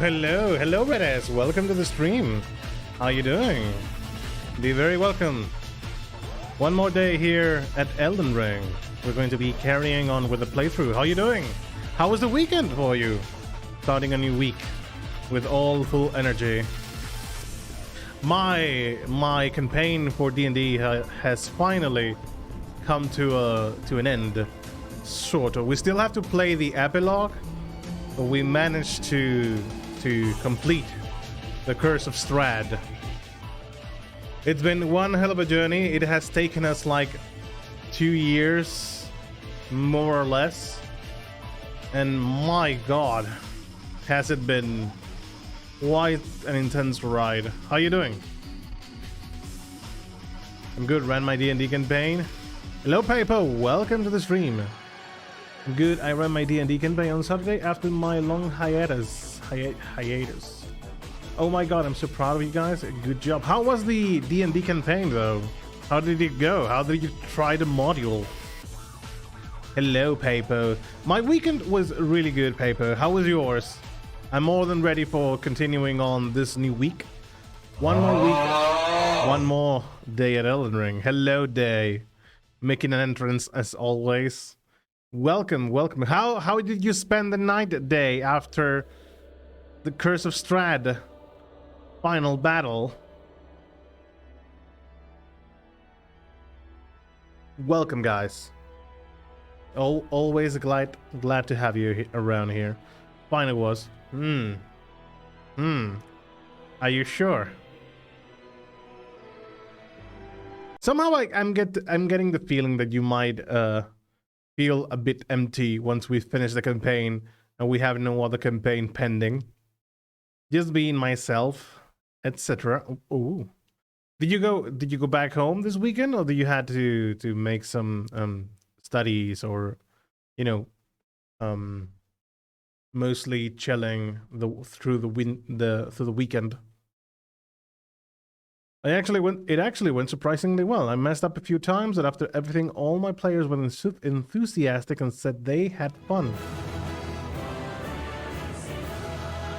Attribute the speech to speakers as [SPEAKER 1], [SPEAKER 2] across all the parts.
[SPEAKER 1] hello, Beres. Welcome to the stream. How you doing? Be very welcome. One more day here at Elden Ring. We're going to be carrying on with the playthrough. How you doing? How was the weekend for you? Starting a new week with all full energy. My campaign for D&D has finally come to an end. Sort of. We still have to play the epilogue, but we managed to complete the Curse of Strahd. It's been one hell of a journey. It has taken us like 2 years, more or less. And my god, has it been quite an intense ride. How you doing? I'm good. Ran my D&D campaign. Hello, Paper. Welcome to the stream. I'm good. I ran my D&D campaign on Saturday after my long hiatus. Oh my god, I'm so proud of you guys. Good job. How was the D&D campaign though? How did it go? How did you try the module? Hello, Paper. My weekend was really good, Paper. How was yours? I'm more than ready for continuing on this new week. One more week. One more day at Elden Ring. Hello, Day. Making an entrance as always. Welcome, welcome. How did you spend the night, Day, after the Curse of Strahd final battle? Welcome, guys. Always glad to have you around here. Fine it was. Are you sure? Somehow I'm getting the feeling that you might feel a bit empty once we finish the campaign and we have no other campaign pending. Just being myself, etc. Oh, did you go back home this weekend, or did you had to make some studies, or you know, mostly chilling through the weekend? It actually went surprisingly well. I messed up a few times, and after everything, all my players were enthusiastic and said they had fun.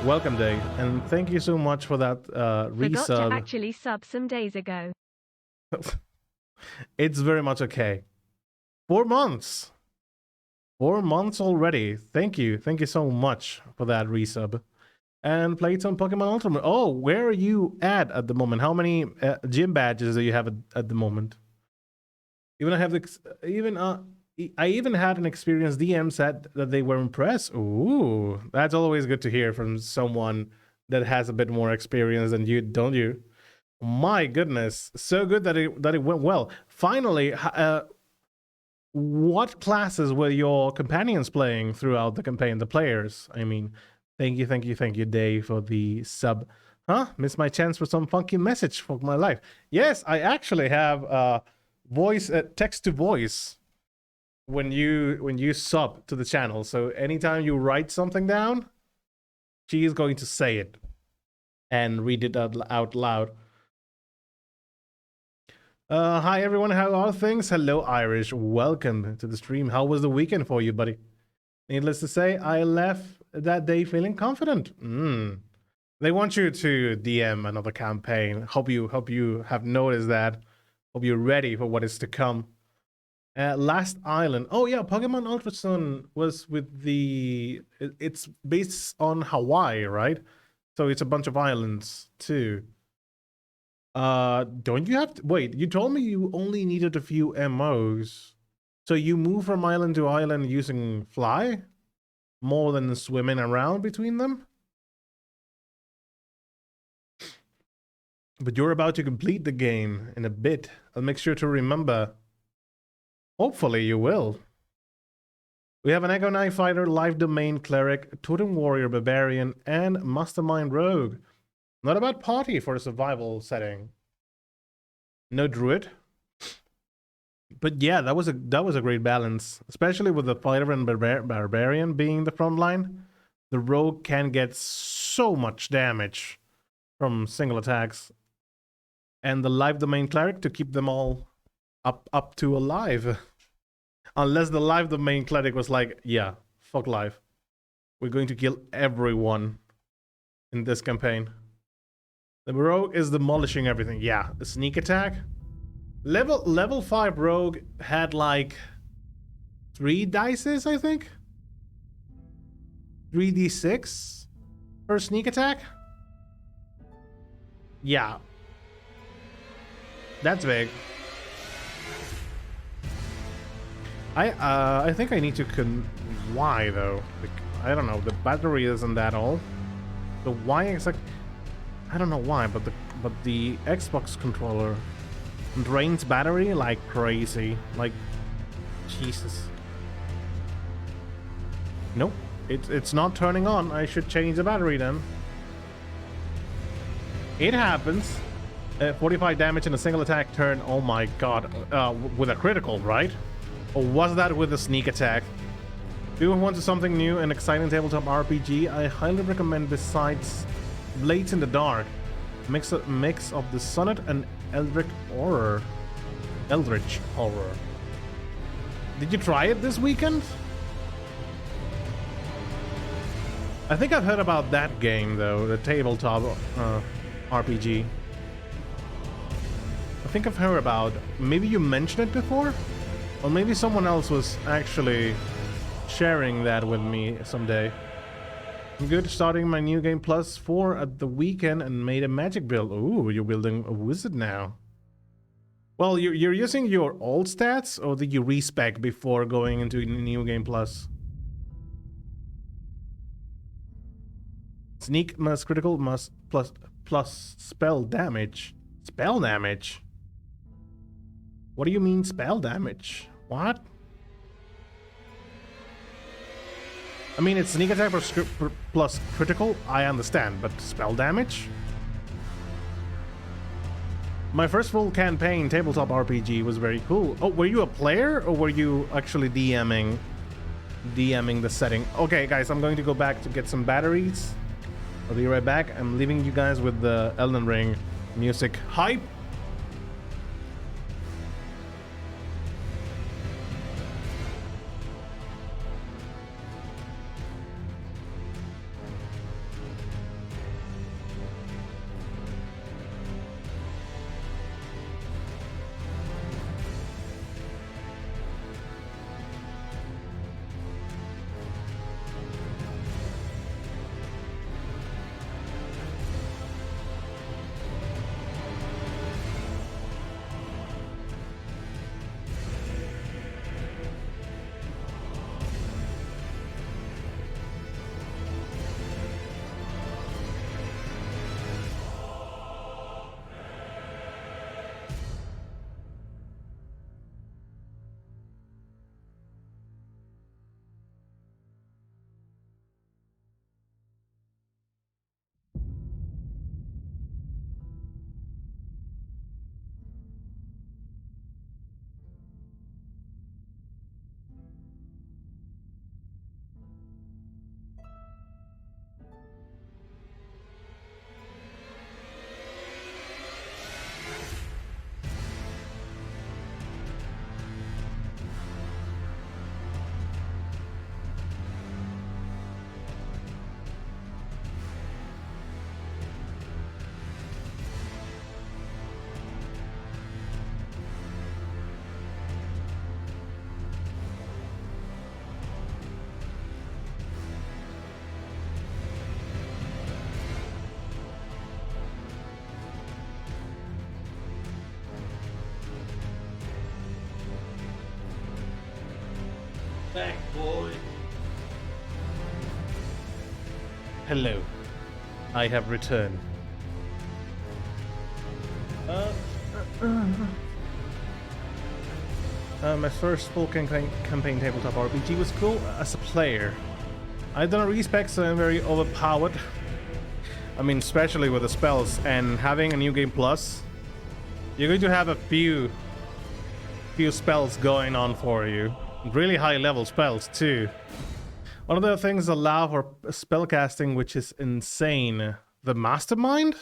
[SPEAKER 1] Welcome, Day, and thank you so much for that resub.
[SPEAKER 2] Forgot to actually sub some days ago.
[SPEAKER 1] It's very much okay. 4 months. 4 months already. Thank you so much for that resub. And played some Pokemon Ultimate. Oh, where are you at the moment? How many gym badges do you have at the moment? I even had an experienced DM said that they were impressed. Ooh, that's always good to hear from someone that has a bit more experience than you, don't you? My goodness, so good that it went well. Finally, what classes were your companions playing throughout the campaign? The players, I mean. Thank you, Dave, for the sub. Huh? Missed my chance for some funky message for my life. Yes, I actually have voice, text to voice when you sub to the channel. So anytime you write something down, she is going to say it and read it out loud. Hi everyone, how are things? Hello, Irish. Welcome to the stream. How was the weekend for you, buddy? Needless to say, I left that day feeling confident. They want you to DM another campaign. Hope you have noticed that. Hope you're ready for what is to come. Last Island. Oh yeah, Pokemon Ultra Sun was with it's based on Hawaii, right? So it's a bunch of islands too. Don't you have to wait? You told me you only needed a few MOs. So you move from island to island using fly? More than swimming around between them? But you're about to complete the game in a bit. I'll make sure to remember. Hopefully you will. We have an Echo Knight Fighter, Life Domain Cleric, Totem Warrior Barbarian, and Mastermind Rogue. Not a bad party for a survival setting. No Druid. But yeah, that was a great balance, especially with the fighter and barbarian being the front line. The rogue can get so much damage from single attacks, and the life domain cleric to keep them all up to alive. Unless the life domain cleric was like, yeah, fuck life, we're going to kill everyone in this campaign. The rogue is demolishing everything. Yeah, a sneak attack. Level 5 rogue had like 3 dices, I think. 3d6 for sneak attack. Yeah. That's big. I think I need to why though? I don't know. The battery isn't that old. The why exact? I don't know why, but the Xbox controller drains battery like crazy. Like Jesus. Nope. It's not turning on. I should change the battery then. It happens. 45 damage in a single attack turn. Oh my god. With a critical, right? Or was that with a sneak attack? Do you want something new and exciting tabletop RPG? I highly recommend, besides Blades in the Dark, mix of the Sonnet and Eldritch Horror. Did you try it this weekend? I think I've heard about that game though, the tabletop RPG. I think I've heard about. Maybe you mentioned it before, or maybe someone else was actually sharing that with me someday. I'm good. Starting my new game plus 4 at the weekend and made a magic build. Ooh, you're building a wizard now. Well, you're using your old stats, or did you respec before going into new game plus? Sneak must critical must plus spell damage. Spell damage? What do you mean spell damage? What? I mean, it's sneak attack plus critical, I understand, but spell damage? My first full campaign tabletop RPG was very cool. Oh, were you a player or were you actually DMing the setting? Okay, guys, I'm going to go back to get some batteries. I'll be right back. I'm leaving you guys with the Elden Ring music hype.
[SPEAKER 3] Back, boy.
[SPEAKER 1] Hello. I have returned. My first full campaign tabletop RPG was cool as a player. I've done a respec, so I'm very overpowered. I mean, especially with the spells, and having a new game plus, you're going to have a few spells going on for you. Really high level spells too. One of the things allow for spellcasting, which is insane. The mastermind?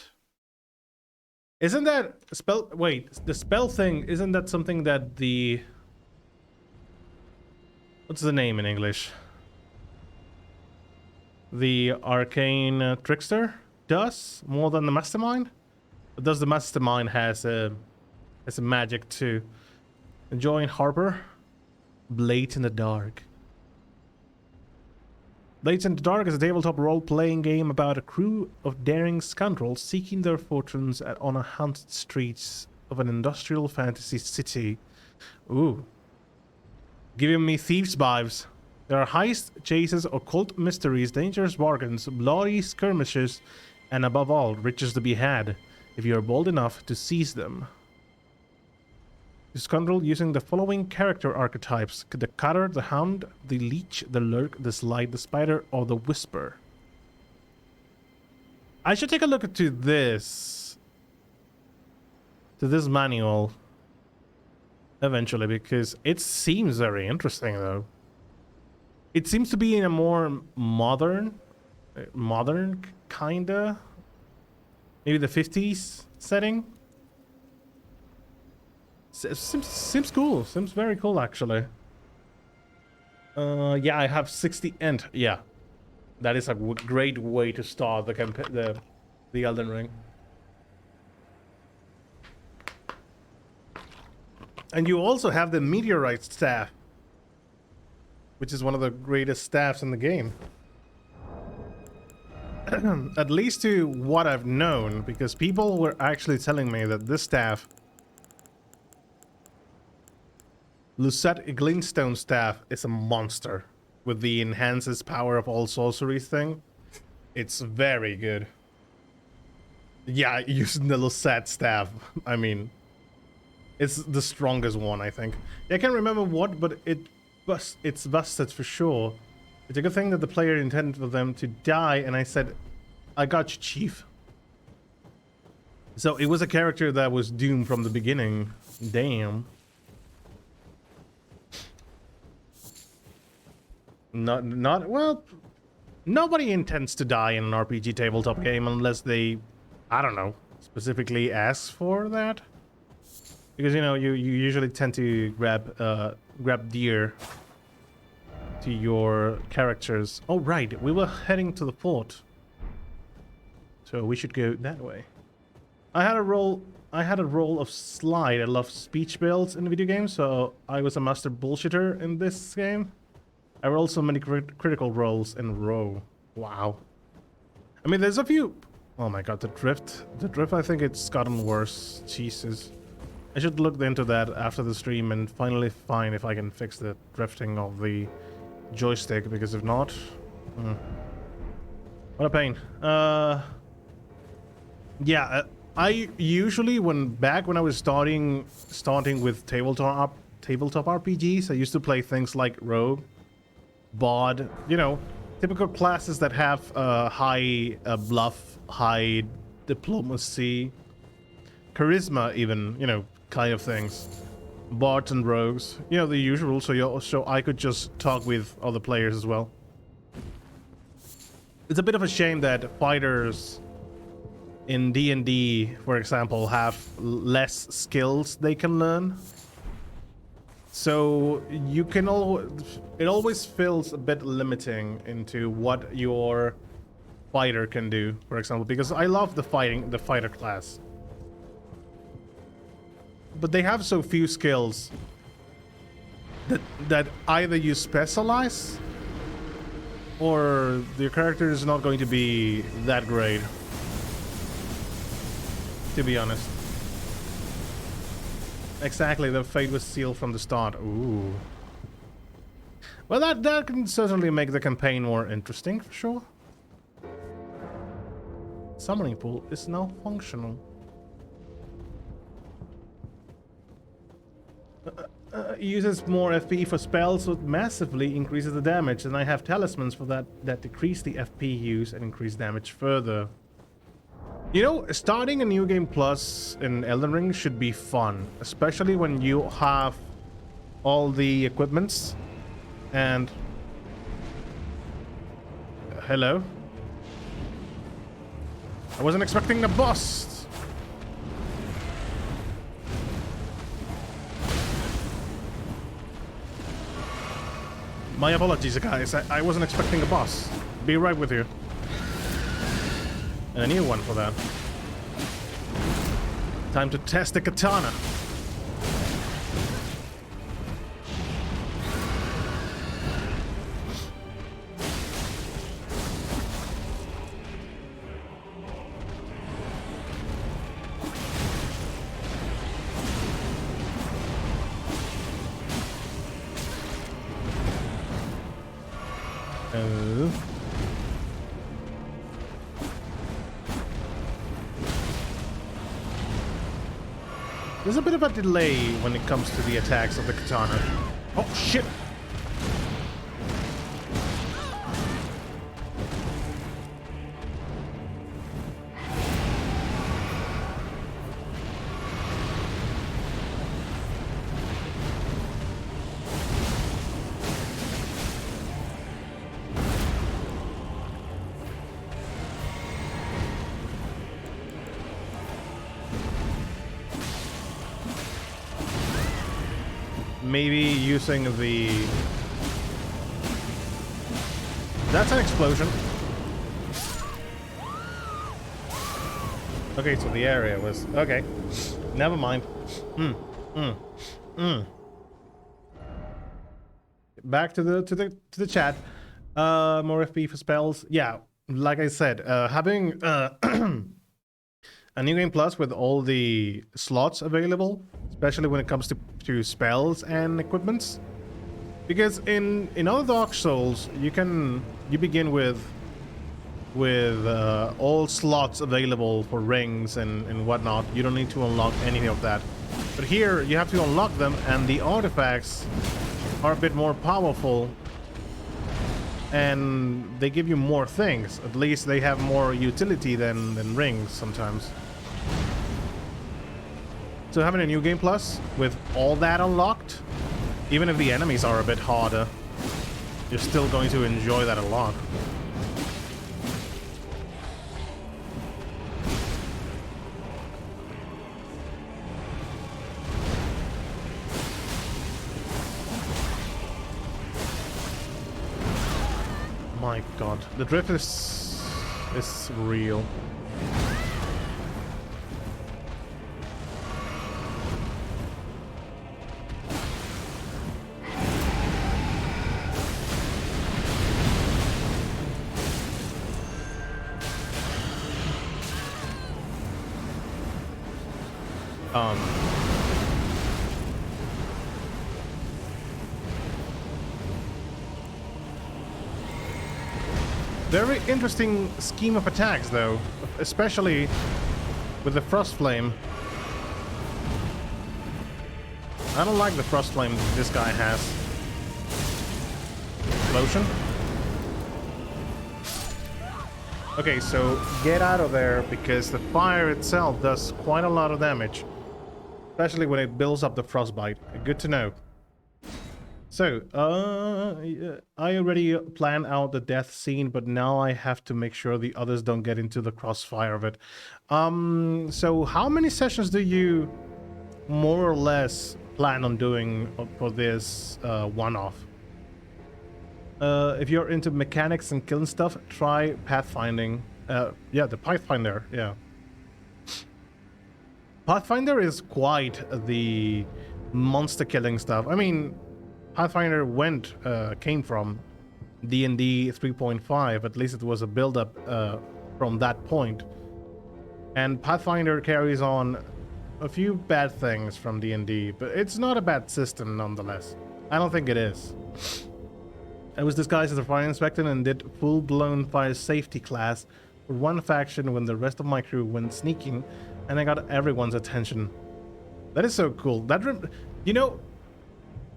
[SPEAKER 1] Isn't that spell? Wait, the spell thing, isn't that something that the... What's the name in English? The arcane trickster does more than the mastermind. But does the mastermind has a magic too. Enjoying Harper. Blades in the Dark. Blades in the Dark is a tabletop role-playing game about a crew of daring scoundrels seeking their fortunes on a haunted streets of an industrial fantasy city. Ooh. Giving me thieves vibes. There are heists, chases, occult mysteries, dangerous bargains, bloody skirmishes, and above all, riches to be had, if you are bold enough to seize them. You scoundrel using the following character archetypes: the cutter, the hound, the leech, the lurk, the slide, the spider, or the whisper. I should take a look to this manual eventually, because it seems very interesting though. It seems to be in a more modern kinda, maybe the 50s setting. Seems cool. Seems very cool, actually. Yeah, I have 60 and yeah, that is a great way to start the Elden Ring. And you also have the meteorite staff, which is one of the greatest staffs in the game. At least to what I've known, because people were actually telling me that this staff, Lucette Glintstone staff, is a monster with the enhances power of all sorceries thing. It's very good. Yeah, using the Lucette staff, I mean, it's the strongest one, I think. I can't remember what, but it's busted for sure. It's a good thing that the player intended for them to die, and I said, I got you, Chief. So it was a character that was doomed from the beginning. Damn. Not well, nobody intends to die in an RPG tabletop game unless they, I don't know, specifically ask for that. Because, you know, you usually tend to grab deer to your characters. Oh, right, we were heading to the fort, so we should go that way. I had a role of slide. I love speech builds in video games, so I was a master bullshitter in this game. I rolled so many critical rolls in a row. Wow. I mean, there's a few. Oh my god, the drift. The drift, I think it's gotten worse. Jesus. I should look into that after the stream and finally find if I can fix the drifting of the joystick, because if not... what a pain. Yeah, I usually, when I was starting with tabletop RPGs, I used to play things like Rogue, Bod, you know, typical classes that have high bluff, high diplomacy, charisma even, you know, kind of things. Bards and rogues, you know, the usual, so I could just talk with other players as well. It's a bit of a shame that fighters in D&D, for example, have less skills they can learn. So you can it always feels a bit limiting into what your fighter can do, for example, because I love the fighter class. But they have so few skills that either you specialize or your character is not going to be that great, to be honest. Exactly, the fate was sealed from the start. Ooh. Well, that can certainly make the campaign more interesting, for sure. Summoning pool is now functional. Uses more FP for spells, so it massively increases the damage, and I have talismans for that decrease the FP use and increase damage further. You know, starting a new game plus in Elden Ring should be fun, especially when you have all the equipments and... Hello? I wasn't expecting the boss! My apologies, guys. I wasn't expecting a boss. Be right with you. And a new one for that. Time to test the katana. There's a bit of a delay when it comes to the attacks of the katana. Oh, shit! Maybe using the... That's an explosion. Okay, so the area was... Okay. Never mind. Back to the chat. More FP for spells. Yeah, like I said, having a new game plus with all the slots available, especially when it comes to spells and equipments, because in other Dark Souls you begin with all slots available for rings and whatnot. You don't need to unlock any of that, but here you have to unlock them, and the artifacts are a bit more powerful and they give you more things. At least they have more utility than rings sometimes. So having a new game plus with all that unlocked, even if the enemies are a bit harder, you're still going to enjoy that a lot. My god, the drift is real. Very interesting scheme of attacks, though, especially with the Frost Flame. I don't like the Frost Flame this guy has. Explosion. Okay, so get out of there, because the fire itself does quite a lot of damage, especially when it builds up the frostbite. Good to know. So, I already planned out the death scene, but now I have to make sure the others don't get into the crossfire of it. So how many sessions do you more or less plan on doing for this one-off? If you're into mechanics and killing stuff, try pathfinding. Yeah, the Pathfinder, yeah. Pathfinder is quite the monster killing stuff. I mean, Pathfinder came from D&D 3.5, at least it was a build-up from that point. And Pathfinder carries on a few bad things from D&D, but it's not a bad system nonetheless. I don't think it is. I was disguised as a fire inspector and did full-blown fire safety class for one faction when the rest of my crew went sneaking, and I got everyone's attention. That is so cool. You know,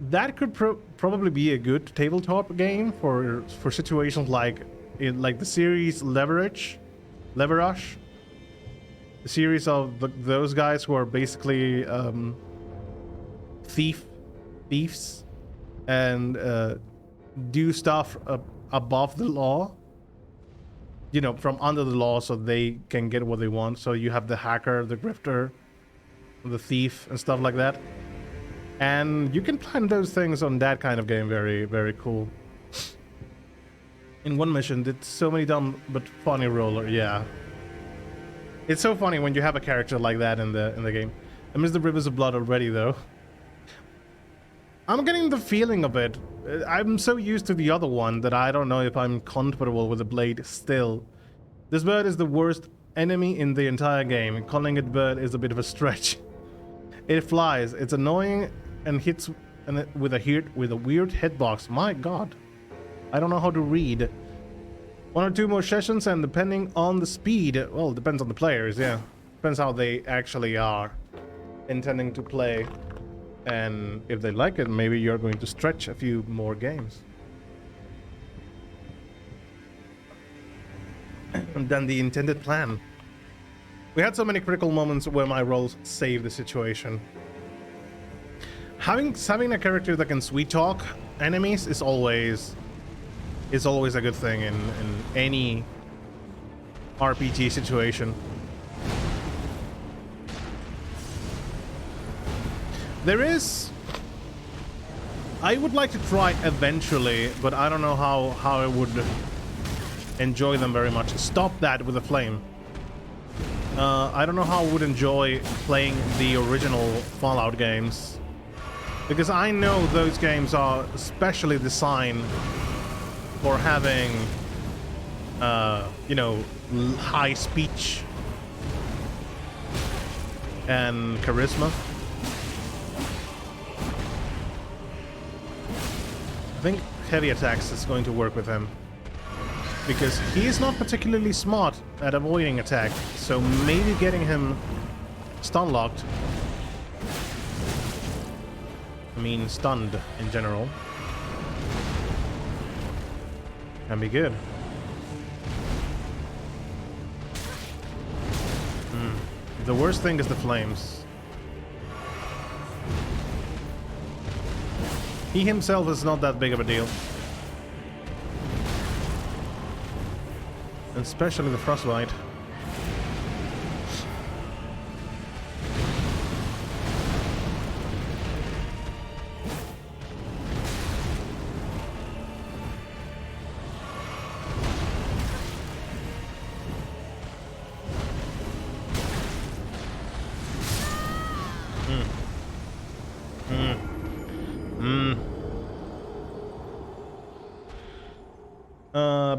[SPEAKER 1] that could probably be a good tabletop game for situations like the series Leverage, the series of those guys who are basically thieves and do stuff above the law, you know, from under the law, so they can get what they want. So you have the hacker, the grifter, the thief, and stuff like that. And you can plan those things on that kind of game. Very, very cool. In one mission, did so many dumb but funny roller. Yeah. It's so funny when you have a character like that in the game. I miss the rivers of blood already, though. I'm getting the feeling of it. I'm so used to the other one that I don't know if I'm comfortable with the blade still. This bird is the worst enemy in the entire game. Calling it bird is a bit of a stretch. It flies. It's annoying and hits with a weird hitbox. My god. I don't know how to read. 1 or 2 more sessions, and depending on the speed, well, it depends on the players, yeah. Depends how they actually are intending to play. And if they like it, maybe you're going to stretch a few more games than the intended plan. We had so many critical moments where my roles saved the situation. Having a character that can sweet talk enemies is always a good thing in any RPG situation. I would like to try eventually, but I don't know how I would enjoy them very much. Stop that with a flame. I don't know how I would enjoy playing the original Fallout games, because I know those games are especially designed for having, you know, high speech and charisma. I think heavy attacks is going to work with him, because he is not particularly smart at avoiding attack, so maybe getting him stun locked, I mean stunned in general, can be good. The worst thing is the flames. He himself is not that big of a deal. Especially the frostbite.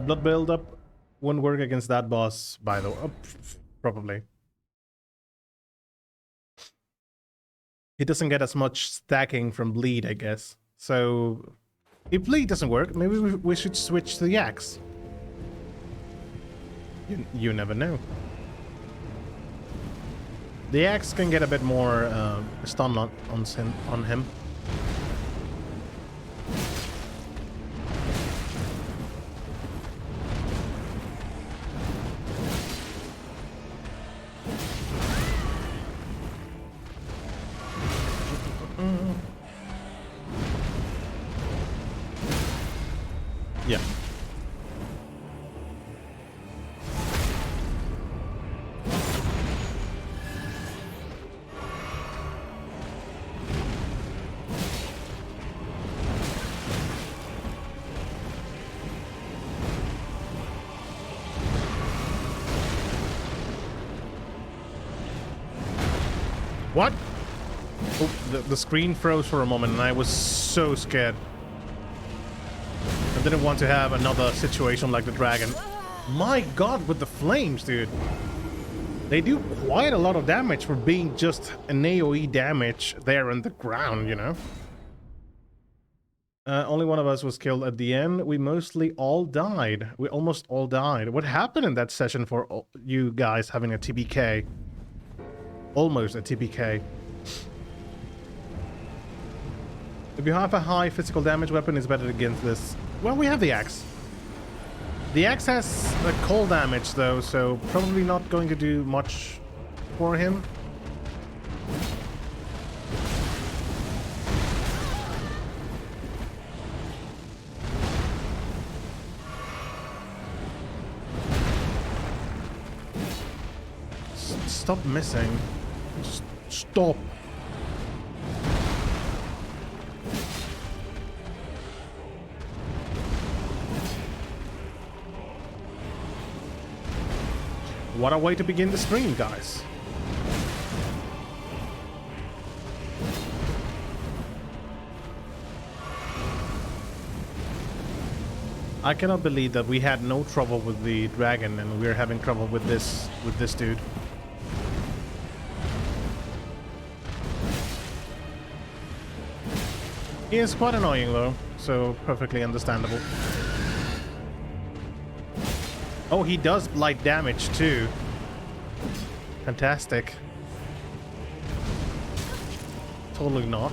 [SPEAKER 1] Blood buildup won't work against that boss, by the way. Probably. He doesn't get as much stacking from bleed, I guess. So, if bleed doesn't work, maybe we should switch to the axe. You never know. The axe can get a bit more stun on him. Yeah. What? Oh, the screen froze for a moment and I was so scared. I didn't want to have another situation like the dragon. My god, with the flames, dude. They do quite a lot of damage for being just an AoE damage there on the ground, you know? Only one of us was killed at the end. We mostly all died. We almost all died. What happened in that session for you guys having a TPK? Almost a TPK. If you have a high physical damage weapon, it's better against this. Well, we have the axe. The axe has a cold damage though, so probably not going to do much for him. Stop missing. Just stop. What a way to begin the stream, guys. I cannot believe that we had no trouble with the dragon and we're having trouble with this dude. He is quite annoying though, so perfectly understandable. Oh, he does blight damage too. Fantastic. Totally not.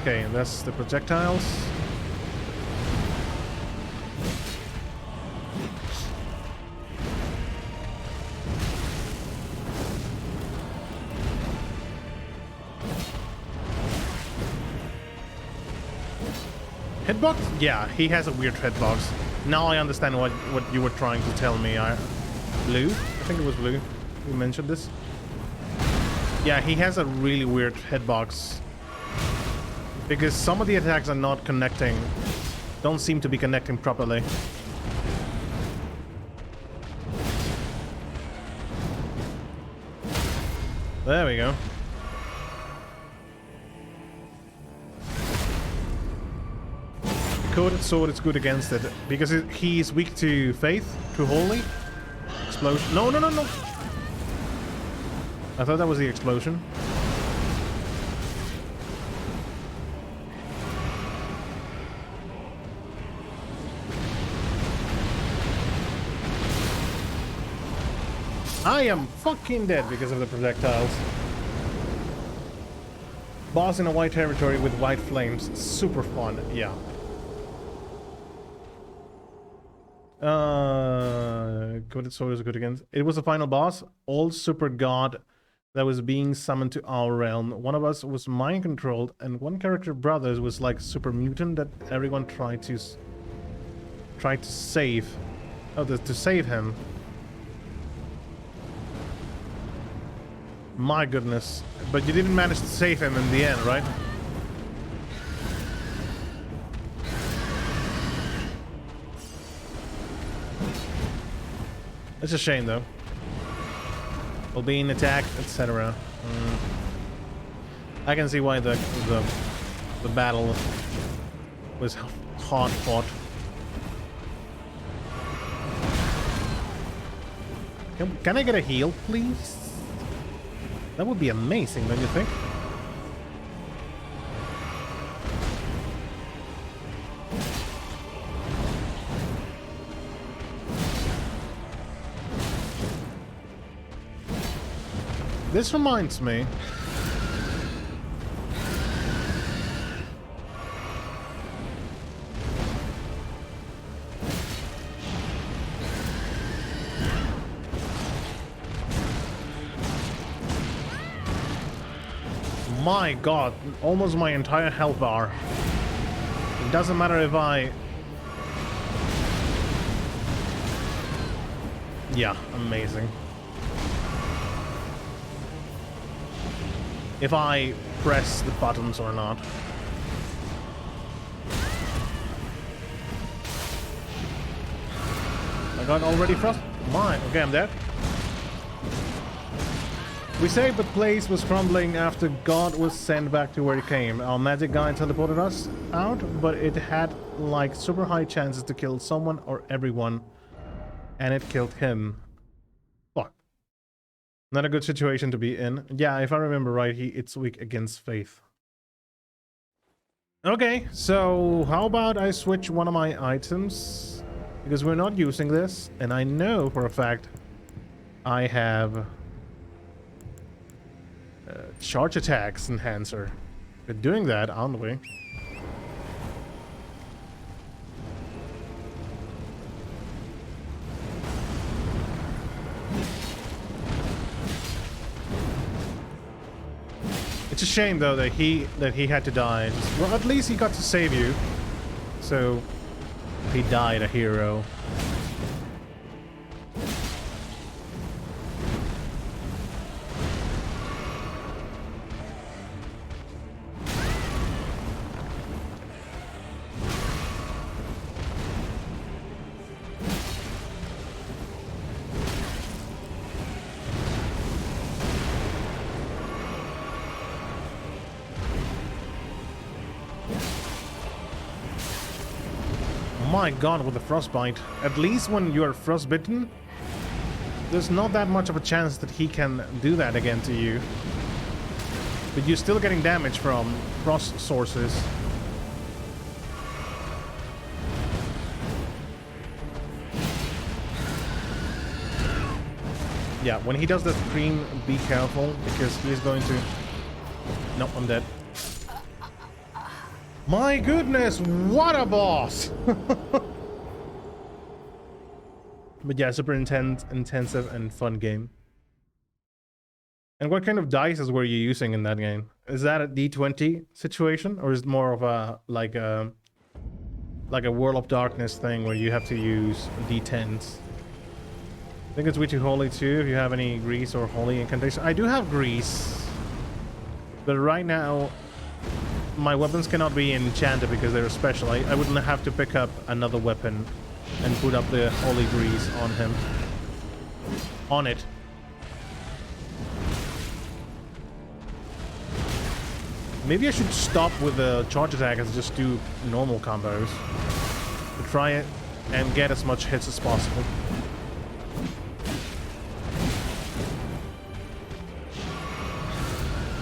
[SPEAKER 1] Okay, that's the projectiles. Hitbox? Yeah, he has a weird hitbox. Now I understand what you were trying to tell me. Blue? I think it was Blue. You mentioned this. Yeah, he has a really weird hitbox. Because some of the attacks are not connecting. Don't seem to be connecting properly. There we go. Coated sword is good against it. Because he's weak to faith, to holy. Explosion. No, no, no, no. I thought that was the explosion. I am fucking dead because of the projectiles. Boss in a white territory with white flames. Super fun, yeah. Coated sword is good against. It was the final boss. Old super god that was being summoned to our realm. One of us was mind controlled, and one character brothers was like super mutant that everyone tried to save. Oh, to save him. My goodness. But you didn't manage to save him in the end, right? It's a shame, though. Well, being attacked, etc. I can see why the battle was hard fought. Can I get a heal, please? That would be amazing, don't you think? This reminds me. My god, almost my entire health bar. It doesn't matter if I... Yeah, amazing. If I press the buttons or not. I got already frost. My, okay, I'm dead. We saved, but place was crumbling after God was sent back to where he came. Our magic guy teleported us out, but it had like super high chances to kill someone or everyone, and it killed him. Fuck. Not a good situation to be in. Yeah, if I remember right, it's weak against faith. Okay, so how about I switch one of my items? Because we're not using this, and I know for a fact I have... charge attacks enhancer. We're doing that, aren't we? It's a shame though that he had to die. Well, at least he got to save you. So he died a hero. My god, with the frostbite. At least when you're frostbitten, there's not that much of a chance that he can do that again to you. But you're still getting damage from frost sources. Yeah, when he does the scream, be careful, because he's going to... No, I'm dead. My goodness, what a boss! But yeah, super intensive and fun game. And what kind of dice were you using in that game? Is that a D20 situation, or is it more of a like a World of Darkness thing where you have to use D10s? I think it's way too holy too. If you have any grease or holy incantation, I do have grease, but right now my weapons cannot be enchanted because they're special. I wouldn't have to pick up another weapon and put up the holy grease on him. On it. Maybe I should stop with the charge attack and just do normal combos. To try it and get as much hits as possible.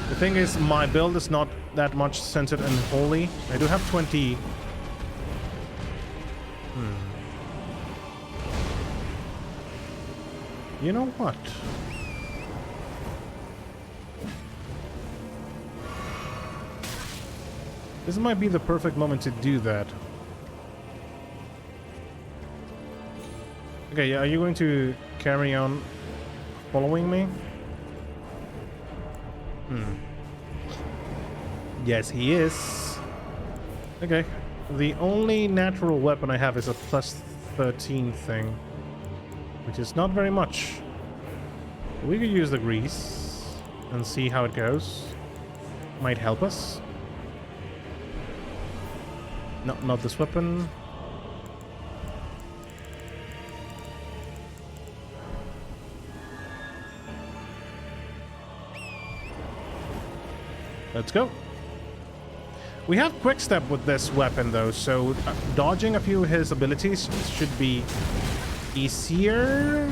[SPEAKER 1] The thing is, my build is not that much centered and holy. I do have 20... You know what? This might be the perfect moment to do that. Okay, are you going to carry on following me? Yes, he is. Okay. The only natural weapon I have is a plus 13 thing, which is not very much. We could use the grease and see how it goes. Might help us. No, not this weapon. Let's go. We have quick step with this weapon though, so dodging a few of his abilities should be easier.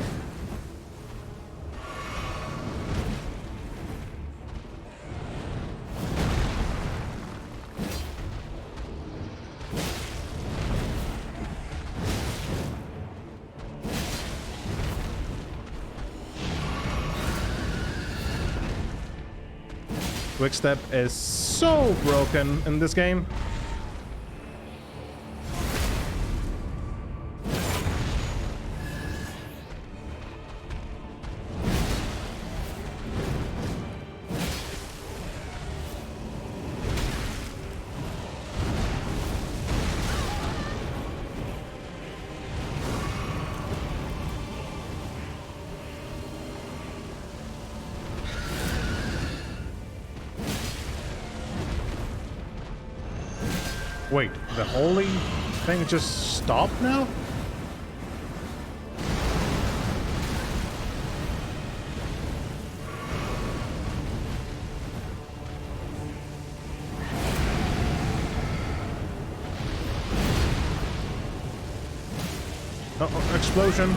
[SPEAKER 1] Quickstep is so broken in this game. Wait, the holy thing just stopped now? Uh-oh, explosion.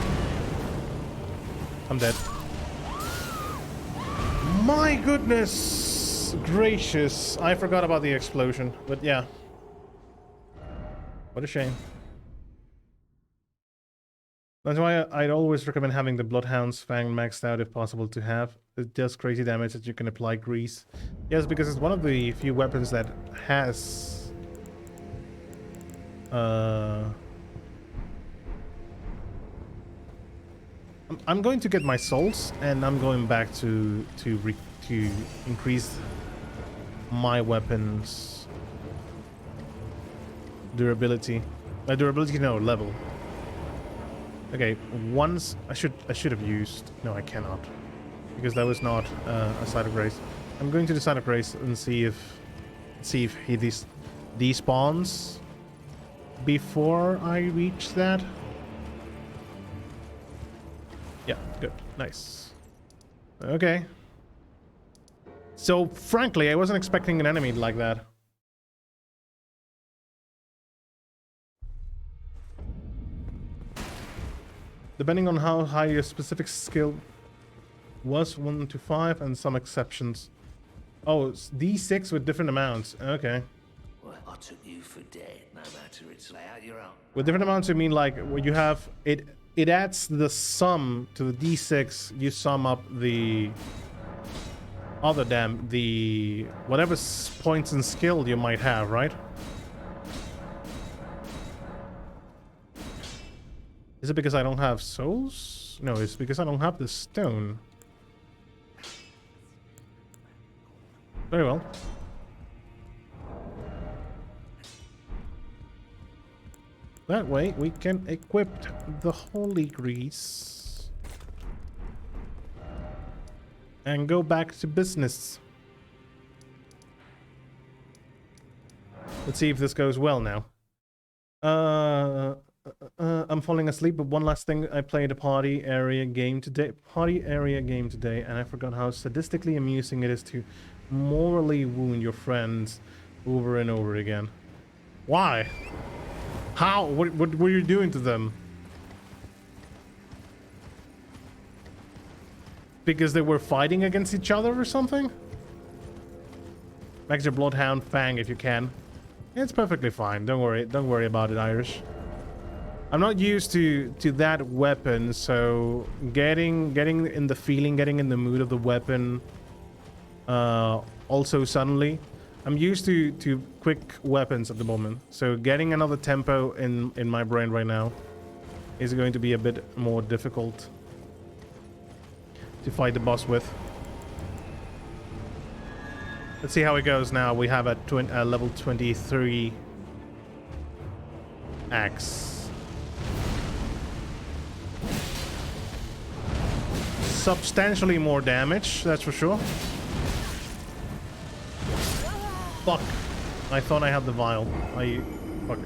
[SPEAKER 1] I'm dead. My goodness gracious. I forgot about the explosion, but yeah. What a shame. That's why I'd always recommend having the Bloodhound's Fang maxed out if possible to have. It does crazy damage that you can apply grease. Yes, because it's one of the few weapons that has... I'm going to get my souls, and I'm going back to increase my weapons durability. Durability, no, level. Okay, once I should have used. No, I cannot, because that was not a site of grace. I'm going to the site of grace and see if he despawns before I reach that. Yeah, good, nice. Okay. So frankly, I wasn't expecting an enemy like that. Depending on how high your specific skill was, 1 to 5, and some exceptions. Oh, it's D6 with different amounts. Okay.
[SPEAKER 3] Well, I took you for dead, no matter it's lay out your own.
[SPEAKER 1] With different amounts, you mean like when you have it. It adds the sum to the D6. You sum up the other the whatever points and skill you might have, right? Is it because I don't have souls? No, it's because I don't have the stone. Very well. That way we can equip the holy grease and go back to business. Let's see if this goes well now. I'm falling asleep, but one last thing. I played a party area game today, and I forgot how sadistically amusing it is to morally wound your friends over and over again. Why? How? What were you doing to them? Because they were fighting against each other or something? Max your bloodhound fang if you can. It's perfectly fine. Don't worry about it, Irish. I'm not used to that weapon, so getting in the feeling, getting in the mood of the weapon also suddenly. I'm used to quick weapons at the moment, so getting another tempo in my brain right now is going to be a bit more difficult to fight the boss with. Let's see how it goes now. We have a level 23 axe. Substantially more damage, that's for sure. Fuck. I thought I had the vial. Fuck.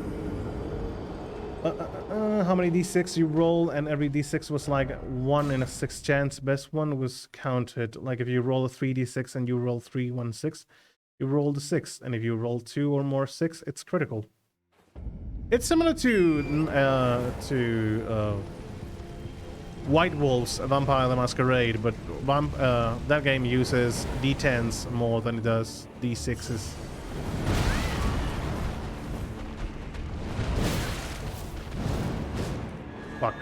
[SPEAKER 1] How many d6 you roll, and every d6 was like 1 in a 6 chance. Best one was counted. Like if you roll a 3d6 and you roll 3, 1, 6, you roll the 6. And if you roll 2 or more 6, it's critical. It's similar to White Wolf's Vampire the Masquerade, but that game uses d10s more than it does d6s. Fuck.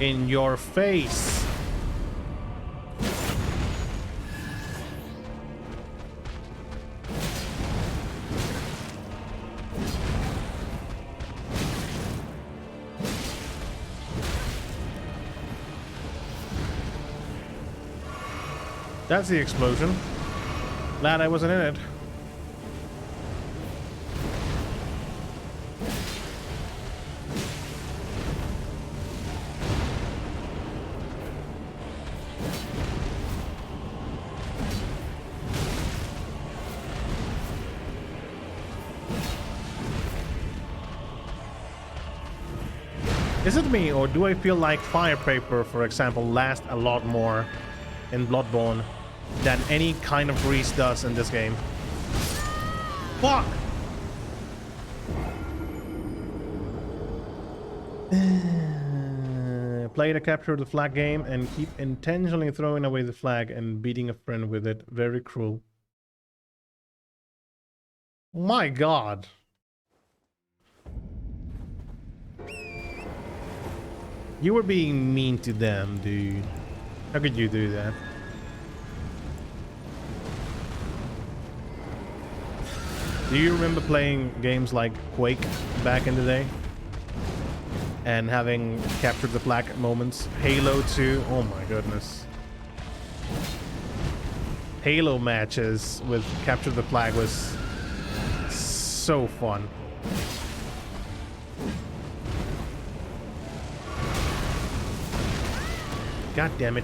[SPEAKER 1] In your face. That's the explosion. Glad I wasn't in it. Is it me, or do I feel like fire paper, for example, lasts a lot more in Bloodborne than any kind of grease does in this game? Fuck! Play the capture the flag game and keep intentionally throwing away the flag and beating a friend with it. Very cruel. My god. You were being mean to them, dude. How could you do that? Do you remember playing games like Quake back in the day? And having captured the flag moments? Halo 2, oh my goodness. Halo matches with capture the flag was so fun. God damn it.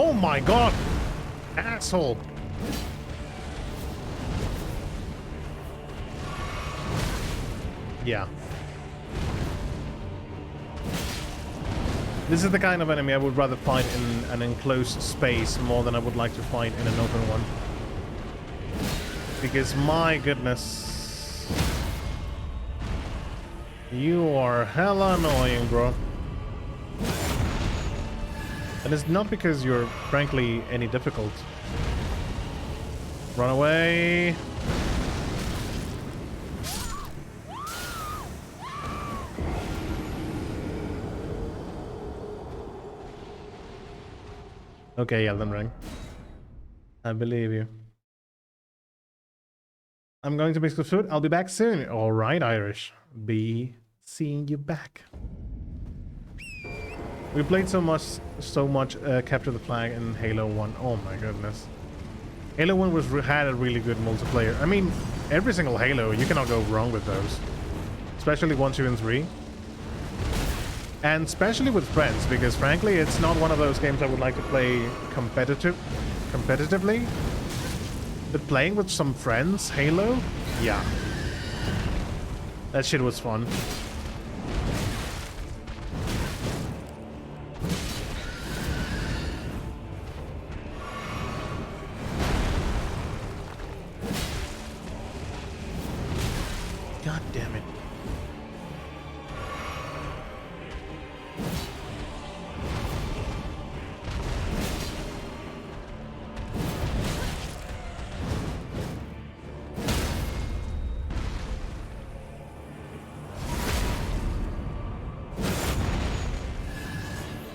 [SPEAKER 1] Oh my god! Asshole! Yeah. This is the kind of enemy I would rather fight in an enclosed space more than I would like to fight in an open one. Because my goodness. You are hella annoying, bro. And it's not because you're, frankly, any difficult. Run away! Okay, Elden Ring. I believe you. I'm going to make some food. I'll be back soon. Alright, Irish. Be seeing you back. We played so much Capture the Flag in Halo 1. Oh my goodness. Halo 1 had a really good multiplayer. I mean, every single Halo, you cannot go wrong with those. Especially 1, 2, and 3. And especially with friends, because frankly, it's not one of those games I would like to play competitively. But playing with some friends, Halo, yeah. That shit was fun. God damn it.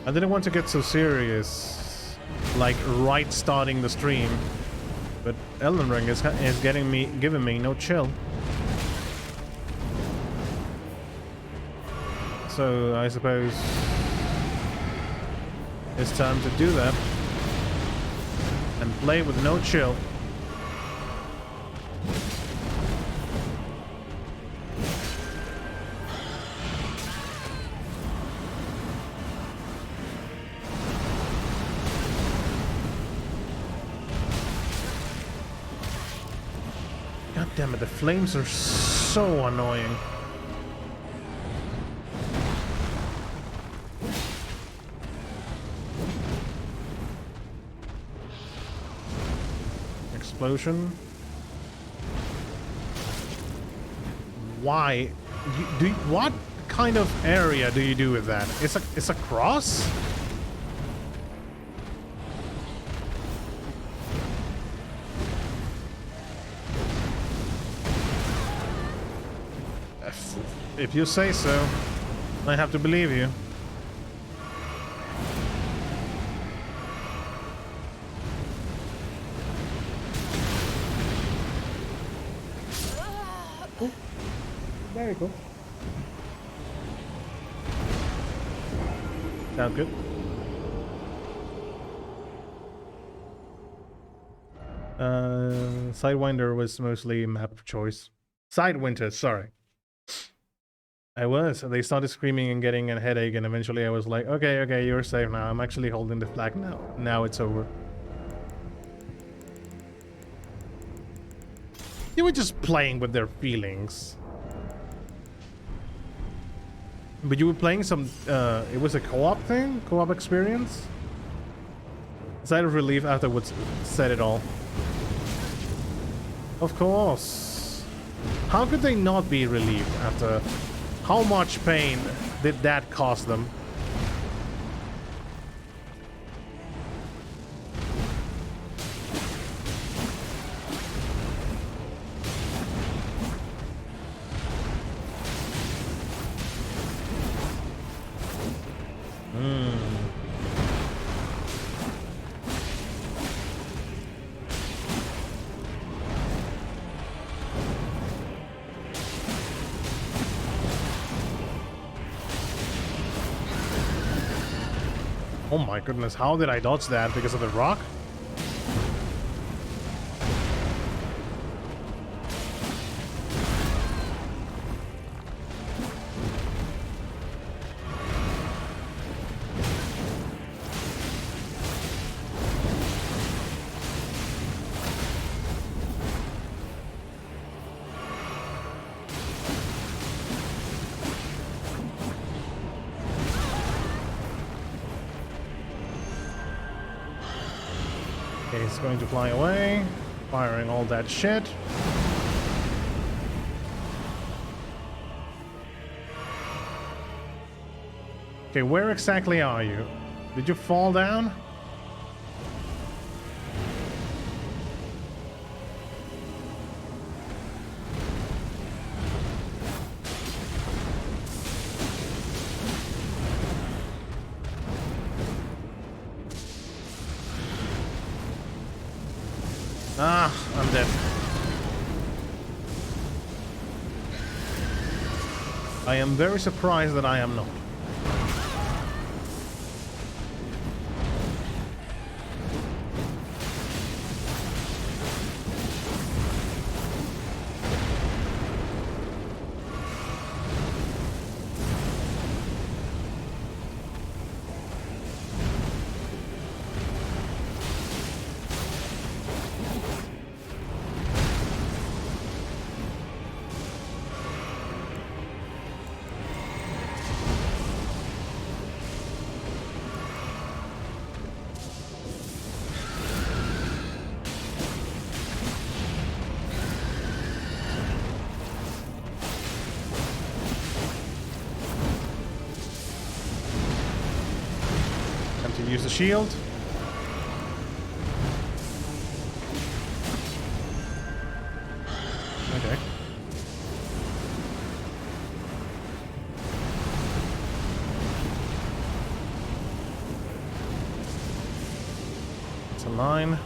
[SPEAKER 1] I didn't want to get so serious, like right starting the stream, but Elden Ring is giving me no chill. So I suppose it's time to do that and play with no chill. God damn it, the flames are so annoying. Explosion. Why? What kind of area do you do with that? It's a cross? If you say so, I have to believe you. Oh, there you go. Sound good. Sidewinder was mostly map choice. Sidewinder, sorry. I was. They started screaming and getting a headache, and eventually I was like, okay, you're safe now. I'm actually holding the flag now. Now it's over. You were just playing with their feelings. But you were playing some, it was a co-op thing? Co-op experience? Sigh of relief afterwards said it all. Of course. How could they not be relieved after... How much pain did that cost them? Oh my goodness, how did I dodge that? Because of the rock? Okay, it's going to fly away, firing all that shit. Okay, where exactly are you? Did you fall down? Ah, I'm dead. I am very surprised that I am not. Use the shield. Okay. It's a line.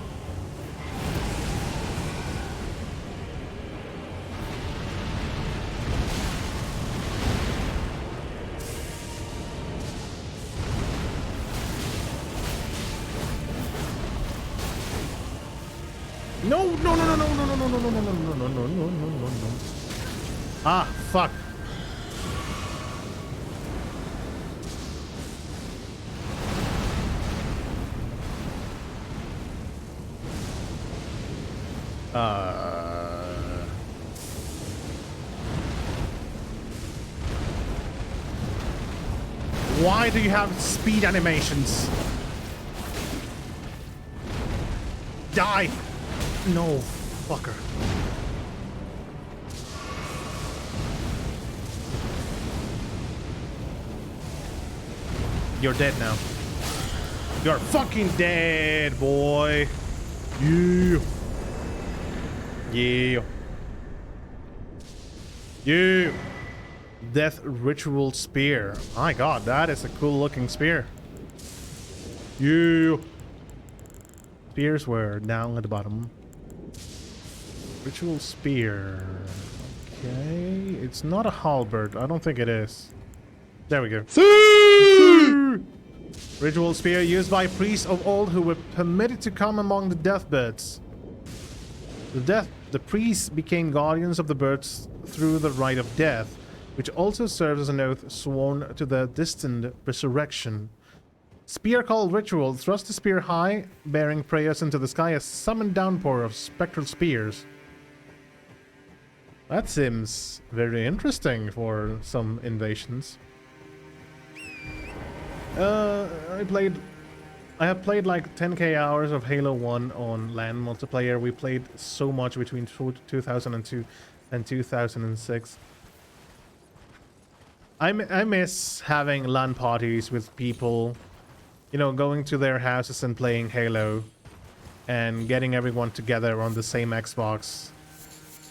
[SPEAKER 1] No, no, no, no, no, no, no, no, no, no, no, no, no, no, no, no, no, no. Ah, fuck. Why do you have speed animations? Die! No, fucker. You're dead now. You're fucking dead, boy. Yeah. Yeah. Yeah. Death Ritual Spear. My god, that is a cool looking spear. Yeah. Spears were down at the bottom. Ritual Spear. Okay. It's not a halberd. I don't think it is. There we go. Ritual Spear used by priests of old who were permitted to come among the deathbirds. The priests became guardians of the birds through the rite of death, which also serves as an oath sworn to their distant resurrection. Spear called Ritual thrust the spear high, bearing prayers into the sky, a summoned downpour of spectral spears. That seems very interesting for some invasions. I have played like 10k hours of Halo 1 on LAN multiplayer. We played so much between 2002 and 2006. I miss having LAN parties with people, you know, going to their houses and playing Halo and getting everyone together on the same Xbox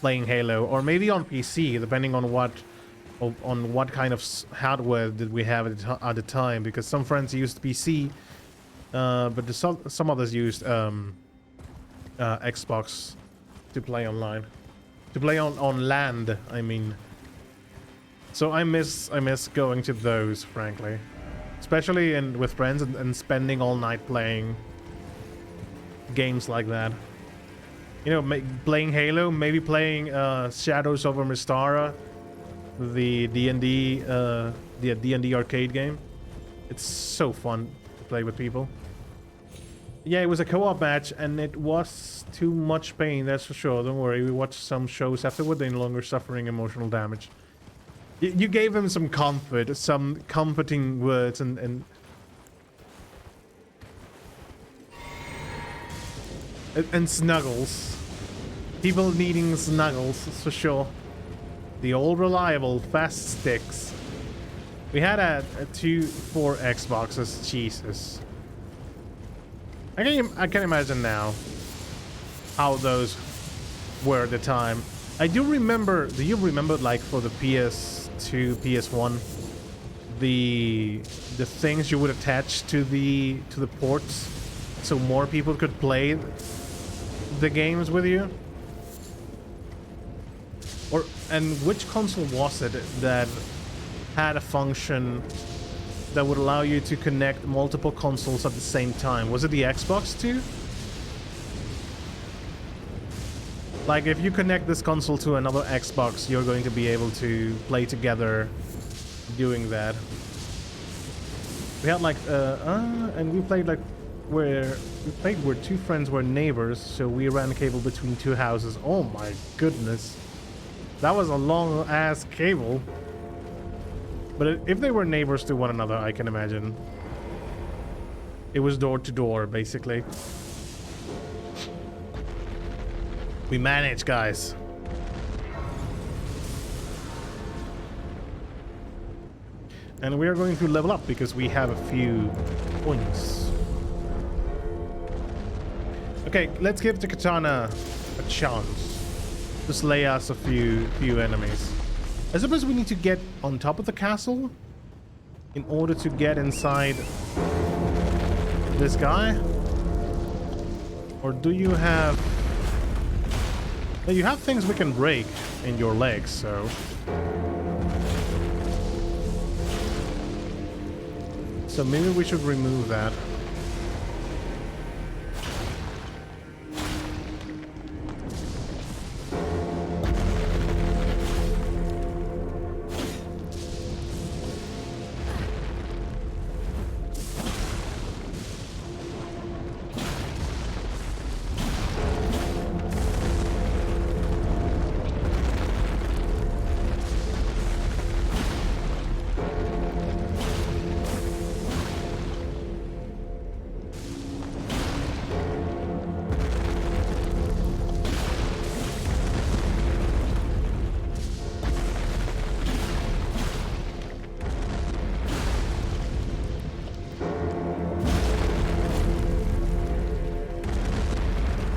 [SPEAKER 1] playing Halo, or maybe on PC, depending on what on what kind of hardware did we have at the time, because some friends used PC, but some others used Xbox to play online, to play on land, I mean. So I miss going to those, frankly, especially with friends and spending all night playing games like that. You know, playing Halo, maybe playing Shadows over Mystara, the D&D arcade game. It's so fun to play with people. Yeah, it was a co-op match, and it was too much pain, that's for sure. Don't worry, we watched some shows afterward. They're no longer suffering emotional damage. You gave him some comfort, some comforting words, and snuggles. People needing snuggles, for sure. The old reliable fast sticks. We had a 2-4 Xboxes. Jesus. I can imagine now how those were at the time. I do remember. Do you remember, like, for the PS2, PS1, the things you would attach to the ports, so more people could play the games with you? And which console was it that had a function that would allow you to connect multiple consoles at the same time? Was it the Xbox too? Like, if you connect this console to another Xbox, you're going to be able to play together doing that. We had like and we played like where two friends were neighbors, so we ran cable between two houses. Oh my goodness. That was a long ass cable. But if they were neighbors to one another, I can imagine. It was door to door, basically. We manage, guys. And we are going to level up because we have a few points. Okay, let's give the katana a chance. Just lay us a few enemies. I suppose we need to get on top of the castle in order to get inside this guy. Or do you have... Now you have things we can break in your legs, so... So maybe we should remove that.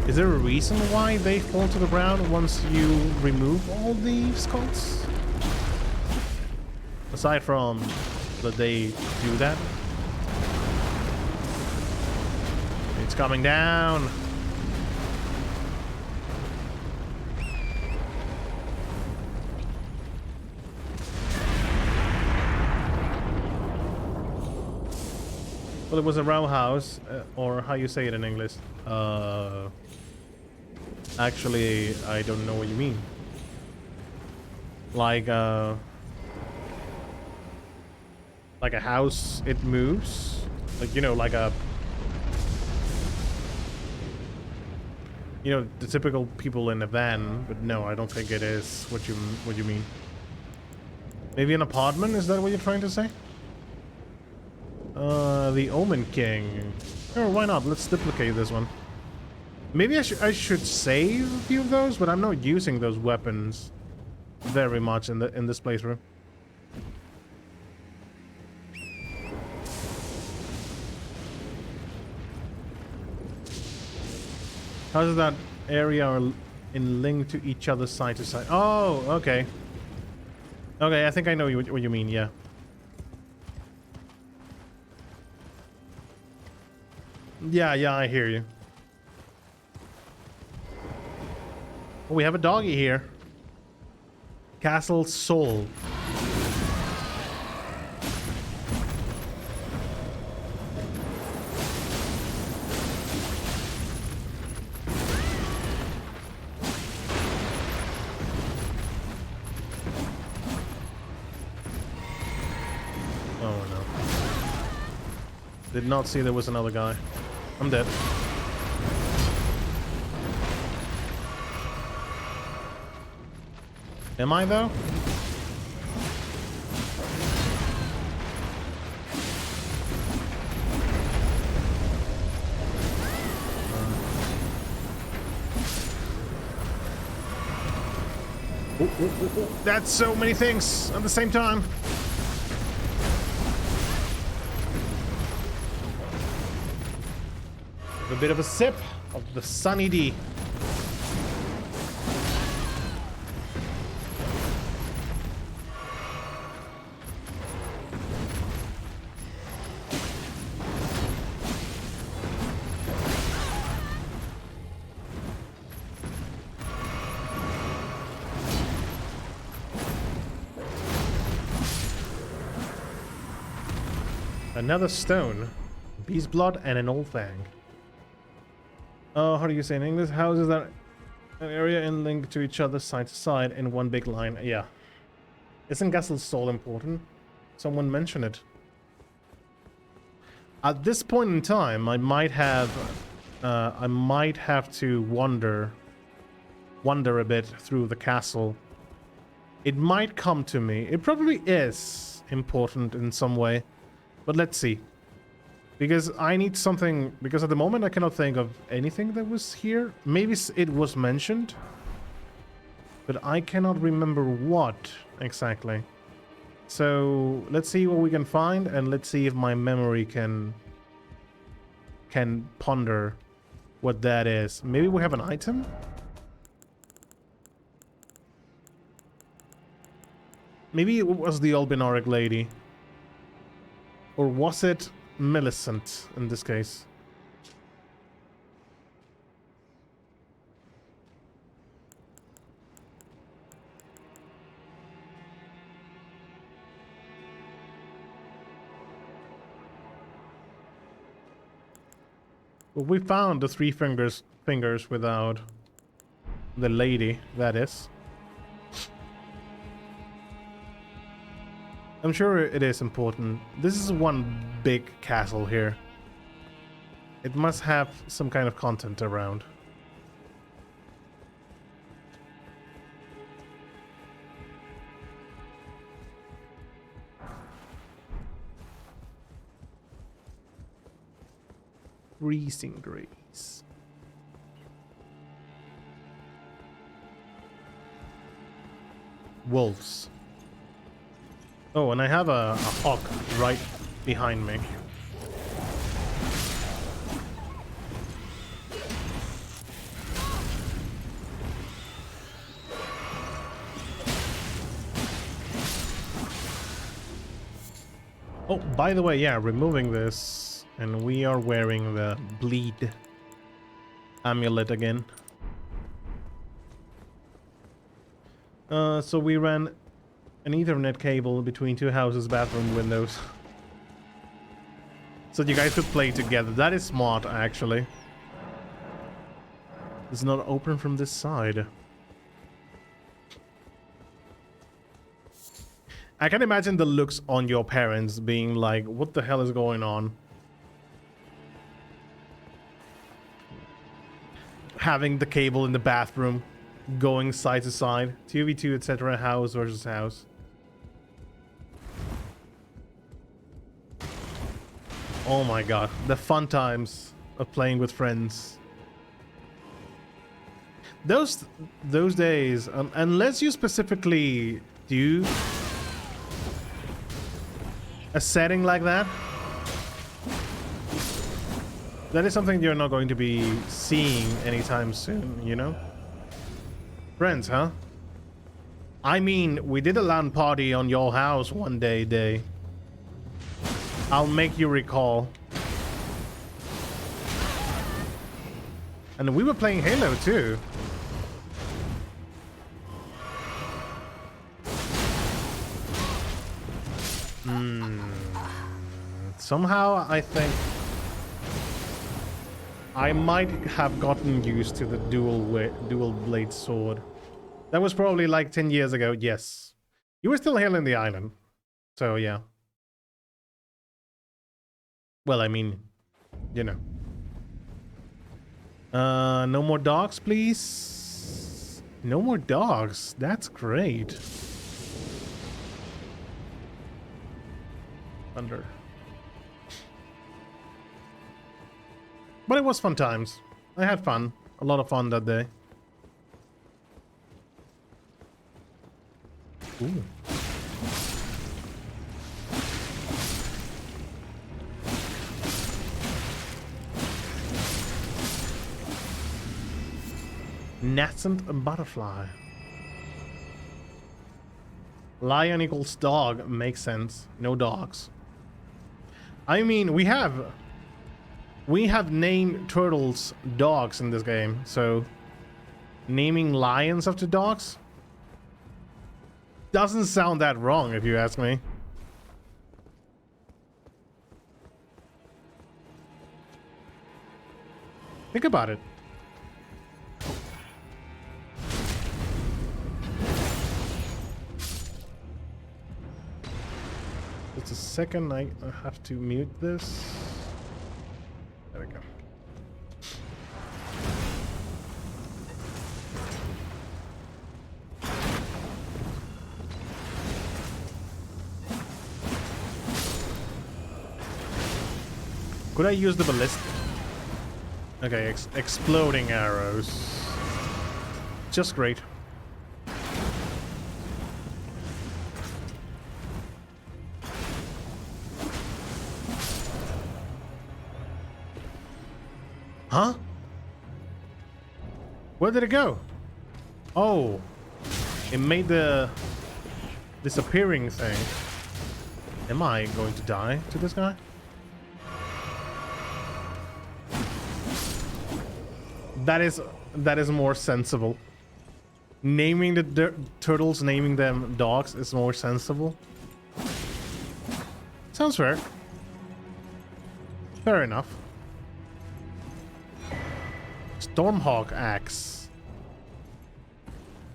[SPEAKER 1] Is there a reason why they fall to the ground once you remove all the skulls? Aside from that they do that? It's coming down! Well, it was a row house, or how you say it in English. Actually, I don't know what you mean. Like a house, it moves. Like, you know, like a... You know, the typical people in a van, but no, I don't think it is what you mean. Maybe an apartment? Is that what you're trying to say? The Omen King. Oh, why not? Let's duplicate this one. Maybe I should save a few of those, but I'm not using those weapons very much in this playthrough. How does that area in link to each other side to side? Oh, okay. Okay, I think I know what you mean, yeah. Yeah, I hear you. Oh, we have a doggy here. Castle Soul. Oh no. Did not see there was another guy. I'm dead. Am I though? That's so many things at the same time. A bit of a sip of the Sunny D. Another stone, beast blood, and an old fang. Oh, how do you say in English? Houses that an area and link to each other side to side in one big line. Yeah. Isn't Castle Soul important? Someone mentioned it. At this point in time, I might have to wander a bit through the castle. It might come to me. It probably is important in some way. But let's see. Because I need something... Because at the moment I cannot think of anything that was here. Maybe it was mentioned. But I cannot remember what exactly. So let's see what we can find. And let's see if my memory can ponder what that is. Maybe we have an item? Maybe it was the Albinaric lady. Or was it Millicent in this case? Well, we found the three fingers without the lady, that is. I'm sure it is important. This is one big castle here. It must have some kind of content around. Freezing Grace. Wolves. Oh, and I have a hawk right behind me. Oh, by the way, yeah, removing this, and we are wearing the bleed amulet again. So we ran an Ethernet cable between two houses' bathroom windows. So you guys could play together. That is smart, actually. It's not open from this side. I can imagine the looks on your parents being like, what the hell is going on? Having the cable in the bathroom, going side to side, 2v2, etc., house versus house. Oh my god, the fun times of playing with friends. Those days, unless you specifically do a setting like that, that is something you're not going to be seeing anytime soon, you know? Friends, huh? I mean, we did a LAN party on your house one day. I'll make you recall. And we were playing Halo too. Somehow I think I might have gotten used to the dual blade sword. That was probably like 10 years ago, yes. You were still hailing the island. So yeah. Well, I mean, you know. No more dogs, please. No more dogs. That's great. Thunder. But it was fun times. I had fun. A lot of fun that day. Ooh. Nascent butterfly. Lion equals dog makes sense. No dogs. I mean, we have named turtles dogs in this game, so naming lions after dogs doesn't sound that wrong if you ask me. Think about it. Just a second, I have to mute this. There we go. Could I use the ballistic? Okay, exploding arrows. Just great. Huh? Where did it go? Oh, it made the disappearing thing. Am I going to die to this guy? That is more sensible. Naming the turtles, naming them dogs is more sensible. Sounds fair. Fair enough. Stormhawk axe.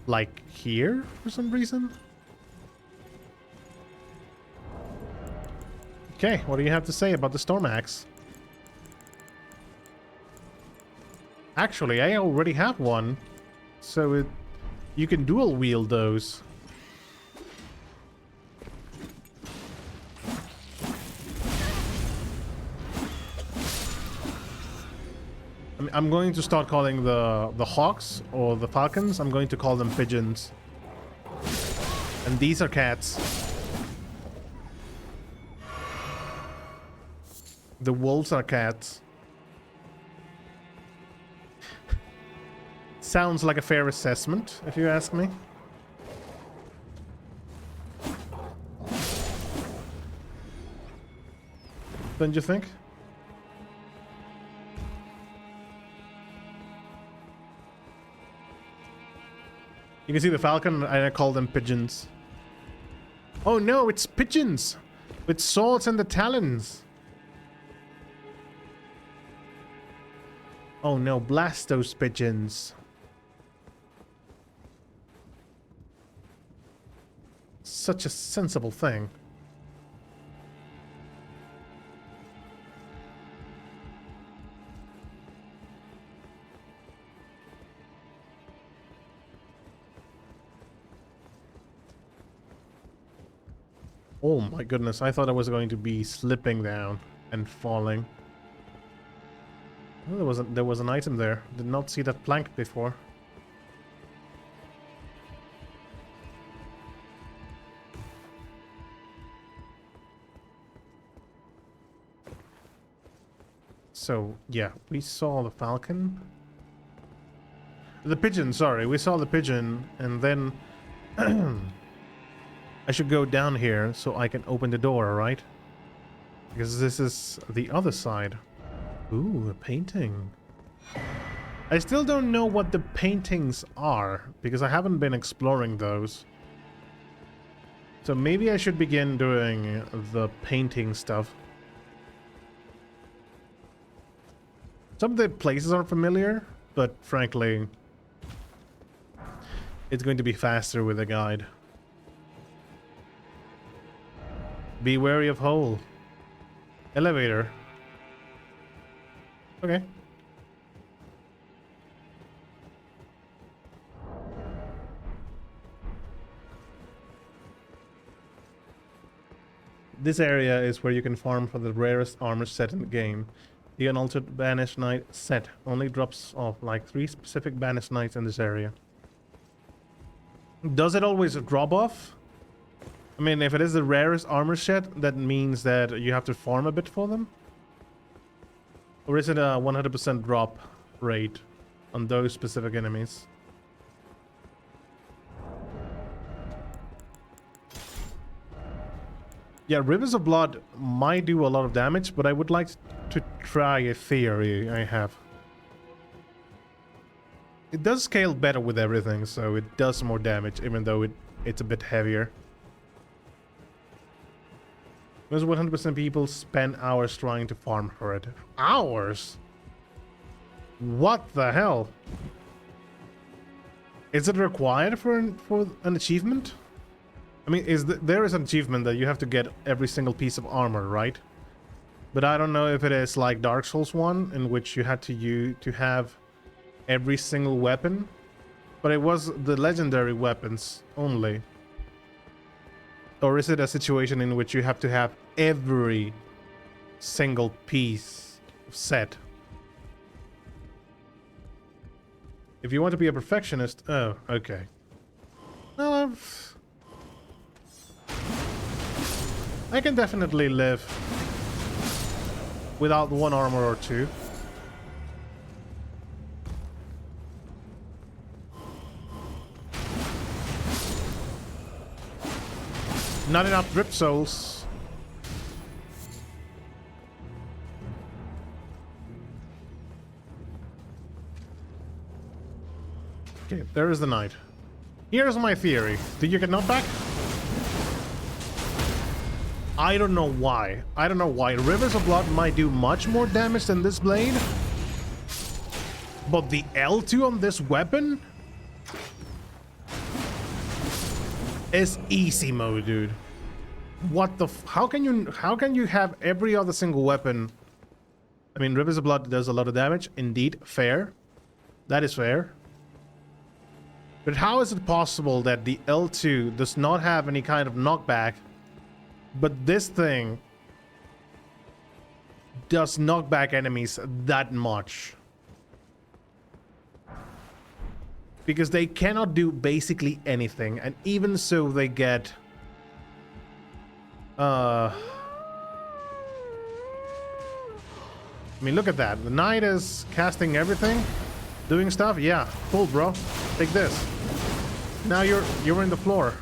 [SPEAKER 1] Like here for some reason? Okay, what do you have to say about the storm axe? Actually, I already have one, so you can dual wield those. I'm going to start calling the hawks or the falcons, I'm going to call them pigeons. And these are cats. The wolves are cats. Sounds like a fair assessment, if you ask me. Don't you think? You can see the falcon, and I call them pigeons. Oh no, it's pigeons! With swords and the talons! Oh no, blast those pigeons. Such a sensible thing. Oh my goodness, I thought I was going to be slipping down and falling. Oh, there was an item there. Did not see that plank before. So, yeah, we saw the falcon. The pigeon, sorry. We saw the pigeon, and then I should go down here so I can open the door, right? Because this is the other side. Ooh, a painting. I still don't know what the paintings are, because I haven't been exploring those. So maybe I should begin doing the painting stuff. Some of the places are familiar, but frankly, it's going to be faster with a guide. Be wary of hole. Elevator. Okay. This area is where you can farm for the rarest armor set in the game. The unaltered Banished Knight set only drops off like 3 specific Banished Knights in this area. Does it always drop off? I mean, if it is the rarest armor set, that means that you have to farm a bit for them? Or is it a 100% drop rate on those specific enemies? Yeah, Rivers of Blood might do a lot of damage, but I would like to try a theory I have. It does scale better with everything, so it does more damage, even though it's a bit heavier. Most 100% people spend hours trying to farm for it. Hours? What the hell? Is it required for an achievement? I mean, there is an achievement that you have to get every single piece of armor, right? But I don't know if it is like Dark Souls 1, in which you had to have every single weapon. But it was the legendary weapons only. Or is it a situation in which you have to have every single piece of set? If you want to be a perfectionist... Oh, okay. Well, I can definitely live without one armor or two. Not enough drip souls. Okay, there is the knight. Here's my theory. Did you get knockback? I don't know why. I don't know why. Rivers of Blood might do much more damage than this blade. But the L2 on this weapon is easy mode, dude. What the how can you have every other single weapon? I mean, Rivers of Blood does a lot of damage. Indeed, fair. That is fair. But how is it possible that the L2 does not have any kind of knockback, but this thing does knock back enemies that much? Because they cannot do basically anything, and even so they get... I mean, look at that. The knight is casting everything, doing stuff. Yeah, cool, bro. Take this. Now you're in the floor.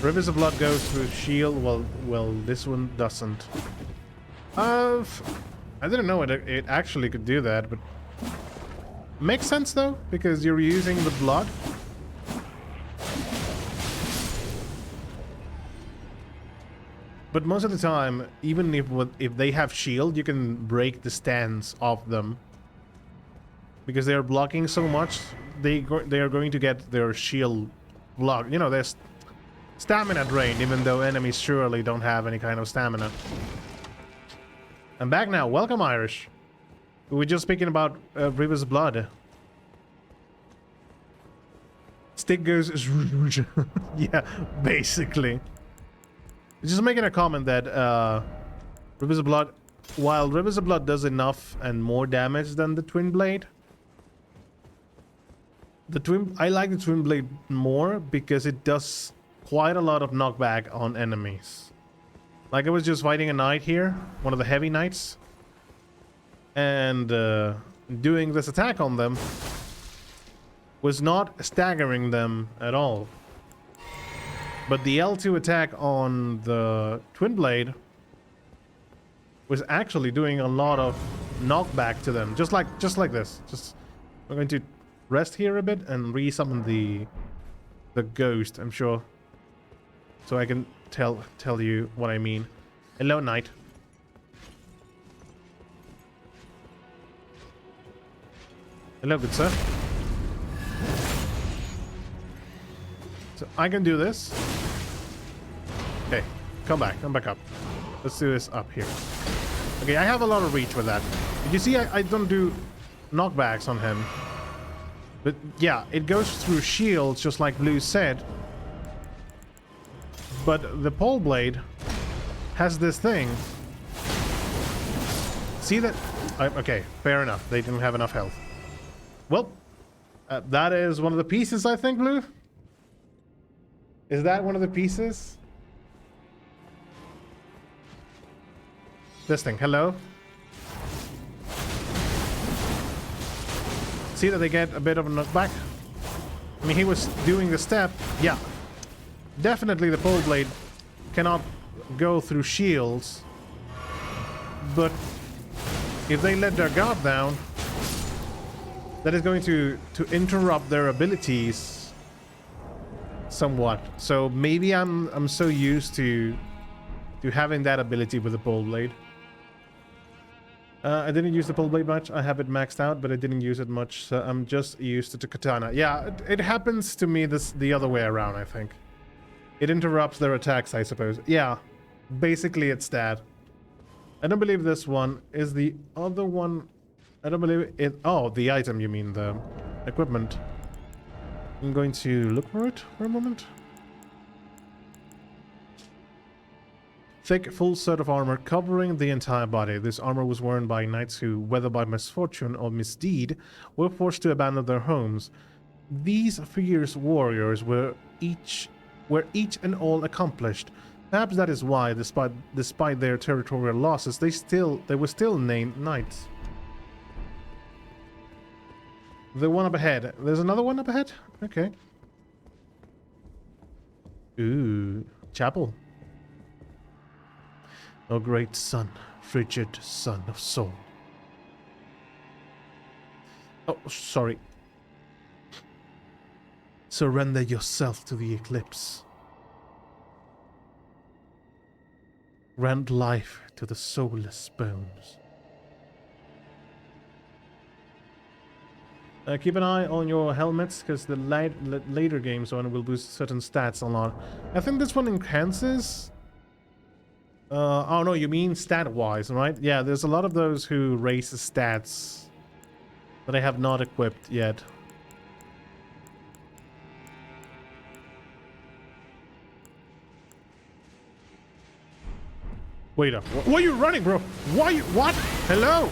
[SPEAKER 1] Rivers of Blood goes through shield. Well, this one doesn't. I didn't know it actually could do that, but makes sense though, because you're using the blood. But most of the time, even if they have shield, you can break the stance of them, because they are blocking so much. They are going to get their shield blocked. You know, there's stamina drained, even though enemies surely don't have any kind of stamina. I'm back now. Welcome, Irish. We were just speaking about Rivers of Blood. Stick goes... yeah, basically. Just making a comment that Rivers of Blood... While Rivers of Blood does enough and more damage than the Twin Blade, I like the Twin Blade more because it does quite a lot of knockback on enemies. Like I was just fighting a knight here, one of the heavy knights, and doing this attack on them was not staggering them at all. But the L2 attack on the Twin Blade was actually doing a lot of knockback to them, just like this. We're going to rest here a bit and re-summon the ghost, I'm sure, so I can tell you what I mean. Hello, knight. Hello, good sir. So I can do this. Okay, come back up. Let's do this up here. Okay, I have a lot of reach with that. Did you see I don't do knockbacks on him? But yeah, it goes through shields just like Blue said. But the pole blade has this thing. See that? Okay, fair enough. They didn't have enough health. Well, that is one of the pieces, I think, Blue. Is that one of the pieces? This thing, hello? See that they get a bit of a knockback? I mean, he was doing the step. Yeah. Definitely the pole blade cannot go through shields. But if they let their guard down, that is going to interrupt their abilities somewhat. So maybe I'm so used to having that ability with the pole blade. I didn't use the pole blade much. I have it maxed out, but I didn't use it much. So I'm just used to katana. Yeah, it happens to me the other way around, I think. It interrupts their attacks, I suppose. Yeah, basically it's that. I don't believe this one is the other one. I don't believe it. Oh, the item, you mean the equipment. I'm going to look for it for a moment. Thick, full set of armor covering the entire body. This armor was worn by knights who, whether by misfortune or misdeed, were forced to abandon their homes. These fierce warriors were each and all accomplished. Perhaps that is why, despite their territorial losses, they were still named knights. The one up ahead. There's another one up ahead? Okay. Ooh, chapel. O great sun, frigid son of Sol. Oh, sorry. Surrender yourself to the eclipse. Grant life to the soulless bones. Keep an eye on your helmets, because the later games on will boost certain stats a lot. I think this one enhances. Oh no, you mean stat-wise, right? Yeah, there's a lot of those who raise the stats that I have not equipped yet. Wait up. Why are you running, bro? Why you... What? Hello?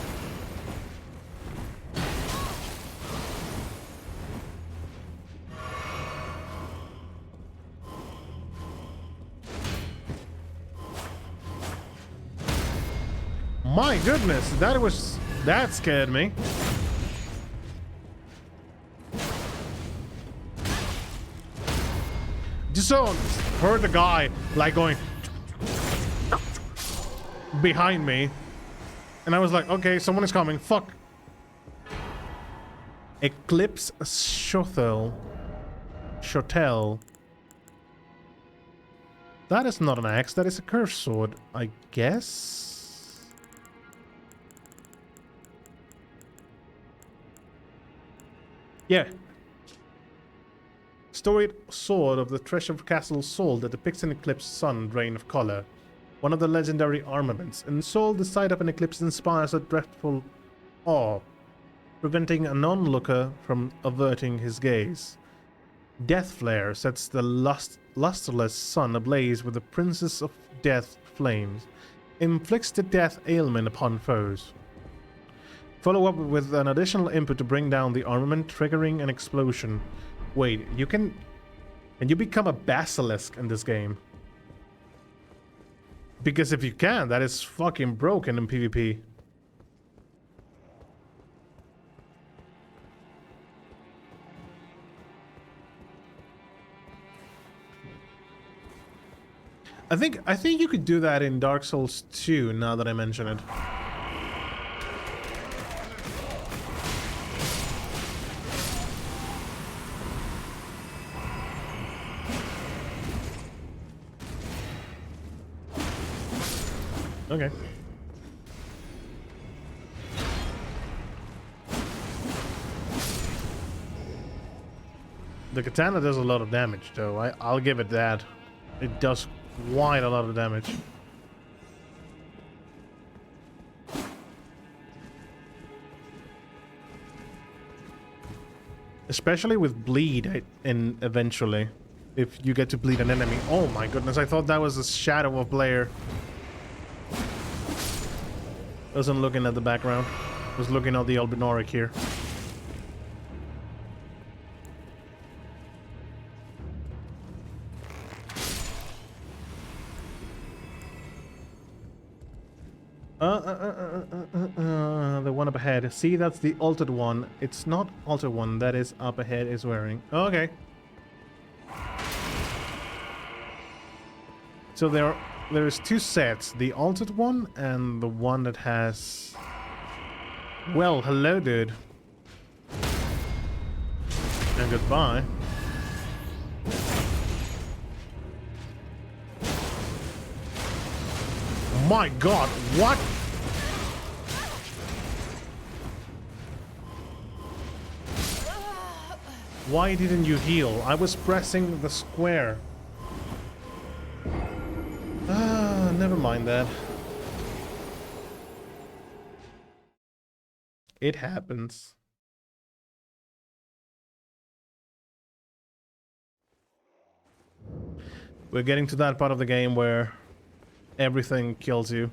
[SPEAKER 1] My goodness, that scared me. Just so heard the guy like going behind me, and I was like, okay, someone is coming. Fuck. Eclipse Shotel. That is not an axe, that is a curse sword, I guess. Yeah. Storied sword of the Treasure Castle Sol that depicts an eclipsed sun drain of color. One of the legendary armaments. In Sol, the sight of an eclipse inspires a dreadful awe, preventing a non-looker from averting his gaze. Death Flare sets the lusterless sun ablaze with the Princess of Death flames. Inflicts the death ailment upon foes. Follow up with an additional input to bring down the armament, triggering an explosion. Wait, you can you become a basilisk in this game? Because if you can, that is fucking broken in PvP. I think you could do that in Dark Souls 2, now that I mention it. Okay. The katana does a lot of damage, though. I'll give it that. It does quite a lot of damage. Especially with bleed, and eventually, if you get to bleed an enemy. Oh my goodness! I thought that was a shadow of player. Wasn't looking at the background. Was looking at the Albinoric here. The one up ahead. See, that's the altered one. It's not altered one. That is up ahead is wearing. Okay. So there's two sets. The altered one and the one that has... Well, hello, dude. And goodbye. My god, what? Why didn't you heal? I was pressing the square. Ah, never mind that. It happens. We're getting to that part of the game where everything kills you.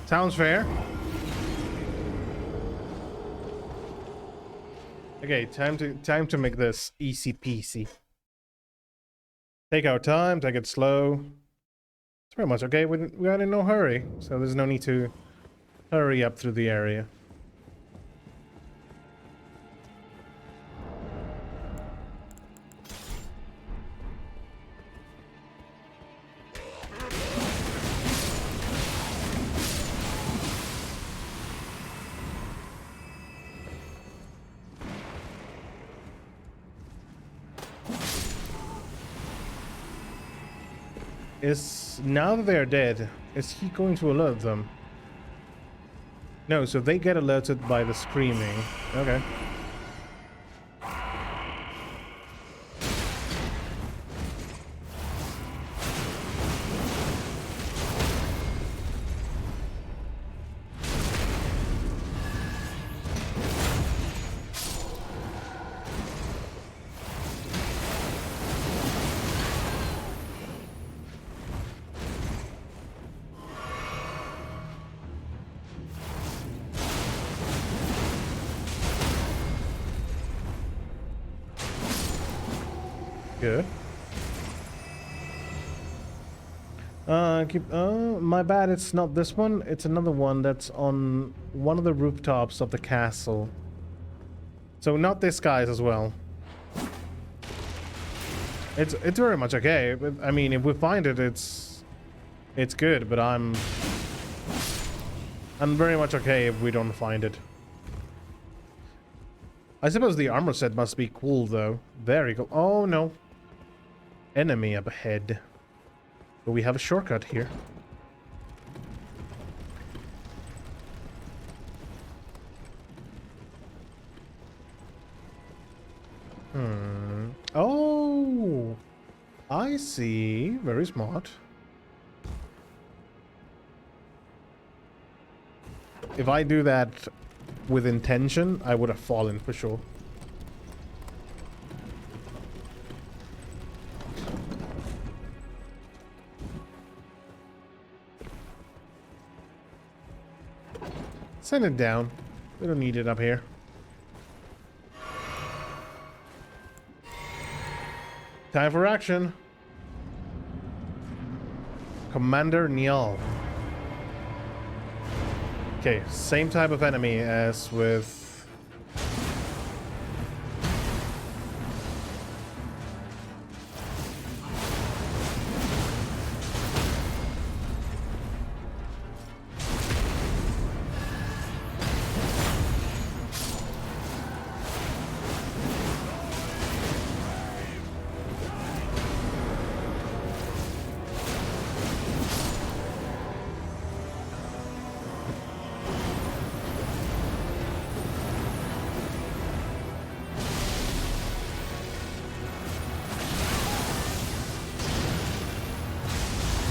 [SPEAKER 1] Sounds fair. Okay, time to make this easy peasy. Take our time, take it slow. It's pretty much okay. We are in no hurry, so there's no need to hurry up through the area. Now that they're dead, is he going to alert them? No, so they get alerted by the screaming. Okay. Good. My bad, it's not this one. It's another one that's on one of the rooftops of the castle. So not this guy's as well. It's very much okay. But, I mean, if we find it, it's good. But I'm very much okay if we don't find it. I suppose the armor set must be cool though. Very cool. Oh no. Enemy up ahead. But we have a shortcut here. Oh, I see. Very smart. If I do that with intention, I would have fallen for sure. Send it down. We don't need it up here. Time for action. Commander Niall. Okay, same type of enemy as with...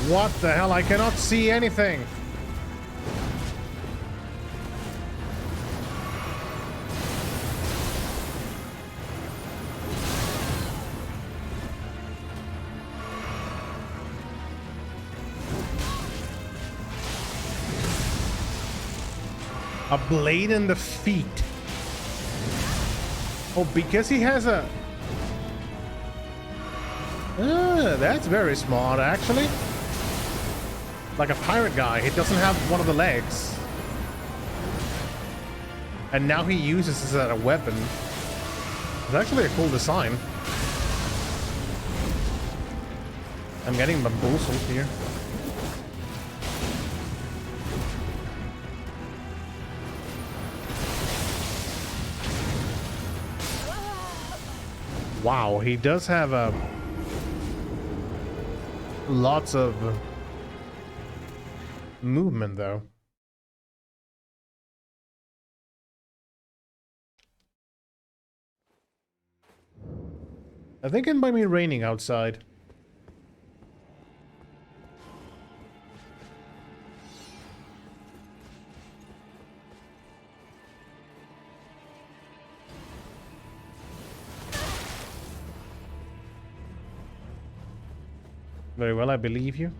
[SPEAKER 1] What the hell? I cannot see anything. A blade in the feet. Oh, because he has a... that's very smart, actually. Like a pirate guy, he doesn't have one of the legs. And now he uses this as a weapon. It's actually a cool design. I'm getting bamboozled here. Wow, he does have a... lots of... movement, though. I think it might be raining outside. Very well, I believe you.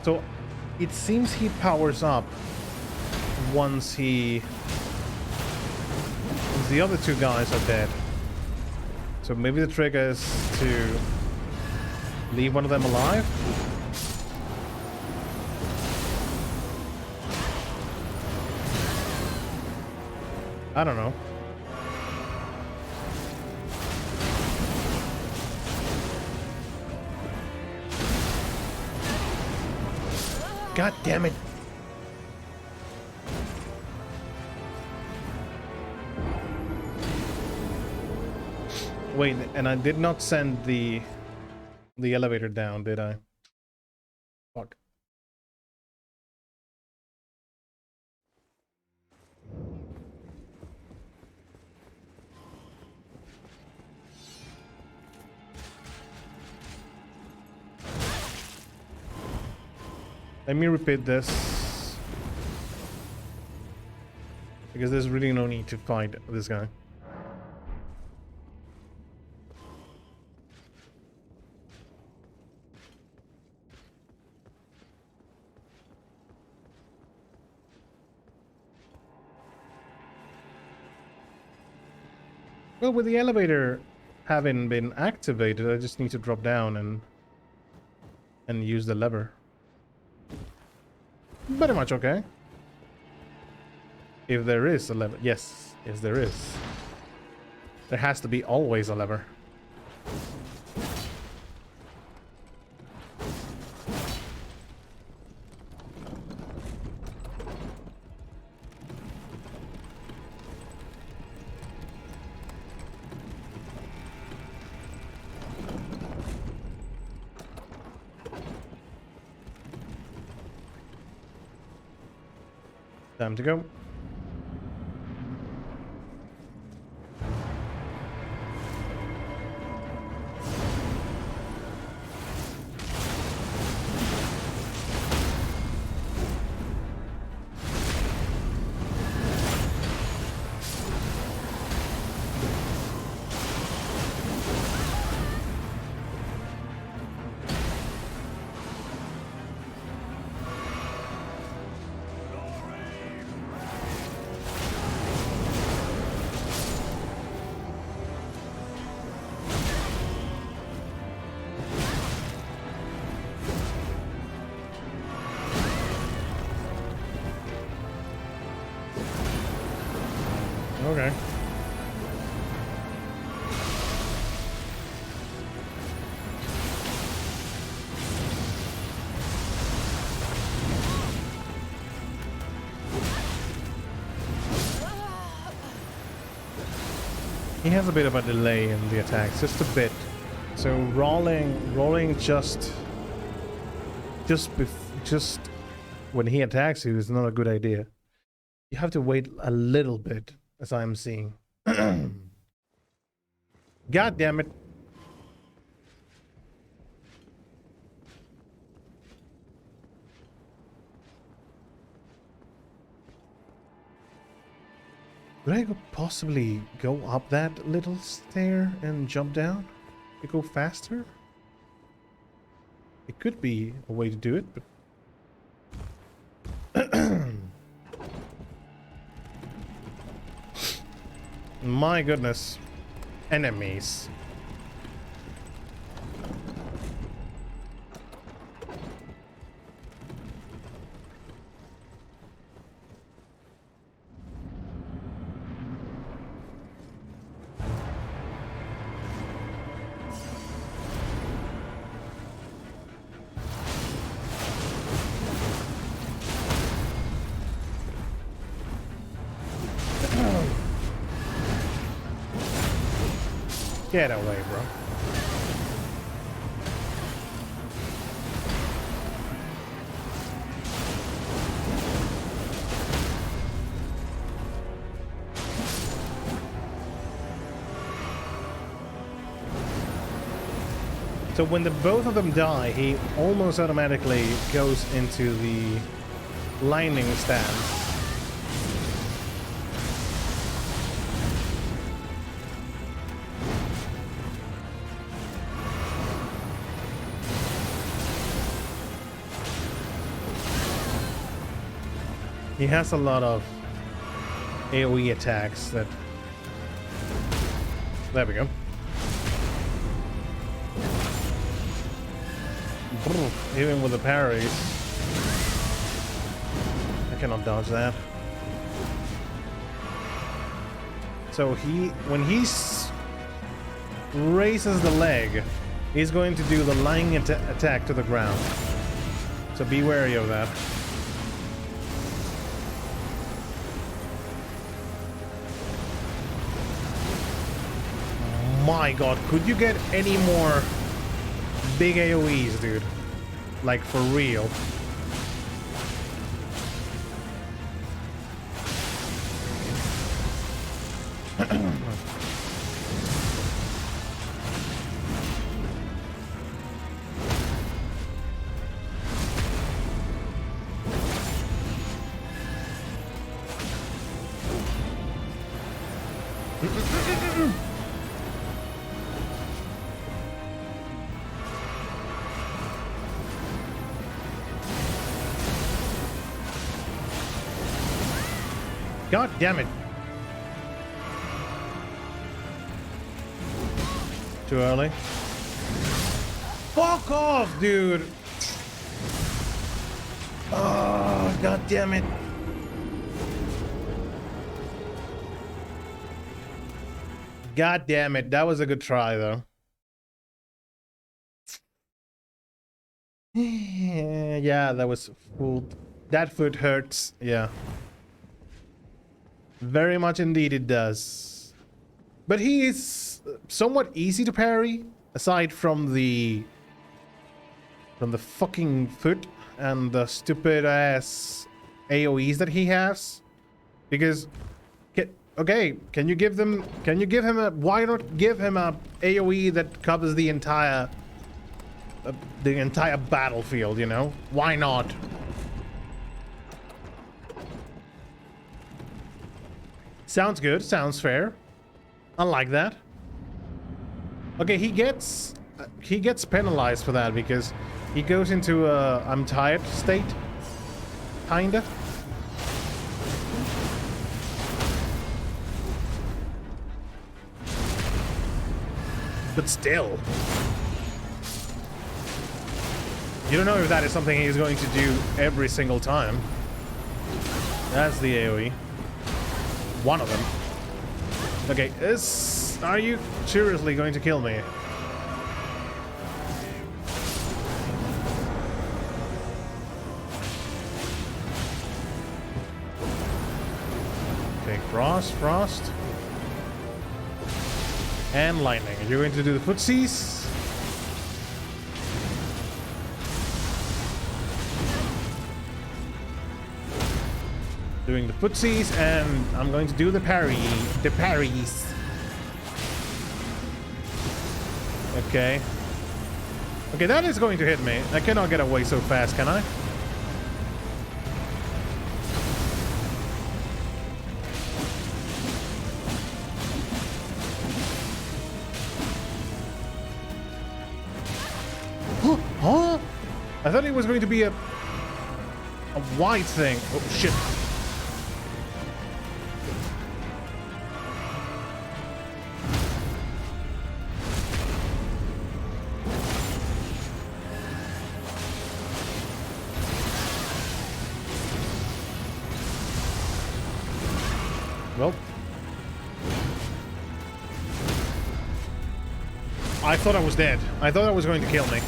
[SPEAKER 1] So, it seems he powers up once the other two guys are dead. So maybe the trick is to leave one of them alive? I don't know. God damn it. Wait, and I did not send the elevator down, did I? Fuck. Let me repeat this. Because there's really no need to fight this guy. Well, with the elevator having been activated, I just need to drop down and use the lever. Pretty much okay. If there is a lever. Yes, yes there is. There has to be always a lever. Time to go. Okay. He has a bit of a delay in the attacks, just a bit. So rolling just when he attacks you is not a good idea. You have to wait a little bit, as I'm seeing. God damn it. Could I possibly go up that little stair and jump down to go faster? It could be a way to do it, but... My goodness. Enemies. Get away, bro. So when the both of them die, he almost automatically goes into the lightning stance. He has a lot of AoE attacks that... There we go. Even with the parries. I cannot dodge that. So when he raises the leg, he's going to do the lying attack to the ground. So be wary of that. My god, could you get any more big AoEs, dude? Like, for real. God damn it. Too early. Fuck off, dude. Oh, god damn it. God damn it. That was a good try, though. Yeah, that was full. That foot hurts. Yeah. Very much indeed it does. But he is somewhat easy to parry, aside from the fucking foot and the stupid ass AoEs that he has? Because, okay, can you give him why not give him a AoE that covers the entire battlefield, you know? Why not? Sounds good, sounds fair. I like that. Okay, he gets penalized for that because he goes into a I'm tired state, kinda. But still, you don't know if that is something he's going to do every single time. That's the AoE. One of them. Okay, are you seriously going to kill me? Okay, frost. And lightning. You're going to do the footsies. Doing the footsies, and I'm going to do the parries. Okay. Okay, that is going to hit me. I cannot get away so fast, can I? Huh? I thought it was going to be a white thing. Oh, shit. Well, I thought I was dead. I thought I was going to kill me.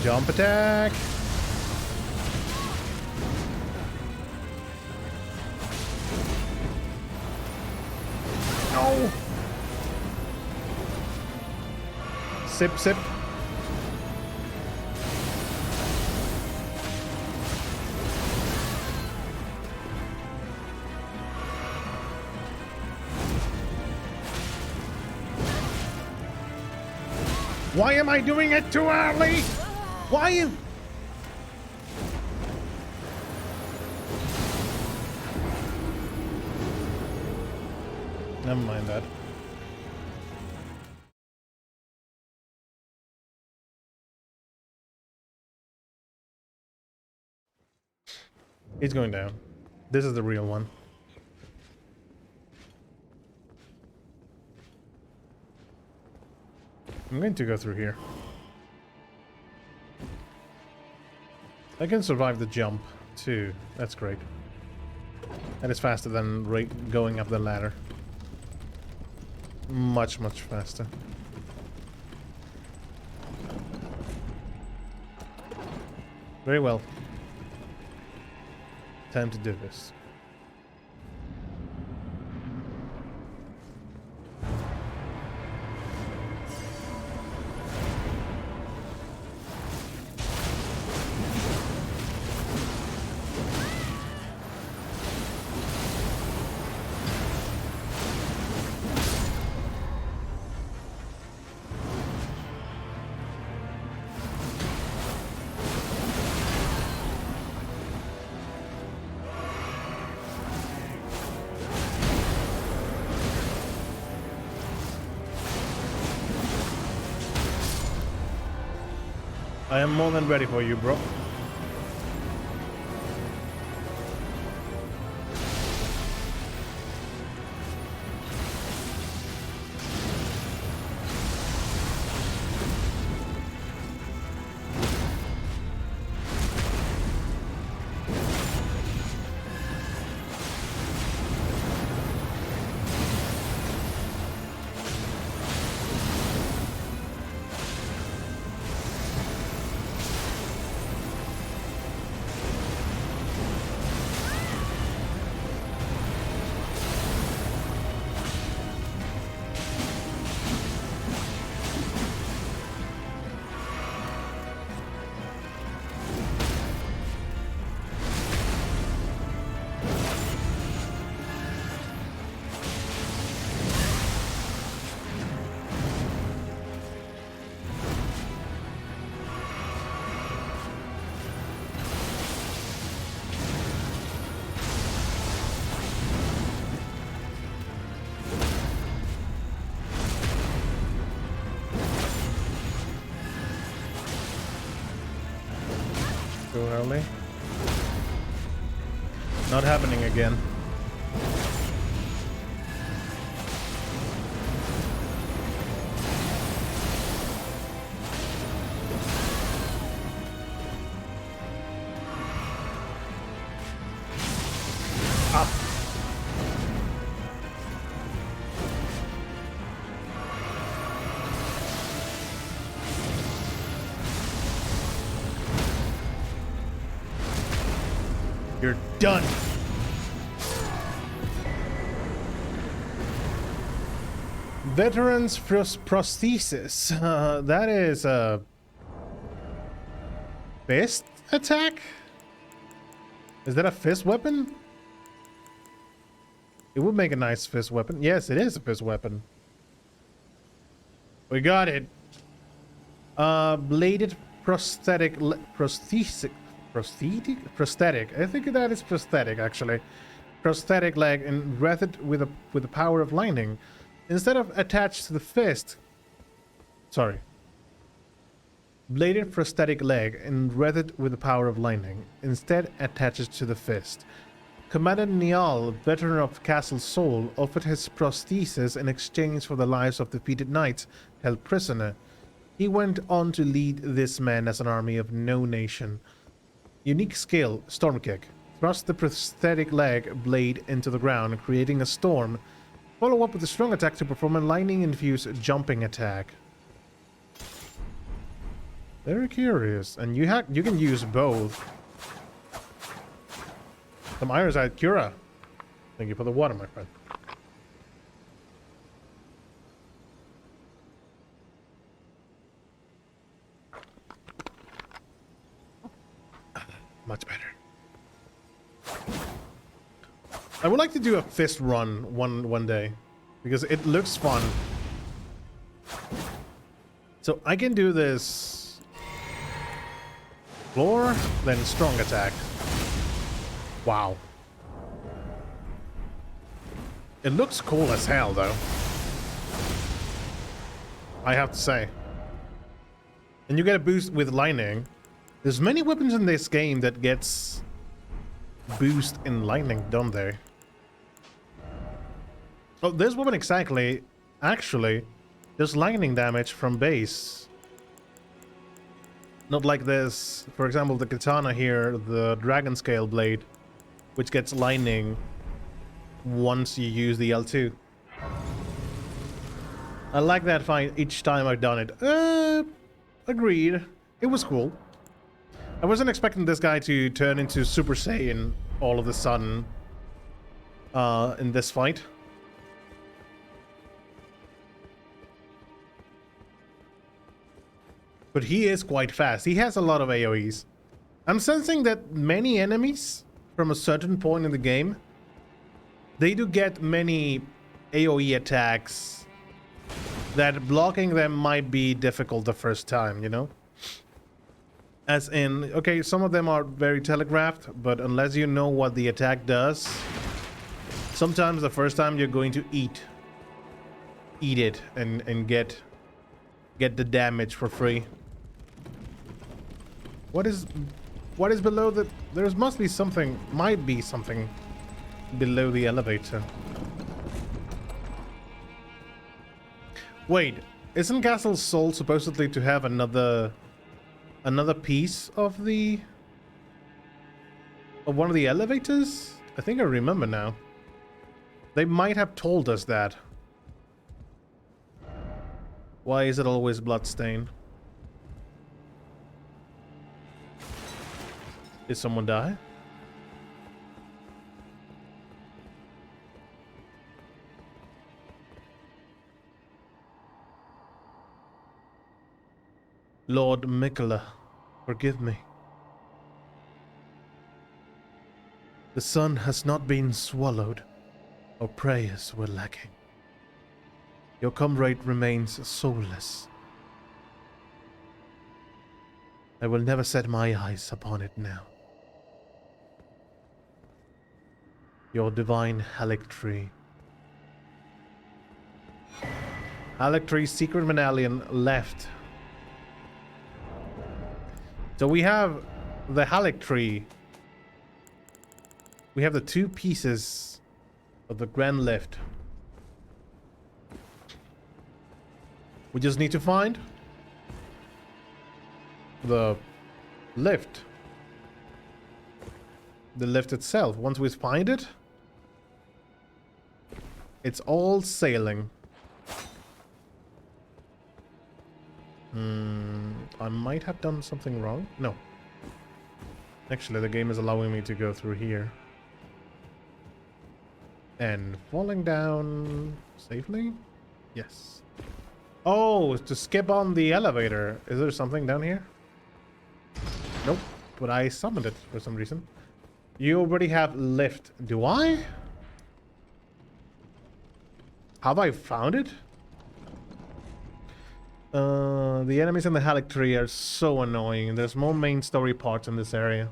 [SPEAKER 1] Jump attack. No. Sip, sip. Why am I doing it too early? Why am... Never mind that. He's going down. This is the real one. I'm going to go through here. I can survive the jump too. That's great. That is faster than going up the ladder. Much faster. Very well. Time to do this. I am more than ready for you, bro. too early. Not happening again. Up. You're done. Veterans prosthesis. That is a fist attack? Is that a fist weapon? It would make a nice fist weapon. Yes, it is a fist weapon. We got it. Bladed prosthetic. Prosthetic. I think that is prosthetic, actually. Prosthetic leg and wreathed with the power of lightning. Instead of attached to the fist. Sorry. Bladed prosthetic leg and wreathed with the power of lightning. Instead attaches to the fist. Commander Niall, veteran of Castle Sol, offered his prosthesis in exchange for the lives of defeated knights held prisoner. He went on to lead this man as an army of no nation. Unique skill, Storm Kick. Thrust the prosthetic leg blade into the ground, creating a storm. Follow up with a strong attack to perform a lightning-infused jumping attack. Very curious. And you can use both. Some Irisite Cura. Thank you for the water, my friend. Much better. I would like to do a fist run one day because it looks fun. So I can do this floor, then strong attack. Wow. It looks cool as hell, though. I have to say. And you get a boost with lightning. There's many weapons in this game that gets boost in lightning, don't they? Oh, this weapon exactly, actually, does lightning damage from base. Not like this, for example, the katana here, the dragon scale blade, which gets lightning once you use the L2. I like that fight each time I've done it. Agreed. It was cool. I wasn't expecting this guy to turn into Super Saiyan all of a sudden in this fight. But he is quite fast. He has a lot of AoEs. I'm sensing that many enemies from a certain point in the game, they do get many AoE attacks that blocking them might be difficult the first time, you know? As in, okay, some of them are very telegraphed, but unless you know what the attack does, sometimes the first time you're going to eat it and get the damage for free. What is below the... There must be something... Might be something below the elevator. Wait, isn't Castle Sol supposedly to have another piece of the... of one of the elevators? I think I remember now. They might have told us that. Why is it always bloodstained? Did someone die? Lord Mikola, forgive me. The sun has not been swallowed. Our prayers were lacking. Your comrade remains soulless. I will never set my eyes upon it now. Your divine Halictree. Halictree's secret medallion left. So we have the Halleck tree. We have the two pieces of the grand lift. We just need to find the lift. The lift itself. Once we find it, it's all sailing. I might have done something wrong. No. Actually, the game is allowing me to go through here. And falling down safely? Yes. Oh, to skip on the elevator. Is there something down here? Nope. But I summoned it for some reason. You already have lift. Do I? Have I found it? The enemies in the Halleck tree are so annoying. There's more main story parts in this area.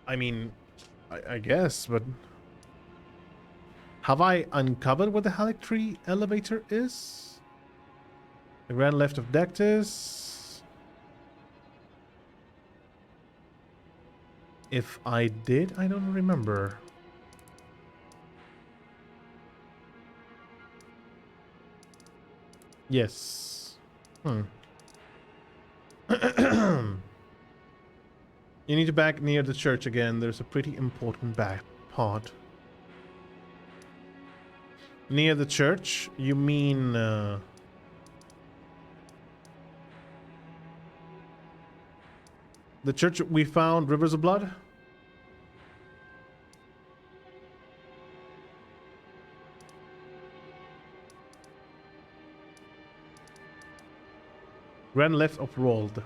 [SPEAKER 1] I mean, I guess, but... Have I uncovered what the Halleck tree elevator is? The grand lift of Dectus. If I did, I don't remember. Yes. You need to back near the church again. There's a pretty important back part. Near the church? You mean... the church we found, Rivers of Blood? Grand left of Rold.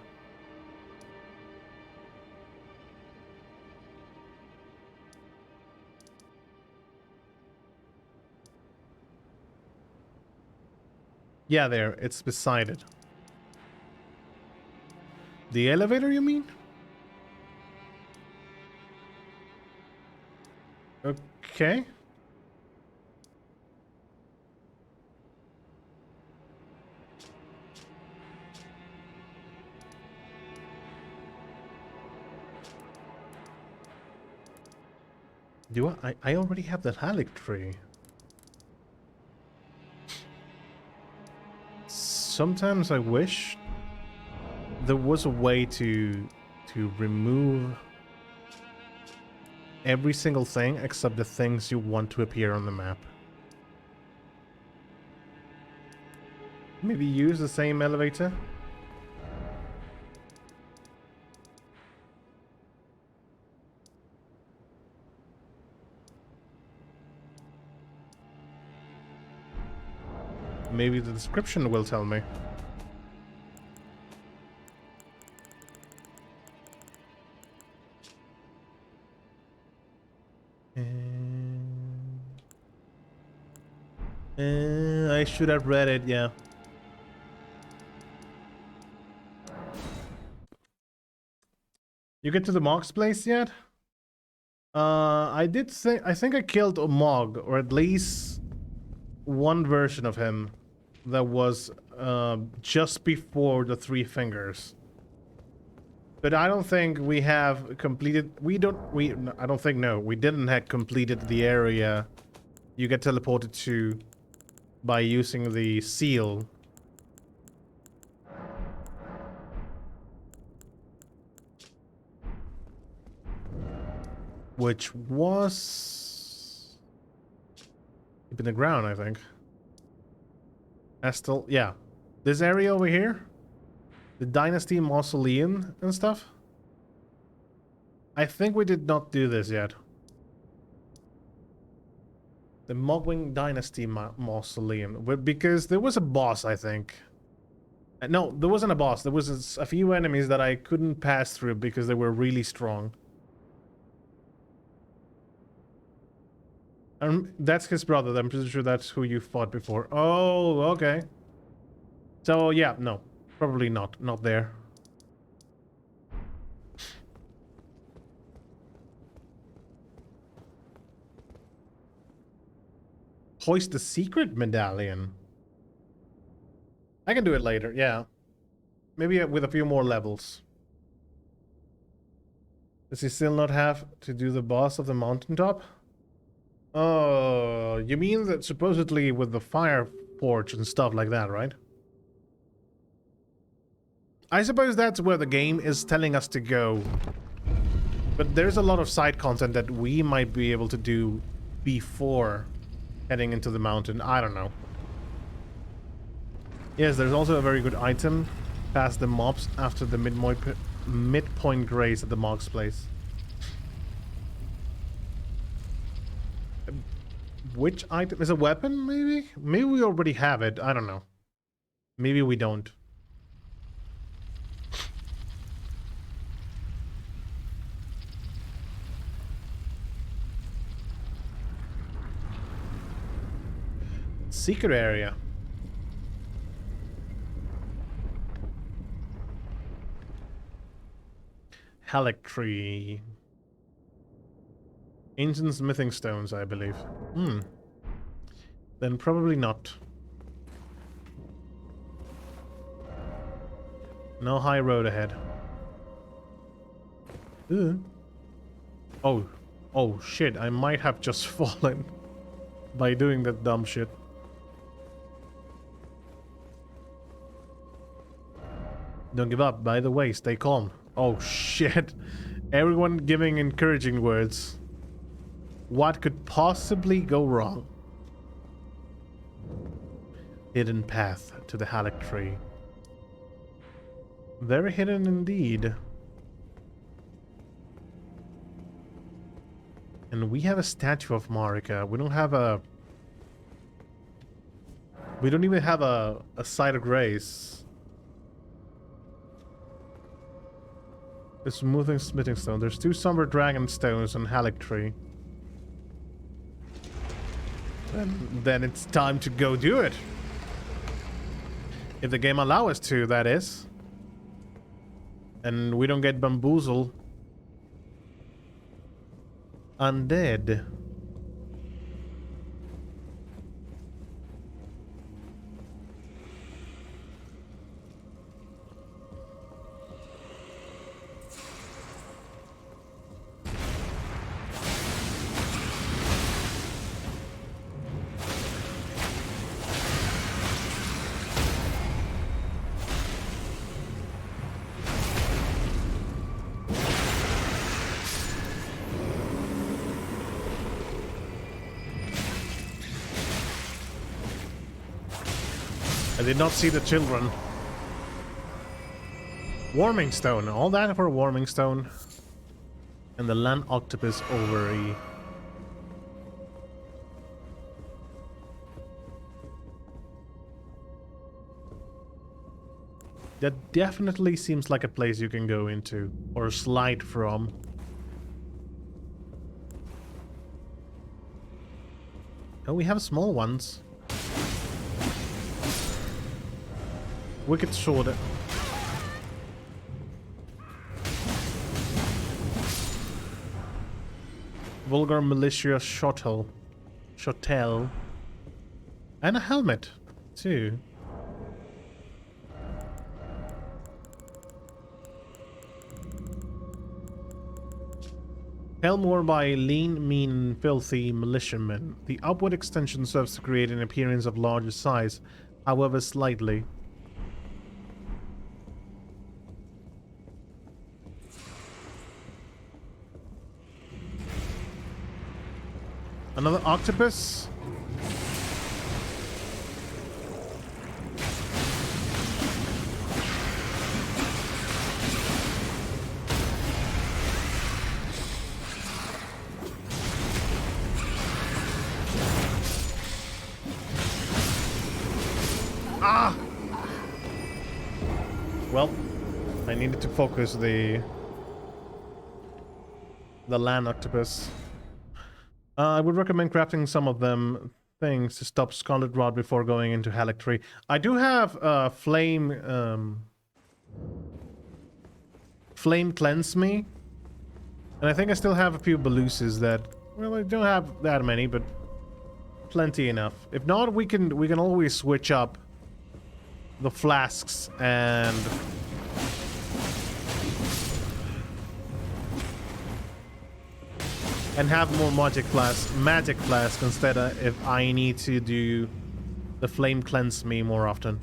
[SPEAKER 1] Yeah, there. It's beside it. The elevator, you mean? Okay. Do I already have the Halleck tree. Sometimes I wish there was a way to remove every single thing except the things you want to appear on the map. Maybe use the same elevator. Maybe the description will tell me. I should have read it, yeah. You get to the Mog's place yet? I think I killed a Mog, or at least one version of him that was just before the Three Fingers. But I don't think we have completed... I don't think, no. We didn't have completed the area you get teleported to by using the seal. Which was... deep in the ground, I think. Estel, yeah. This area over here? The Dynasty Mausoleum and stuff? I think we did not do this yet. The Mogwing Dynasty Mausoleum. Because there was a boss, I think. No, there wasn't a boss. There was a few enemies that I couldn't pass through because they were really strong. That's his brother. I'm pretty sure that's who you fought before. Oh, okay. So, yeah, no. Probably not. Not there. Hoist the secret medallion. I can do it later, yeah. Maybe with a few more levels. Does he still not have to do the boss of the mountaintop? Oh, you mean that supposedly with the fire forge and stuff like that, right? I suppose that's where the game is telling us to go. But there's a lot of side content that we might be able to do before heading into the mountain. I don't know. Yes, there's also a very good item past the mobs after the midpoint grace at the Mog's place. Which item? Is a weapon, maybe? Maybe we already have it. I don't know. Maybe we don't. Secret area. Tree. Ancient smithing stones, I believe. Then probably not. No high road ahead. Oh. Oh shit, I might have just fallen by doing that dumb shit. Don't give up. By the way, stay calm. Oh shit. Everyone giving encouraging words. What could possibly go wrong? Hidden path to the Tree. Very hidden indeed. And we have a statue of Marika. We don't have a... We don't even have a site of grace. The smoothing smithing stone. There's 2 somber dragon stones on Tree. Then it's time to go do it. If the game allows us to, that is. And we don't get bamboozled. Undead. I did not see the children. Warming stone. All that for a warming stone. And the land octopus ovary. That definitely seems like a place you can go into. Or slide from. Oh, we have small ones. Wicked sword. Vulgar militia shottle. And a helmet, too. Helm worn by lean, mean, filthy militiamen. The upward extension serves to create an appearance of larger size, however slightly. Another octopus? Ah! Well, I needed to focus the land octopus. I would recommend crafting some of them things to stop Scarlet Rot before going into Tree. I do have flame cleanse me, and I think I still have a few Beluses that, well, I don't have that many, but plenty enough. If not, we can always switch up the flasks and have more magic flask instead of if I need to do the flame cleanse me more often.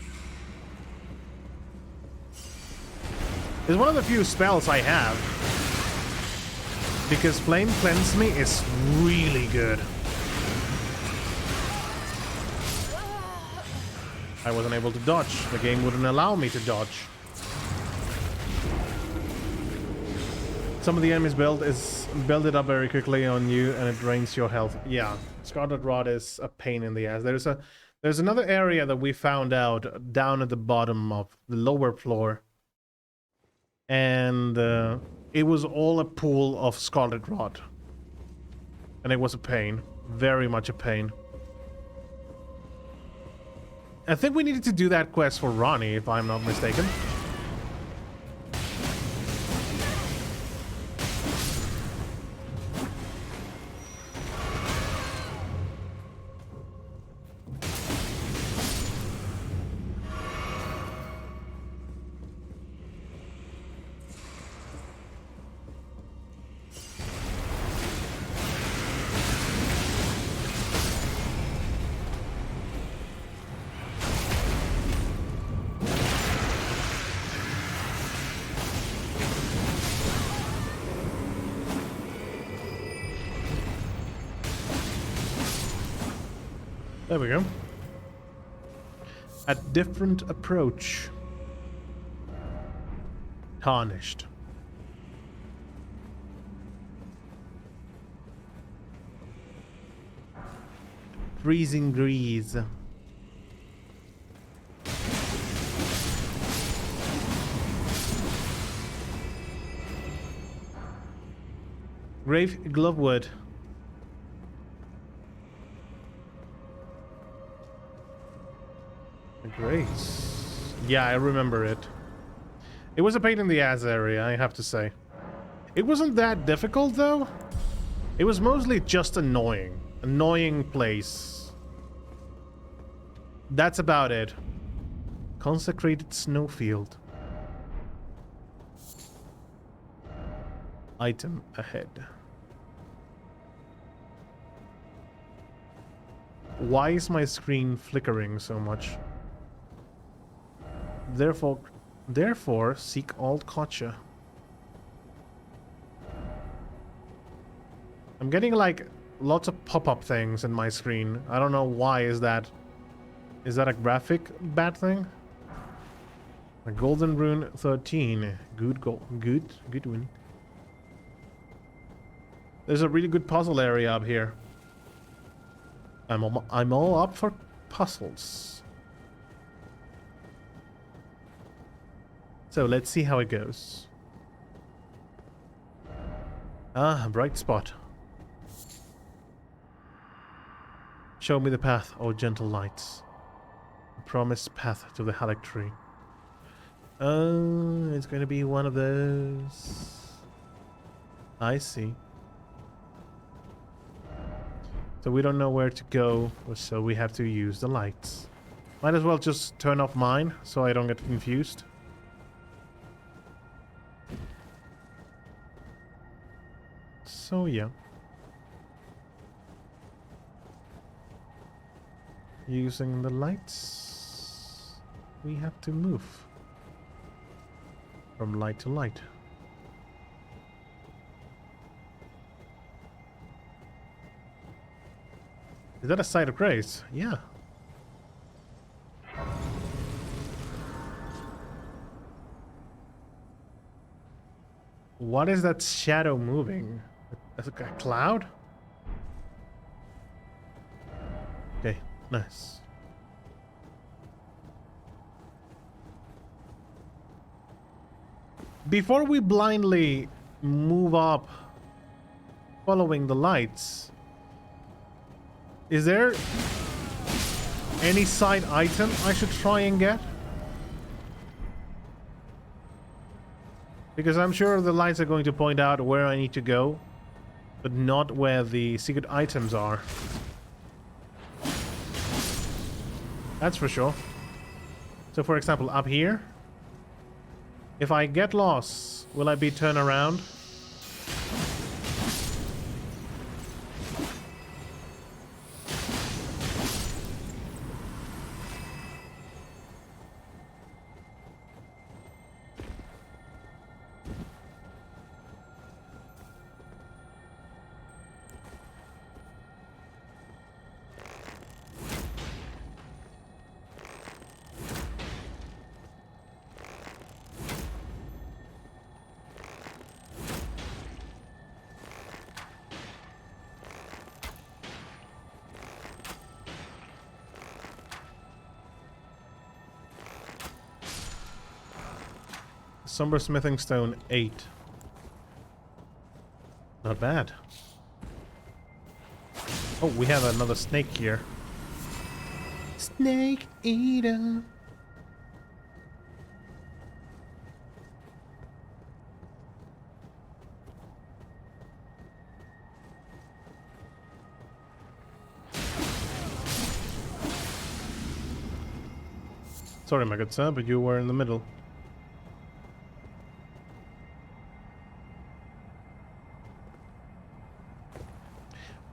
[SPEAKER 1] It's one of the few spells I have, because flame cleanse me is really good. I wasn't able to dodge. The game wouldn't allow me to dodge. Some of the enemies build it up very quickly on you and it drains your health. Yeah, Scarlet Rot is a pain in the ass. There's another area that we found out down at the bottom of the lower floor. And it was all a pool of Scarlet Rot. And it was a pain. Very much a pain. I think we needed to do that quest for Ronnie, if I'm not mistaken. There we go. A different approach. Tarnished. Freezing grease. Grave Glovewood. Grace. Yeah, I remember it. It was a pain in the ass area, I have to say. It wasn't that difficult, though. It was mostly just annoying. Annoying place. That's about it. Consecrated snowfield. Item ahead. Why is my screen flickering so much? Therefore, seek Alt Gotcha. I'm getting like lots of pop-up things in my screen. I don't know why. Is that a graphic bad thing? A golden rune 13. Good win. There's a really good puzzle area up here. I'm all up for puzzles. So let's see how it goes. Ah, a bright spot. Show me the path, oh gentle lights. The promised path to the Halleck tree. Oh, it's going to be one of those. I see. So we don't know where to go, so we have to use the lights. Might as well just turn off mine, so I don't get confused. So yeah. Using the lights, we have to move from light to light. Is that a site of grace? Yeah. What is that shadow moving? A cloud? Okay, nice. Before we blindly move up following the lights, is there any side item I should try and get? Because I'm sure the lights are going to point out where I need to go, but not where the secret items are. That's for sure. So for example, up here, if I get lost, will I be turned around? Somber smithing stone 8. Not bad. Oh, we have another snake here. Snake eater. Sorry, my good sir, but you were in the middle.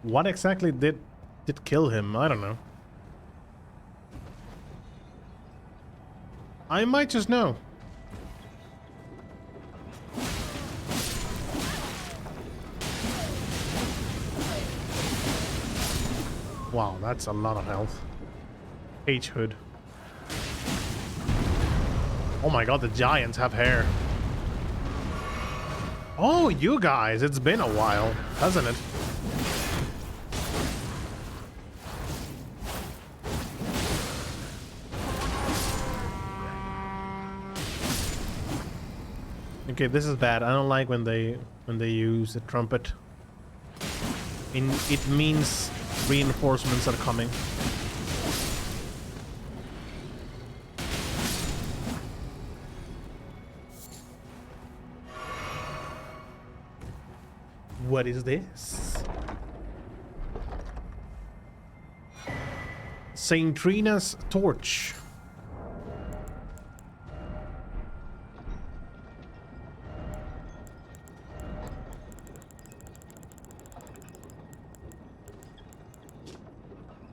[SPEAKER 1] What exactly did kill him? I don't know. I might just know. Wow, that's a lot of health. H hood. Oh my god, the giants have hair. Oh, you guys, it's been a while, hasn't it? Okay, this is bad. I don't like when they use a trumpet. It means reinforcements are coming. What is this? Saint Trina's torch.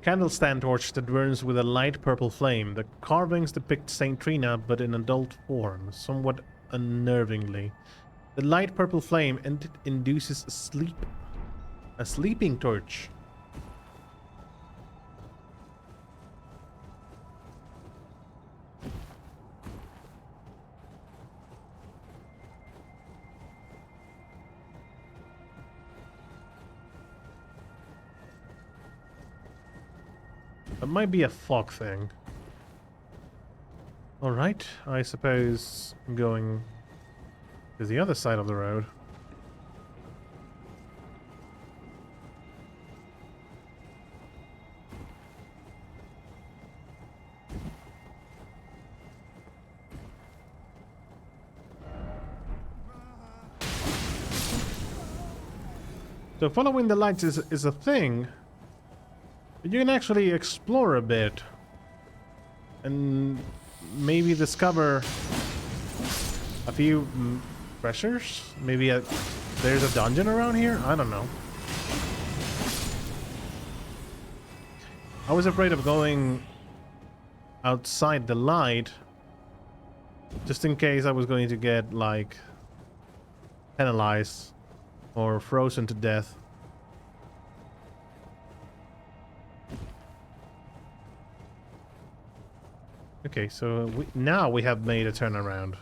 [SPEAKER 1] Candle stand torch that burns with a light purple flame. The carvings depict Saint Trina, but in adult form, somewhat unnervingly. The light purple flame induces sleep. A sleeping torch. That might be a fog thing. Alright, I suppose I'm going to the other side of the road. So following the lights is a thing. You can actually explore a bit and maybe discover a few treasures. Maybe there's a dungeon around here? I don't know. I was afraid of going outside the light just in case I was going to get, like, penalized or frozen to death. Okay, so now we have made a turnaround.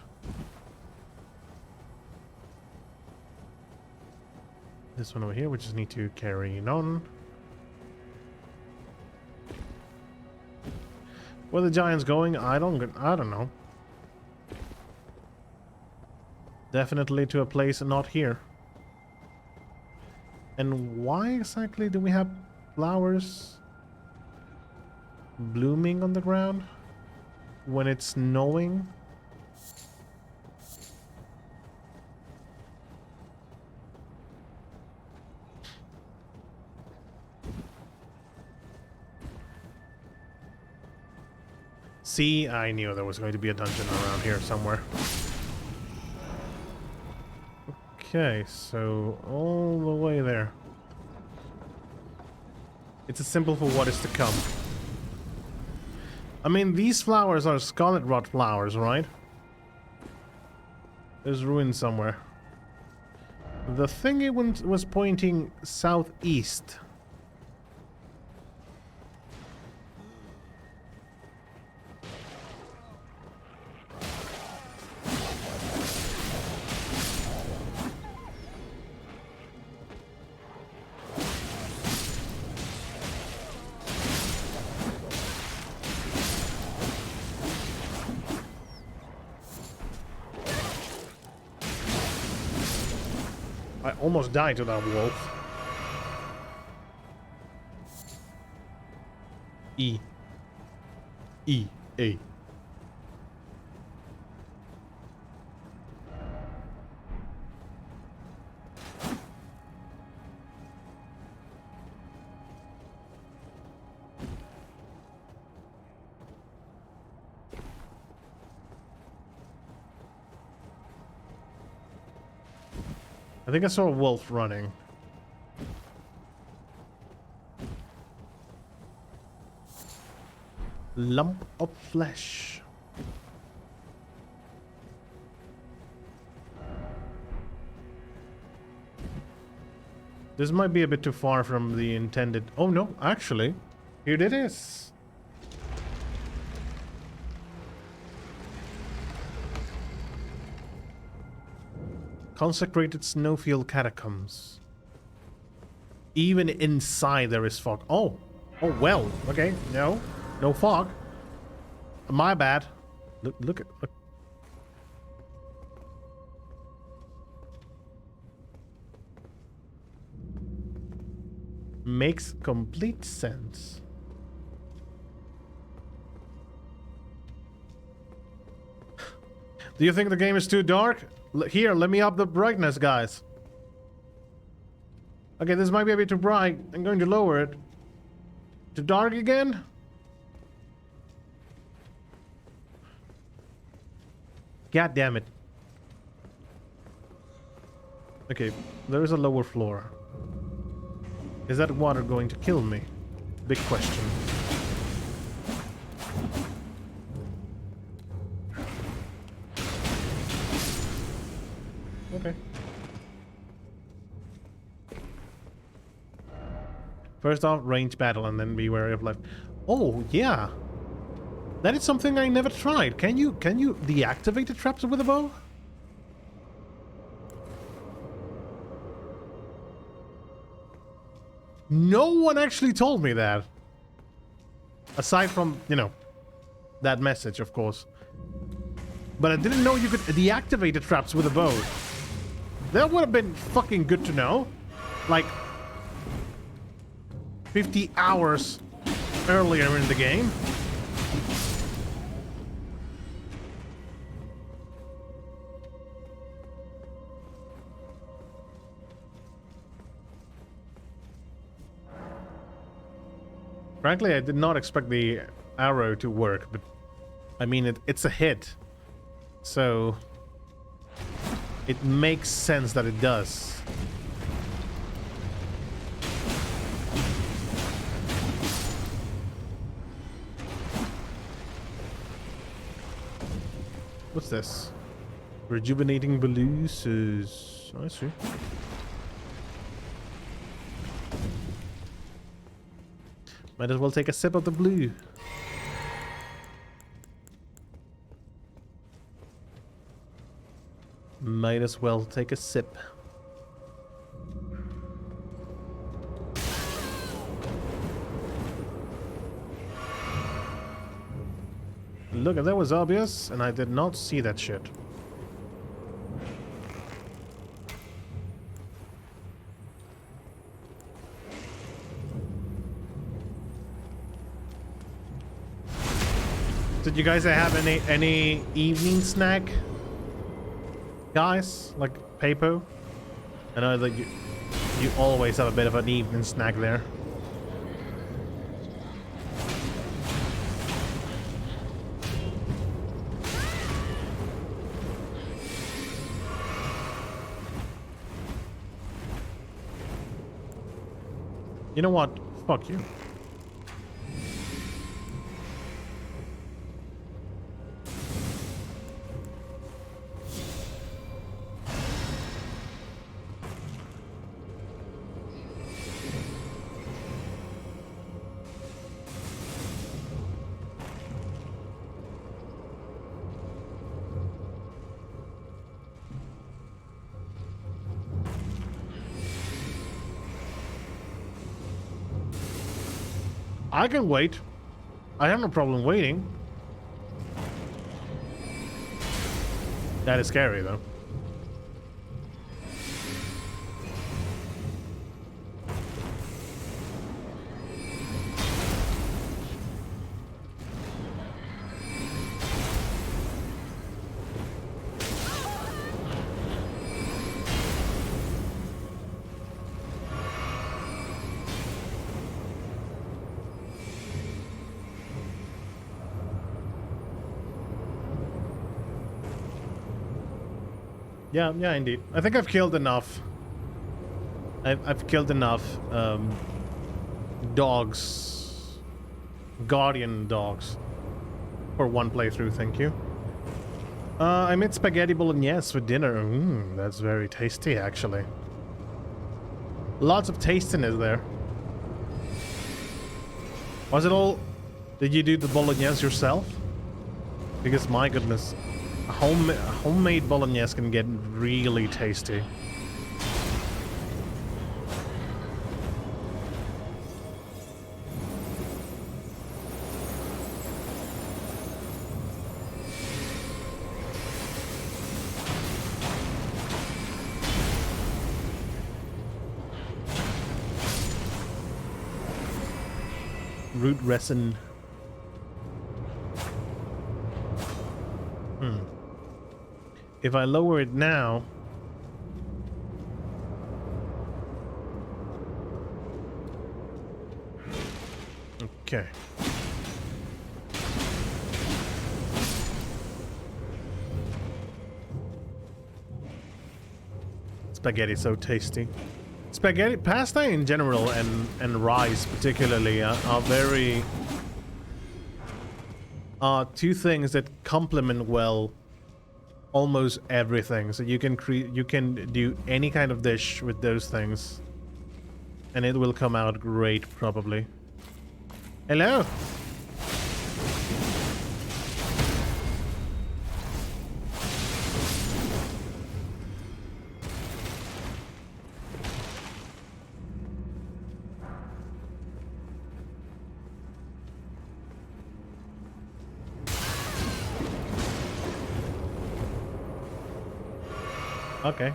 [SPEAKER 1] This one over here, we just need to carry it on. Where the giant's going, I don't know. Definitely to a place not here. And why exactly do we have flowers blooming on the ground when it's snowing? See, I knew there was going to be a dungeon around here somewhere. Okay, so all the way there. It's a symbol for what is to come. I mean, these flowers are scarlet rot flowers, right? There's ruins somewhere. The thing it was pointing southeast. almost died to that wolf. E. E. A. I think I saw a wolf running. Lump of flesh. This might be a bit too far from the intended... Oh no, actually, here it is. Consecrated snowfield catacombs. Even inside there is fog. Oh, well. Okay, no fog. My bad. Look at. Look. Makes complete sense. Do you think the game is too dark? Here, let me up the brightness, guys. Okay, this might be a bit too bright. I'm going to lower it. To dark again? God damn it. Okay, there is a lower floor. Is that water going to kill me? Big question. Okay. First off, range battle and then be wary of left. Oh, yeah. That is something I never tried. Can you deactivate the traps with a bow? No one actually told me that. Aside from, you know, that message, of course. But I didn't know you could deactivate the traps with a bow. That would have been fucking good to know. Like 50 hours earlier in the game. Frankly, I did not expect the arrow to work, but I mean, it's a hit. So it makes sense that it does. What's this? Rejuvenating blues. I see. Might as well take a sip of the blue. Might as well take a sip. Look, that was obvious, and I did not see that shit. Did you guys have any evening snack? Guys, like Pepo? I know that you always have a bit of an evening snack there. You know what? Fuck you. I can wait. I have no problem waiting. That is scary, though. Yeah, indeed. I think I've killed enough. I've killed enough dogs, guardian dogs, for one playthrough. Thank you. I made spaghetti bolognese for dinner. That's very tasty, actually. Lots of tastiness there. Was it all... Did you do the bolognese yourself? Because my goodness, a homemade bolognese can get really tasty. Root resin. If I lower it now... Okay. Spaghetti so tasty. Spaghetti, pasta in general, and rice particularly are very... two things that complement well almost everything. So you can do any kind of dish with those things, and it will come out great, probably. Hello. Okay.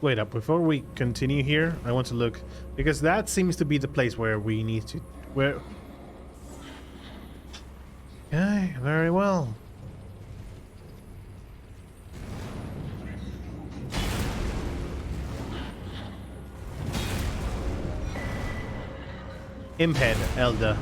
[SPEAKER 1] Wait up, before we continue here, I want to look, because that seems to be the place where we need to... Where... Okay, very well. Imped, Elda.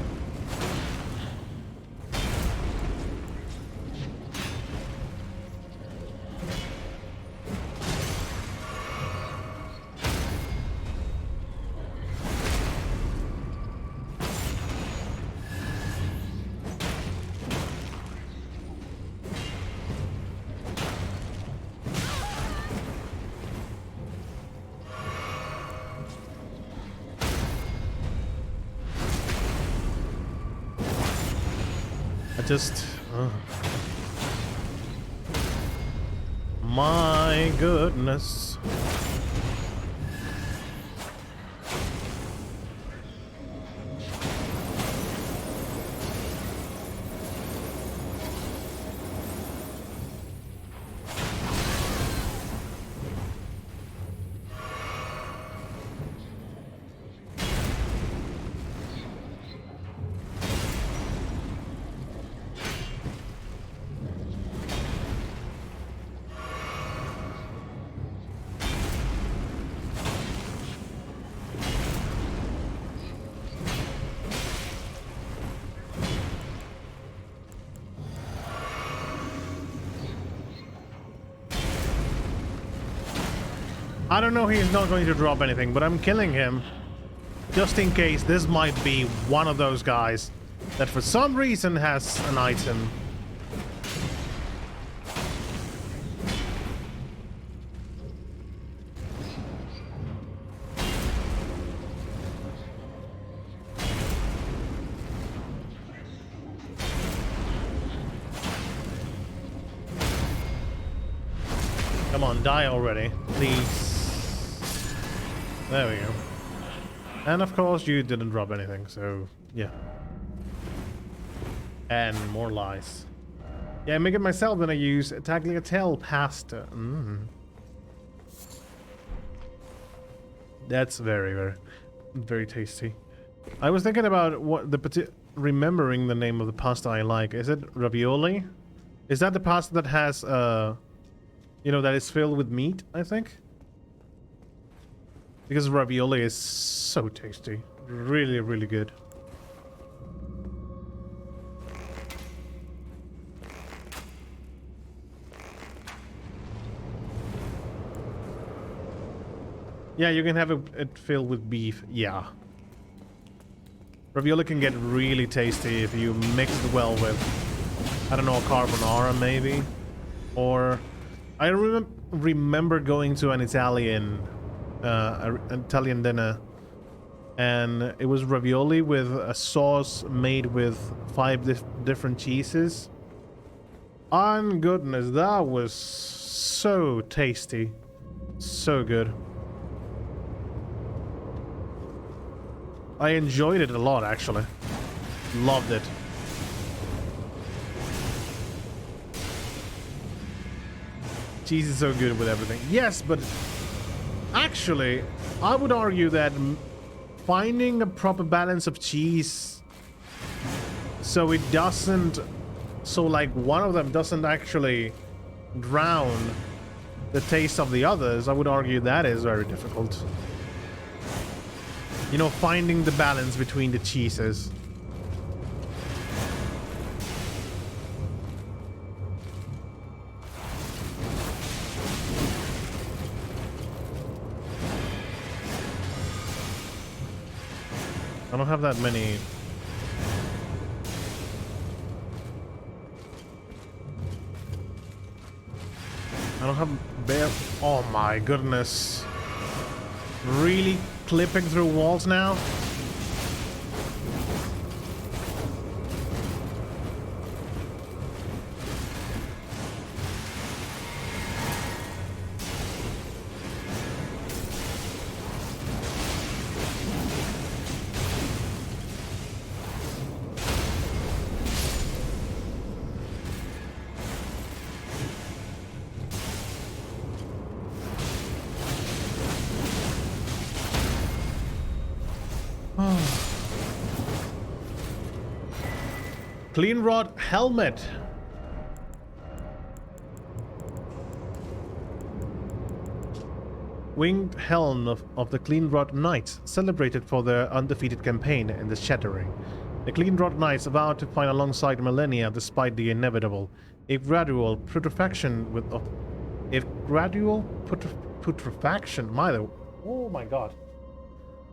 [SPEAKER 1] Just... my goodness. I don't know, he's not going to drop anything, but I'm killing him just in case this might be one of those guys that for some reason has an item. Come on, die already, please. There we go. And of course you didn't drop anything, so yeah. And more lies. Yeah, I make it myself, then I use tagliatelle pasta. That's very, very tasty. I was thinking about what remembering the name of the pasta I like. Is it ravioli? Is that the pasta that has you know, that is filled with meat, I think? Because ravioli is so tasty. Really, really good. Yeah, you can have it filled with beef. Yeah. Ravioli can get really tasty if you mix it well with, I don't know, carbonara maybe. Or I remember going to an Italian dinner, and it was ravioli with a sauce made with 5 different cheeses. And goodness, that was so tasty. So good. I enjoyed it a lot, actually. Loved it. Cheese is so good with everything. Yes, but actually, I would argue that finding a proper balance of cheese so it doesn't... So, like, one of them doesn't actually drown the taste of the others, I would argue that is very difficult. You know, finding the balance between the cheeses. I don't have that many. I don't have bare. Oh my goodness. Really clipping through walls now? Clean rod helmet. Winged helm of the Clean Rod Knights, celebrated for their undefeated campaign in the Shattering. The Clean Rod Knights vowed to fight alongside millennia despite the inevitable. If gradual putrefaction oh my god.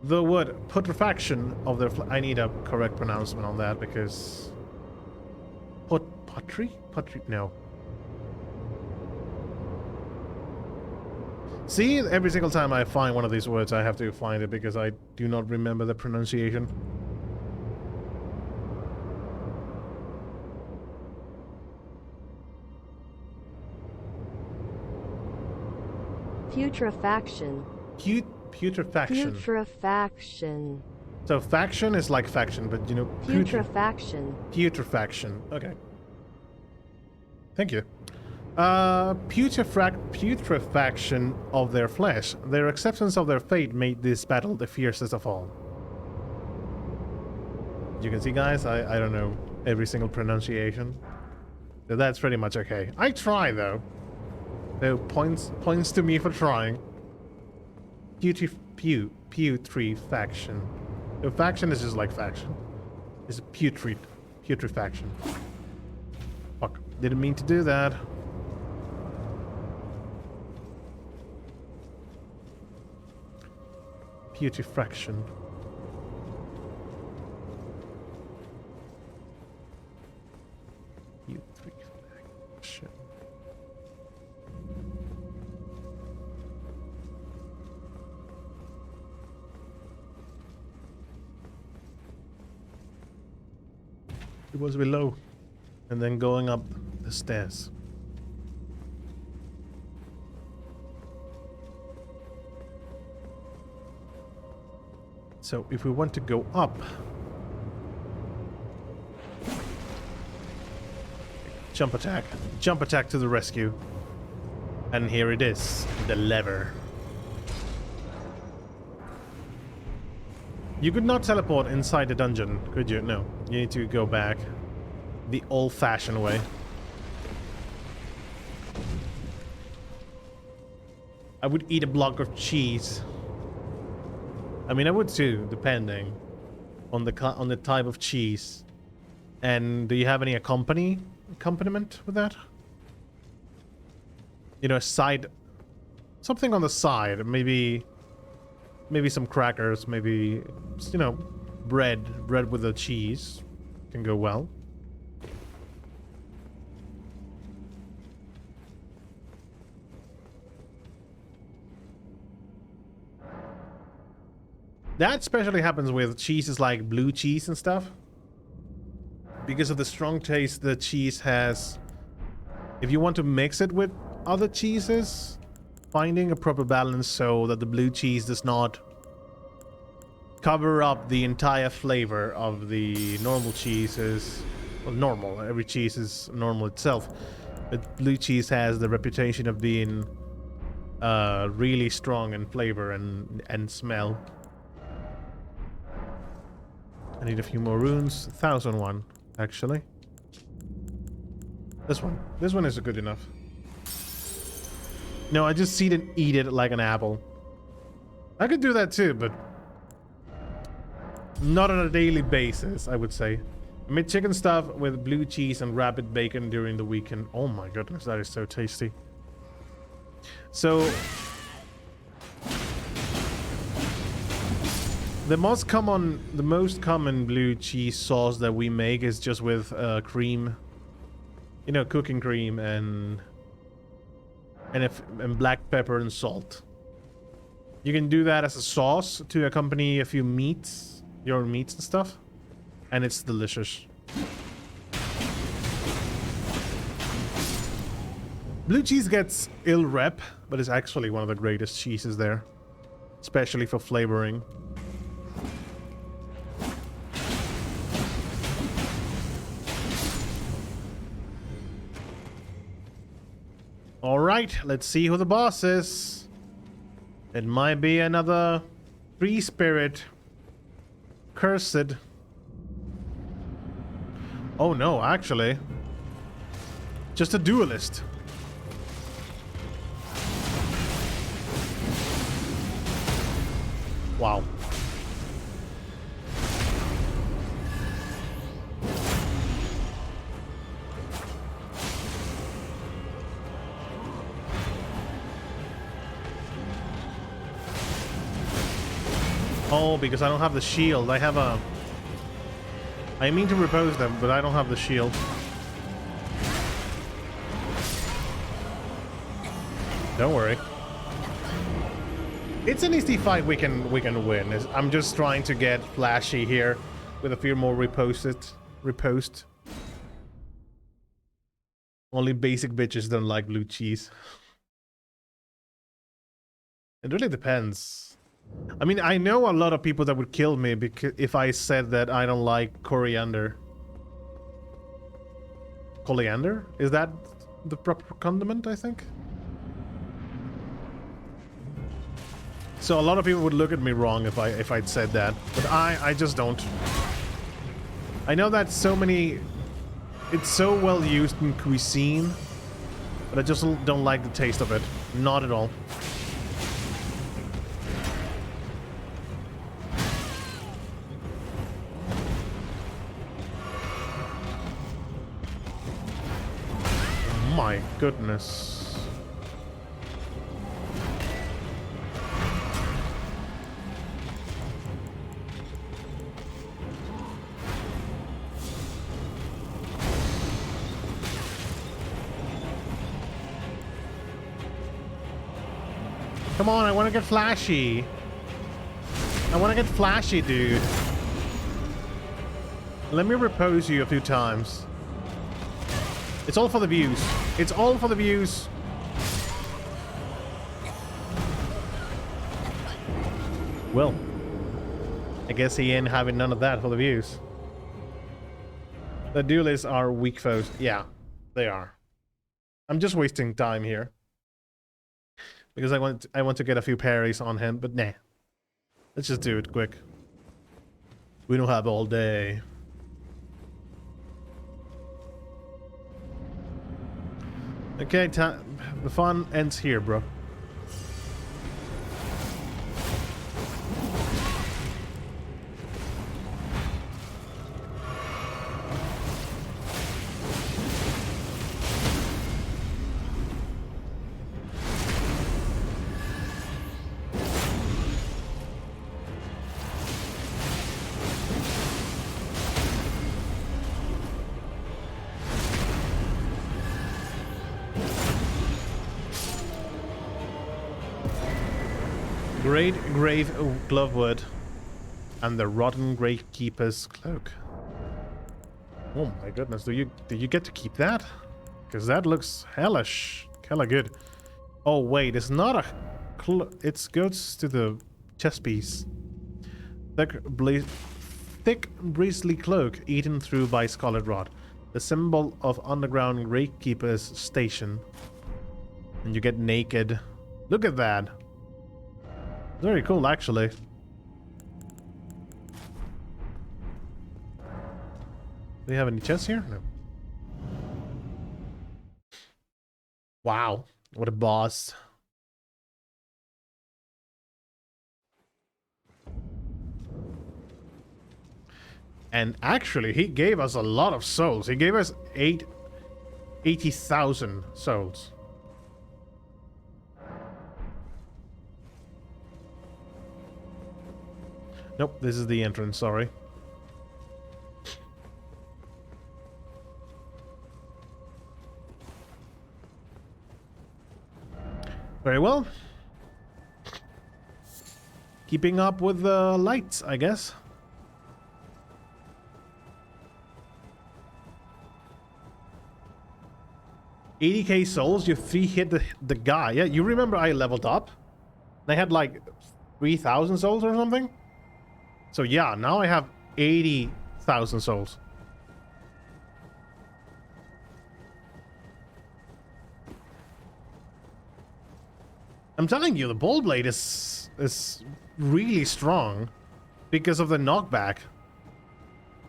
[SPEAKER 1] The word putrefaction of their I need a correct pronouncement on that because pottery? No. See, every single time I find one of these words, I have to find it because I do not remember the pronunciation.
[SPEAKER 4] Putrefaction.
[SPEAKER 1] Putrefaction.
[SPEAKER 4] Putrefaction.
[SPEAKER 1] So faction is like faction, but you know...
[SPEAKER 4] Putrefaction.
[SPEAKER 1] Putrefaction. Okay. Thank you. Putrefaction of their flesh. Their acceptance of their fate made this battle the fiercest of all. You can see, guys, I don't know every single pronunciation. So that's pretty much okay. I try, though. So points to me for trying. Putrefaction. So faction is just like faction. It's a putrefaction. Fuck. Didn't mean to do that. Putrefaction. Putrefaction. It was below, and then going up the stairs. So if we want to go up, jump attack to the rescue. And here it is, the lever. You could not teleport inside the dungeon, could you? No, you need to go back the old-fashioned way. I would eat a block of cheese. I mean, I would too, depending on the type of cheese. And do you have any accompaniment with that? You know, something on the side, maybe maybe some crackers, maybe, you know, bread with the cheese can go well. That especially happens with cheeses like blue cheese and stuff. Because of the strong taste the cheese has. If you want to mix it with other cheeses, finding a proper balance so that the blue cheese does not cover up the entire flavor of the normal cheeses. Well, normal. Every cheese is normal itself. But blue cheese has the reputation of being really strong in flavor and smell. I need a few more runes. 1001, actually. This one. This one is good enough. No, I just see it and eat it like an apple. I could do that too, but not on a daily basis, I would say. I made chicken stuff with blue cheese and rabbit bacon during the weekend. Oh my goodness, that is so tasty. So the most common blue cheese sauce that we make is just with cream, you know, cooking cream and black pepper and salt. You can do that as a sauce to accompany a few meats, your meats and stuff, and it's delicious. Blue cheese gets ill rep, but it's actually one of the greatest cheeses there, especially for flavoring. Alright, let's see who the boss is. It might be another tree spirit. Cursed. Oh no, actually. Just a duelist. Wow. Oh, because I don't have the shield. I have a... I mean to repose them, but I don't have the shield. Don't worry. It's an easy fight we can win. I'm just trying to get flashy here with a few more repost. Only basic bitches don't like blue cheese. It really depends. I mean, I know a lot of people that would kill me because if I said that I don't like coriander. Coriander? Is that the proper condiment, I think? So a lot of people would look at me wrong if I'd said that, but I just don't. I know that it's so well used in cuisine, but I just don't like the taste of it. Not at all. My goodness. Come on, I want to get flashy. I want to get flashy, dude. Let me repose you a few times. It's all for the views. It's all for the views. Well, I guess he ain't having none of that for the views. The duelists are weak foes. Yeah, they are. I'm just wasting time here. Because I want to get a few parries on him, but nah. Let's just do it quick. We don't have all day. Okay, the fun ends here, bro. Great grave glovewood and the rotten gravekeeper's cloak. Oh my goodness, do you get to keep that? Because that looks hella good. Oh wait, it's not a it goes to the chest piece. Thick bristly cloak eaten through by scarlet rot, the symbol of underground gravekeeper's station. And you get naked. Look at that. Very cool, actually. Do you have any chests here? No. Wow, what a boss. And actually, he gave us a lot of souls. He gave us 80,000 souls. Nope, this is the entrance, sorry. Very well. Keeping up with the lights, I guess. $80,000 souls, you 3-hit the guy. Yeah, you remember I leveled up? I had like 3,000 souls or something? So yeah, now I have 80,000 souls. I'm telling you, the ball blade is really strong because of the knockback.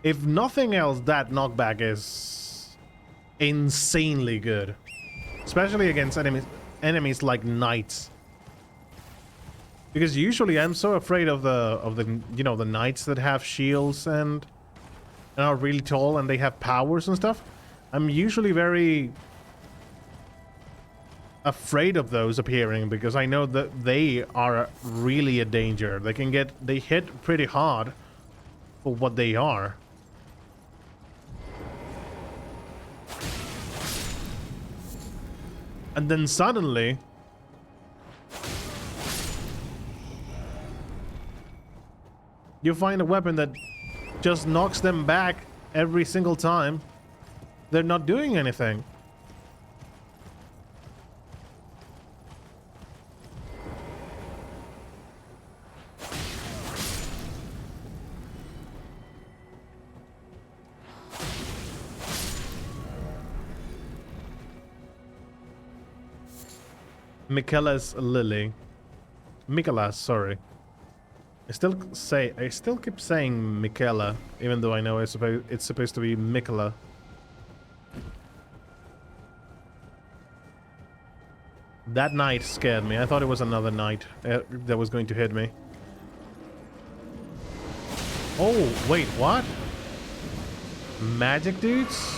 [SPEAKER 1] If nothing else, that knockback is insanely good, especially against enemies like knights. Because usually I'm so afraid of the you know, the knights that have shields and are really tall and they have powers and stuff. I'm usually very afraid of those appearing because I know that they are really a danger. They hit pretty hard for what they are. And then suddenly you find a weapon that just knocks them back every single time. They're not doing anything. Michaela's Lily. Michaela, sorry. I still keep saying Michaela, even though I know it's supposed to be Michaela. That knight scared me. I thought it was another knight that was going to hit me. Oh, wait, what? Magic dudes?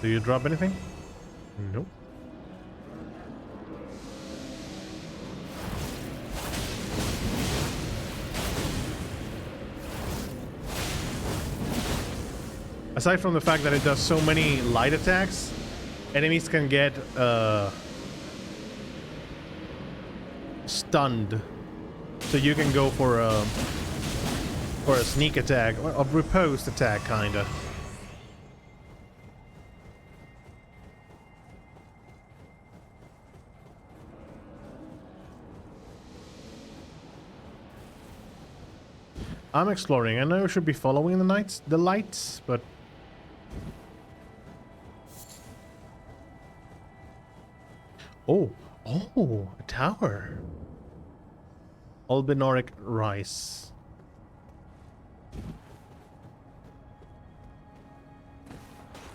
[SPEAKER 1] Do you drop anything? Nope. Aside from the fact that it does so many light attacks, enemies can get stunned. So you can go for a sneak attack or a riposte attack, kinda. I'm exploring. I know I should be following the lights, but oh, a tower. Albinoric rice.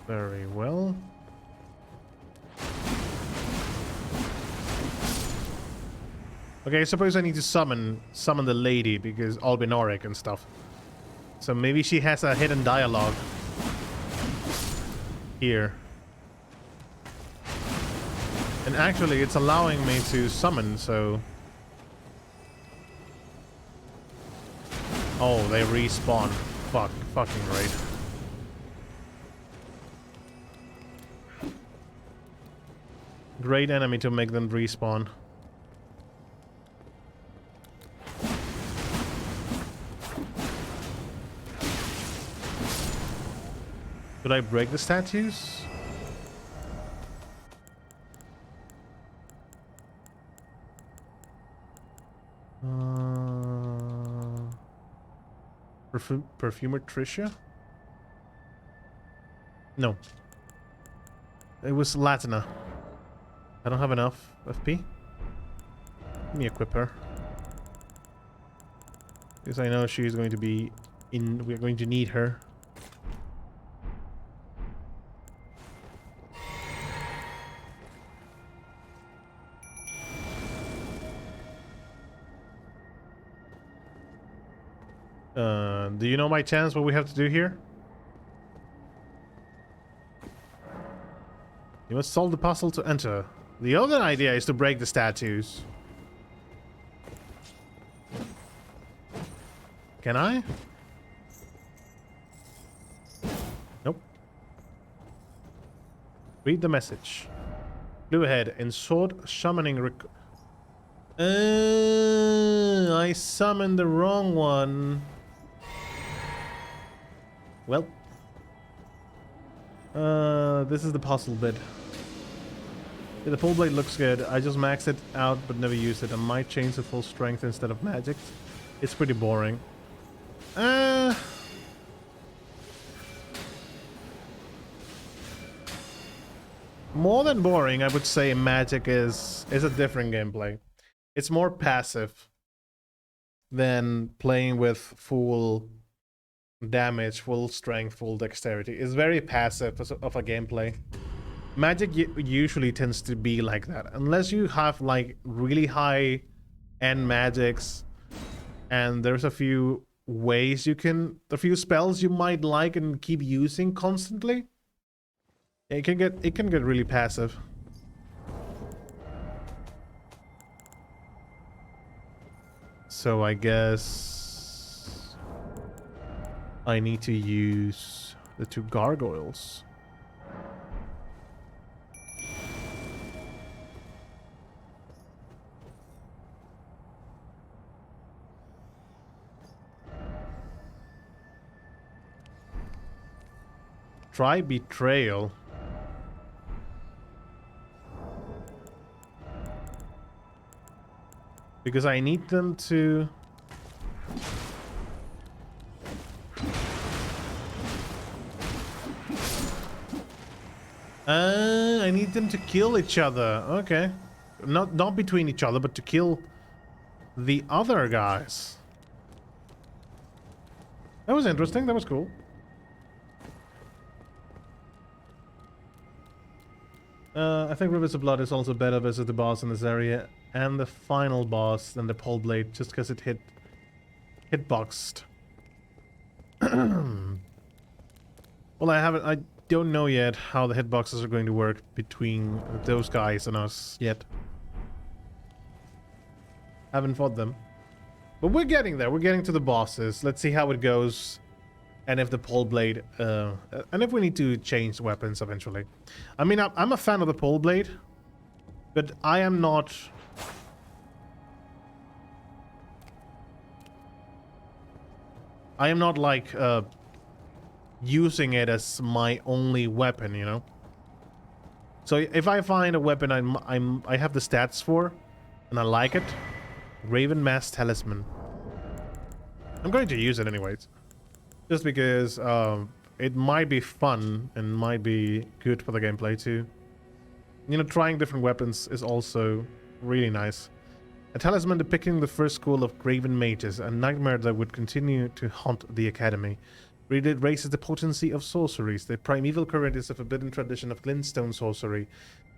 [SPEAKER 1] Very well. Okay, I suppose I need to summon the lady because Albinoric and stuff. So maybe she has a hidden dialogue here. And actually, it's allowing me to summon, so Oh, they respawn. Fucking great. Great enemy to make them respawn. Could I break the statues? Perfumer Tricia? No. It was Latina. I don't have enough FP. Let me equip her. Because I know she's going to be in... We're going to need her. Do you know my chance what we have to do here? You must solve the puzzle to enter. The other idea is to break the statues. Can I? Nope. Read the message. Blue ahead. In sword summoning I summoned the wrong one. Well. This is the puzzle bit. Yeah, the full blade looks good. I just maxed it out but never used it. I might change to full strength instead of magic. It's pretty boring. More than boring, I would say magic is a different gameplay. It's more passive than playing with full damage, full strength, full dexterity. It's very passive of a gameplay. Magic usually tends to be like that. Unless you have like really high end magics and there's a few ways you can, a few spells you might like and keep using constantly. It can get really passive. So I guess I need to use the 2 gargoyles. Try betrayal. Because I need them to... I need them to kill each other. Okay. Not between each other, but to kill the other guys. That was interesting. That was cool. I think Rivers of Blood is also better versus the boss in this area and the final boss than the pole blade, just because it hitboxed. Well, I don't know yet how the hitboxes are going to work between those guys and us yet. Haven't fought them. But we're getting there. We're getting to the bosses. Let's see how it goes. And if the pole blade, and if we need to change weapons eventually. I mean, I'm a fan of the pole blade, but I am not... like, using it as my only weapon, you know? So if I find a weapon I have the stats for, and I like it, Raven Mask Talisman. I'm going to use it anyways. Just because it might be fun and might be good for the gameplay too. You know, trying different weapons is also really nice. A talisman depicting the first school of Graven Mages, a nightmare that would continue to haunt the academy. It raises the potency of sorceries. The primeval current is a forbidden tradition of glintstone sorcery.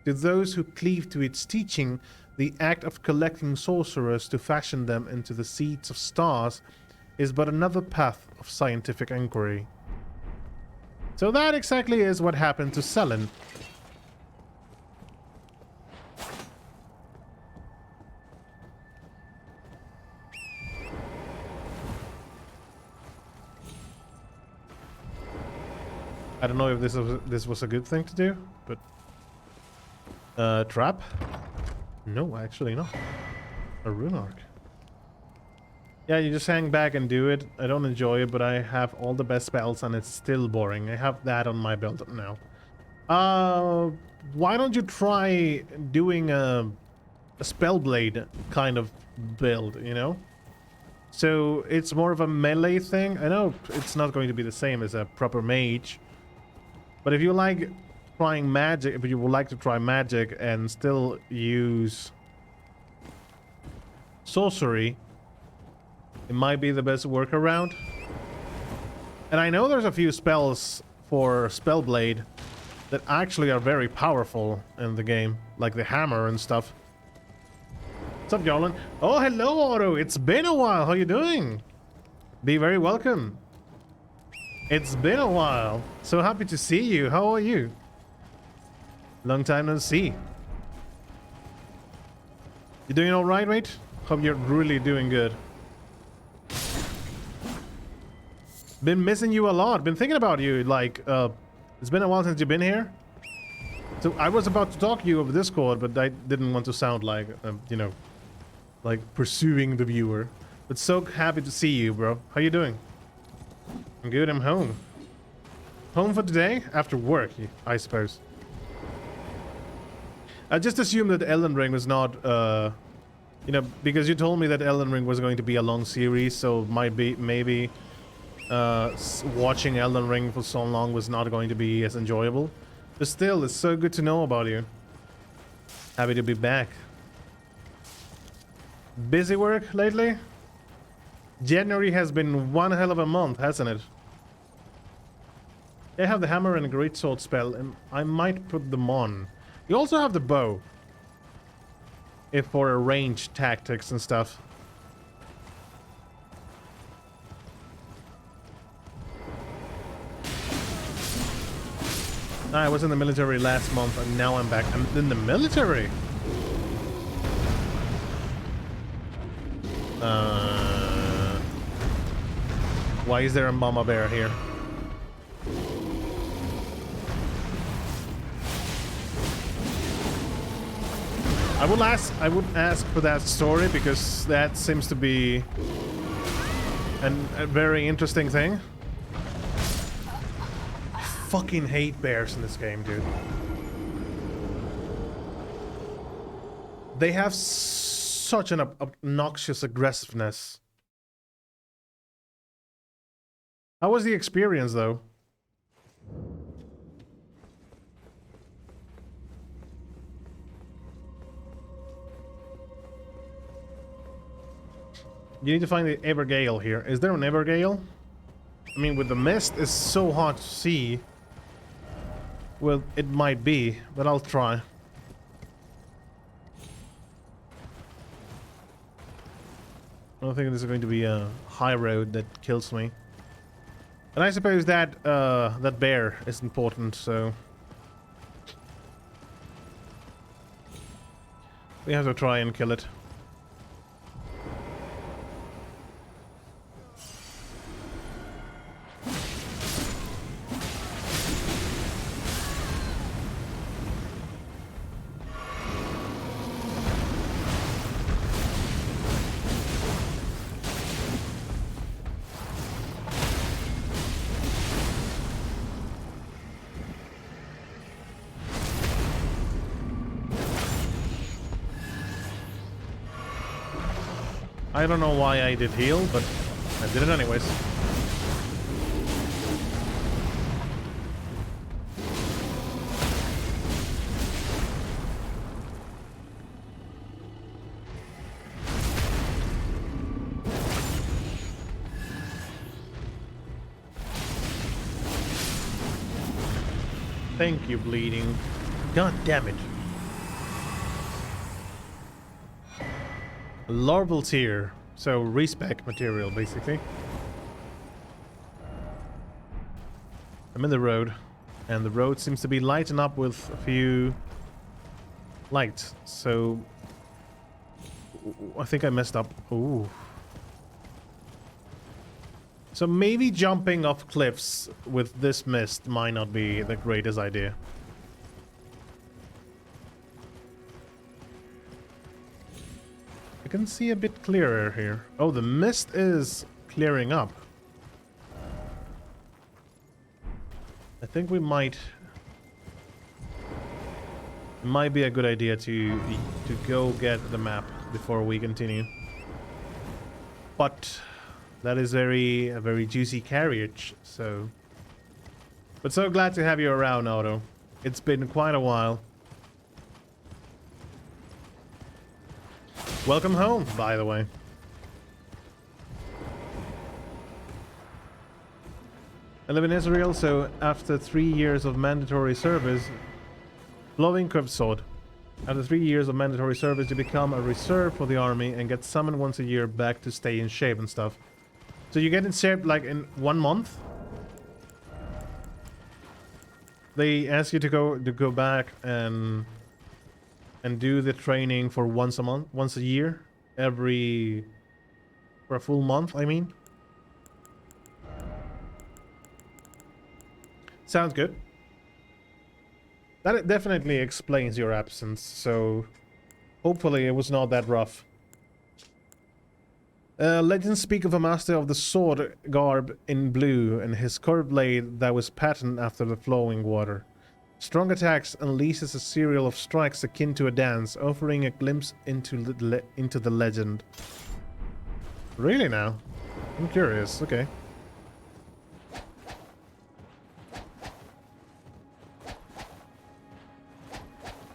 [SPEAKER 1] To those who cleave to its teaching, the act of collecting sorcerers to fashion them into the seeds of stars is but another path of scientific inquiry. So that exactly is what happened to Selin. I don't know if this was a good thing to do, but trap? No, actually not. A rune arc. Yeah, you just hang back and do it. I don't enjoy it, but I have all the best spells and it's still boring. I have that on my belt now. Why don't you try doing a spellblade kind of build, you know? So it's more of a melee thing. I know it's not going to be the same as a proper mage, but if you like trying magic, if you would like to try magic and still use sorcery, it might be the best workaround. And I know there's a few spells for Spellblade that actually are very powerful in the game, like the hammer and stuff. What's up, Yharlan? Oh, hello, Otto. It's been a while. How you doing? Be very welcome. It's been a while. So happy to see you. How are you? Long time no see. You doing all right, mate? Hope you're really doing good. Been missing you a lot. Been thinking about you. Like, it's been a while since you've been here. So I was about to talk to you over Discord, but I didn't want to sound like, you know, like pursuing the viewer. But so happy to see you, bro. How you doing? I'm good. I'm home. Home for today? After work, I suppose. I just assumed that Elden Ring was not, you know, because you told me that Elden Ring was going to be a long series, so maybe watching Elden Ring for so long was not going to be as enjoyable. But still, it's so good to know about you. Happy to be back. Busy work lately? January has been one hell of a month, hasn't it? I have the hammer and a greatsword spell, and I might put them on. You also have the bow. If for ranged tactics and stuff. I was in the military last month and now I'm back. I'm in the military. Why is there a mama bear here? I would ask for that story because that seems to be a very interesting thing. I fucking hate bears in this game, dude. They have such an obnoxious aggressiveness. How was the experience, though? You need to find the Evergale here. Is there an Evergale? I mean, with the mist, it's so hard to see. Well, it might be, but I'll try. I don't think this is going to be a high road that kills me. And I suppose that that bear is important, so we have to try and kill it. I don't know why I did heal, but I did it anyways. Thank you, bleeding. God damn it. Larval tier, so respec material basically. I'm in the road, and the road seems to be lighting up with a few lights, so I think I messed up. Ooh. So maybe jumping off cliffs with this mist might not be the greatest idea. I can see a bit clearer here. Oh, the mist is clearing up. I think we might... It might be a good idea to go get the map before we continue. But that is a very juicy carriage, so... But so glad to have you around, Otto. It's been quite a while. Welcome home, by the way. I live in Israel, so after 3 years of mandatory service... Loving Sword. After 3 years of mandatory service, you become a reserve for the army and get summoned once a year back to stay in shape and stuff. So you get in shape like in 1 month? They ask you to go back and do the training for once a year, for a full month, I mean. Sounds good. That definitely explains your absence, so hopefully it was not that rough. Legends speak of a master of the sword garb in blue and his curved blade that was patterned after the flowing water. Strong attacks unleashes a serial of strikes akin to a dance, offering a glimpse into the legend. Really now? I'm curious, okay.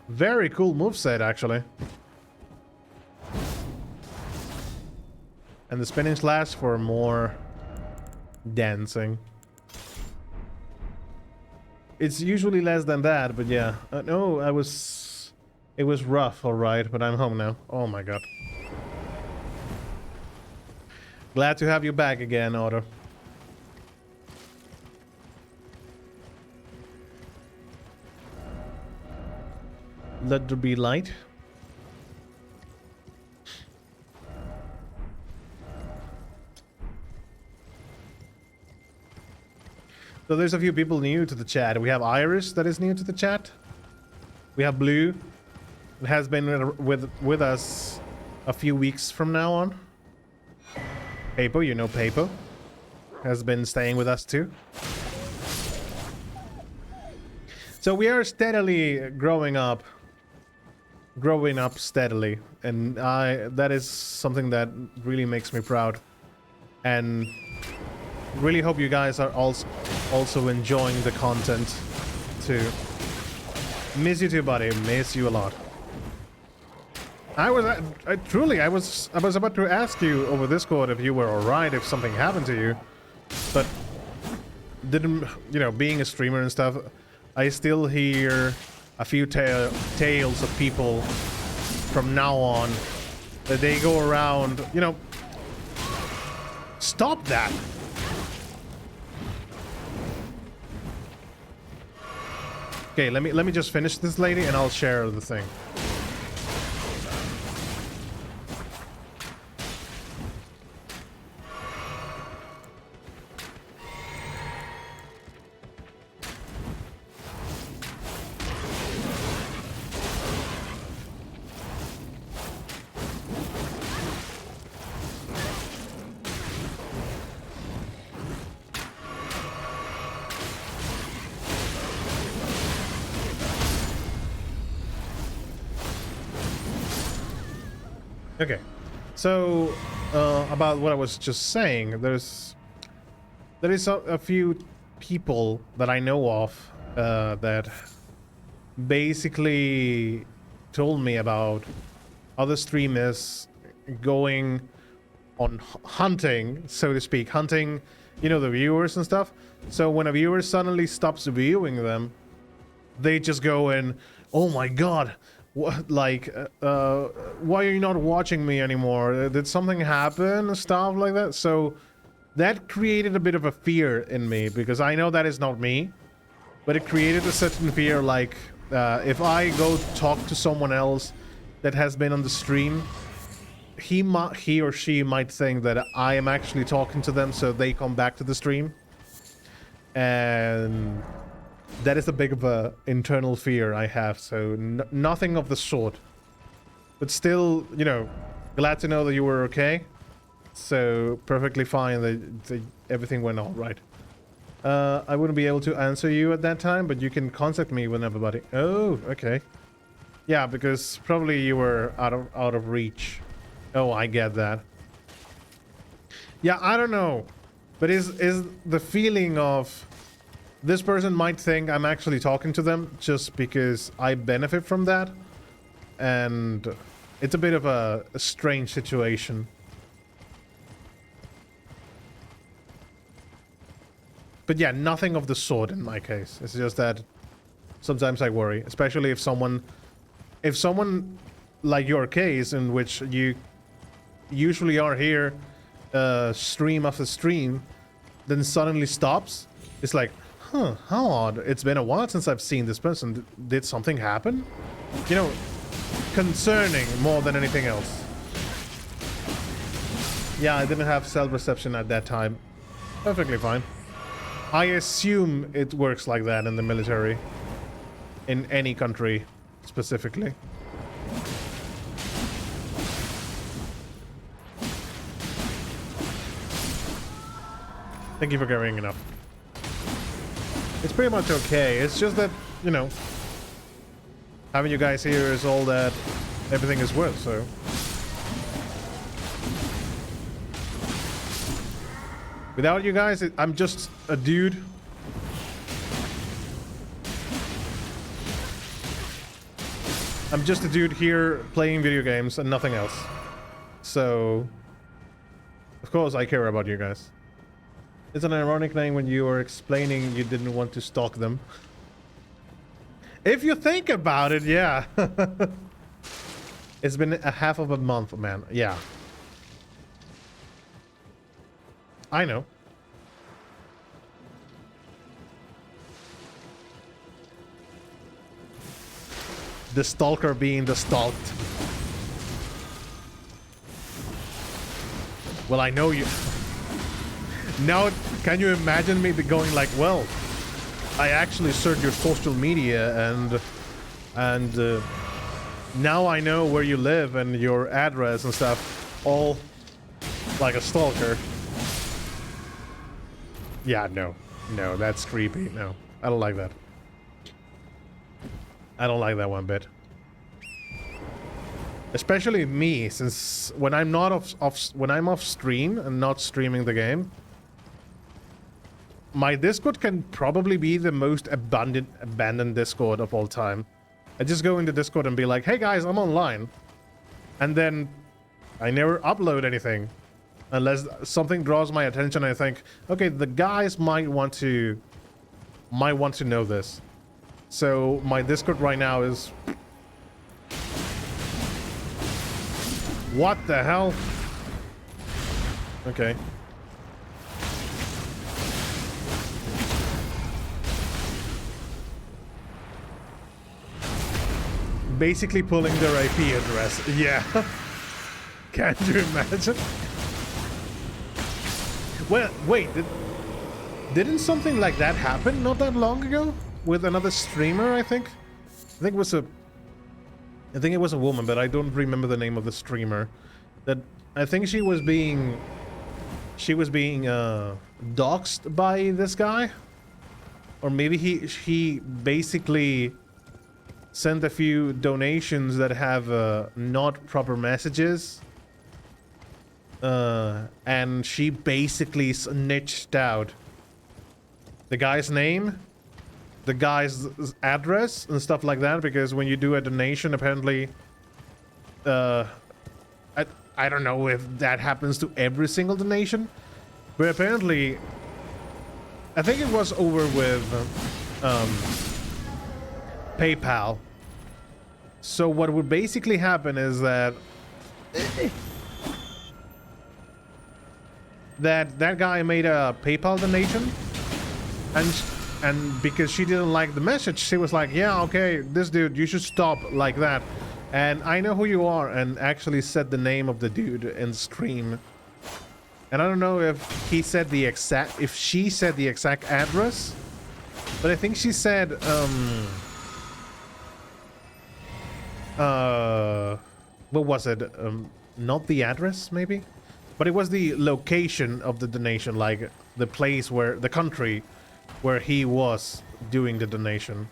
[SPEAKER 1] Very cool moveset, actually. And the spinning slash for more dancing. It's usually less than that, but yeah. No, it was rough, alright, but I'm home now. Oh my god. Glad to have you back again, Otto. Let there be light. So there's a few people new to the chat. We have Iris that is new to the chat. We have Blue. It has been with us a few weeks from now on. Papo, you know Papo, has been staying with us too. So we are steadily growing up steadily, and that is something that really makes me proud, and really hope you guys are also enjoying the content too. Miss you too, buddy. Miss you a lot. I was about to ask you over Discord if you were alright, if something happened to you, but didn't, you know, being a streamer and stuff, I still hear a few tales of people from now on that they go around, you know. Stop that. Okay, let me just finish this lady and I'll share the thing. Okay, so about what I was just saying, there is a few people that I know of that basically told me about other streamers going on hunting, so to speak, hunting, you know, the viewers and stuff. So when a viewer suddenly stops viewing them, they just go in, oh my god, what, like, why are you not watching me anymore? Did something happen? Stuff like that. So that created a bit of a fear in me, because I know that is not me, but it created a certain fear, like, if I go talk to someone else that has been on the stream he or she might think that I am actually talking to them, so they come back to the stream. And that is a big of a internal fear I have, so nothing of the sort. But still, you know, glad to know that you were okay. So perfectly fine that everything went all right. I wouldn't be able to answer you at that time, but you can contact me whenever, buddy. Oh, okay. Yeah, because probably you were out of reach. Oh, I get that. Yeah, I don't know. But is the feeling of this person might think I'm actually talking to them just because I benefit from that? And it's a bit of a strange situation. But yeah, nothing of the sort in my case. It's just that sometimes I worry, especially if someone like your case, in which you usually are here stream after stream, then suddenly stops. It's like, huh, how odd. It's been a while since I've seen this person. Did something happen? You know, concerning more than anything else. Yeah, I didn't have self-reception at that time. Perfectly fine. I assume it works like that in the military. In any country, specifically. Thank you for carrying enough. It's pretty much okay. It's just that, you know, having you guys here is all that everything is worth, so. Without you guys, I'm just a dude. I'm just a dude here playing video games and nothing else. So, of course I care about you guys. It's an ironic name when you were explaining you didn't want to stalk them. If you think about it, yeah. It's been a half of a month, man. Yeah. I know. The stalker being the stalked. Well, I know you. Now, can you imagine me going like, well, I actually searched your social media and now I know where you live and your address and stuff, all like a stalker. Yeah, no, that's creepy. No, I don't like that. I don't like that one bit. Especially me, since when I'm not off stream and not streaming the game, my Discord can probably be the most abandoned Discord of all time. I just go into Discord and be like, hey guys, I'm online. And then I never upload anything. Unless something draws my attention, I think, okay, the guys might want to know this. So my Discord right now is... What the hell? Okay. Basically pulling their IP address. Yeah. Can't you imagine? Well, wait, didn't something like that happen not that long ago? With another streamer, I think? I think it was a woman, but I don't remember the name of the streamer. That I think she was being doxxed by this guy, or maybe he basically sent a few donations that have not proper messages, and she basically snitched out the guy's name, the guy's address and stuff like that, because when you do a donation, apparently I don't know if that happens to every single donation, but apparently I think it was over with PayPal. So what would basically happen is that that guy made a PayPal donation, and because she didn't like the message, she was like, yeah, okay, this dude, you should stop like that. And I know who you are, and actually said the name of the dude in stream. And I don't know if he said the exact, if she said the exact address, but I think she said, what was it? Not the address, maybe? But it was the location of the donation, like the place where, the country where he was doing the donation.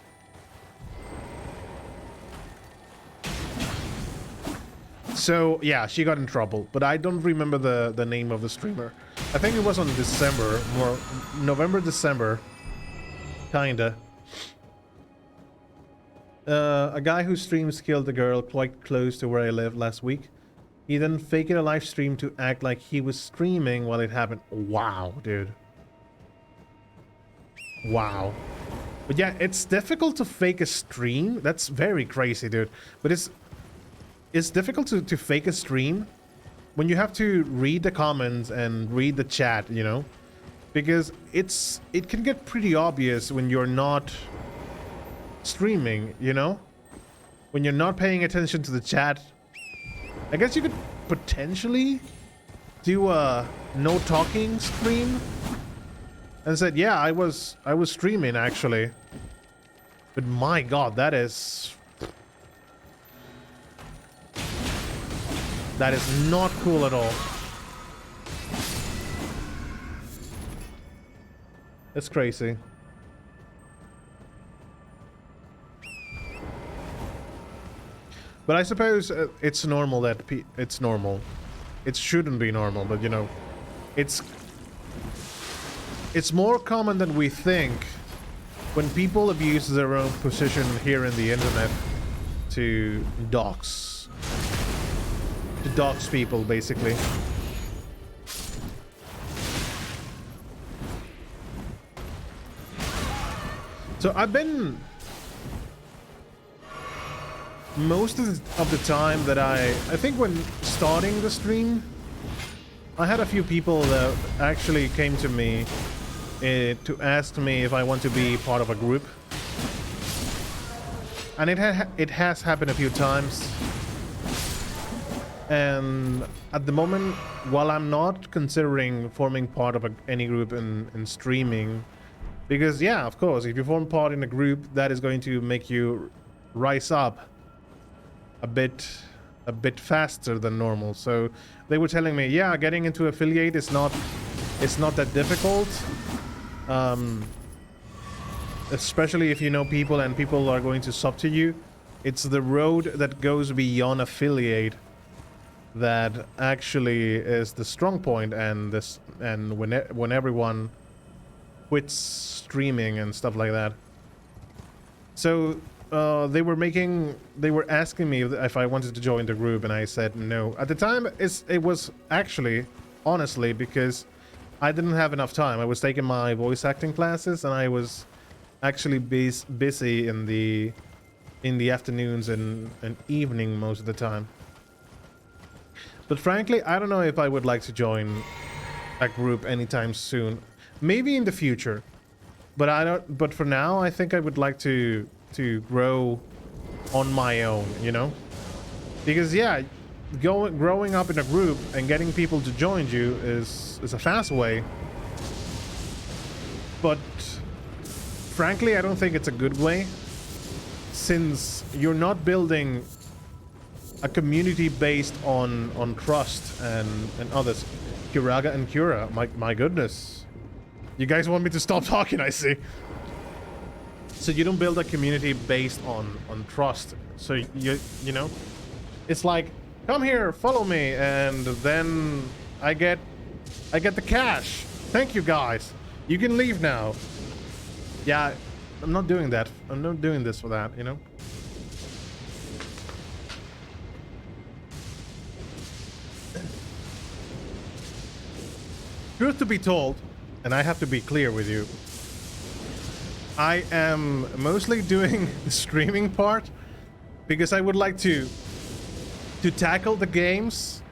[SPEAKER 1] So, yeah, she got in trouble, but I don't remember the name of the streamer. I think it was on December, more November, December, kinda. A guy who streams killed a girl quite close to where I live last week. He then faked a live stream to act like he was streaming while it happened. Wow, dude. Wow. But yeah, it's difficult to fake a stream. That's very crazy, dude. But it's difficult to fake a stream when you have to read the comments and read the chat, you know? Because it can get pretty obvious when you're not streaming, you know? When you're not paying attention to the chat. I guess you could potentially do a no talking stream and said, yeah, I was streaming actually. But my god, that is not cool at all. That's crazy. But I suppose it's normal that it's normal. It shouldn't be normal, but you know, it's more common than we think when people abuse their own position here in the internet to dox people, basically. So I've been most of the time that I think when starting the stream, I had a few people that actually came to me to ask me if I want to be part of a group, and it has happened a few times. And at the moment, while I'm not considering forming part of any group in streaming, because yeah, of course, if you form part in a group, that is going to make you rise up a bit faster than normal. So they were telling me, yeah, getting into affiliate is not that difficult, especially if you know people and people are going to sub to you. It's the road that goes beyond affiliate that actually is the strong point, and when everyone quits streaming and stuff like that. So they were asking me if I wanted to join the group, and I said no. At the time, it was actually, honestly, because I didn't have enough time. I was taking my voice acting classes, and I was actually busy in the afternoons and evening most of the time. But frankly, I don't know if I would like to join a group anytime soon. Maybe in the future, but I don't. But for now, I think I would like to grow on my own, you know? Because yeah, growing up in a group and getting people to join you is a fast way. But frankly, I don't think it's a good way, since you're not building a community based on trust and others. Kiraga and Kura, my goodness. You guys want me to stop talking, I see. So you don't build a community based on trust. So you know, it's like, come here, follow me, and then I get the cash. Thank you guys. You can leave now. Yeah, I'm not doing that. I'm not doing this for that, you know? Truth to be told, and I have to be clear with you, I am mostly doing the streaming part because I would like to tackle the games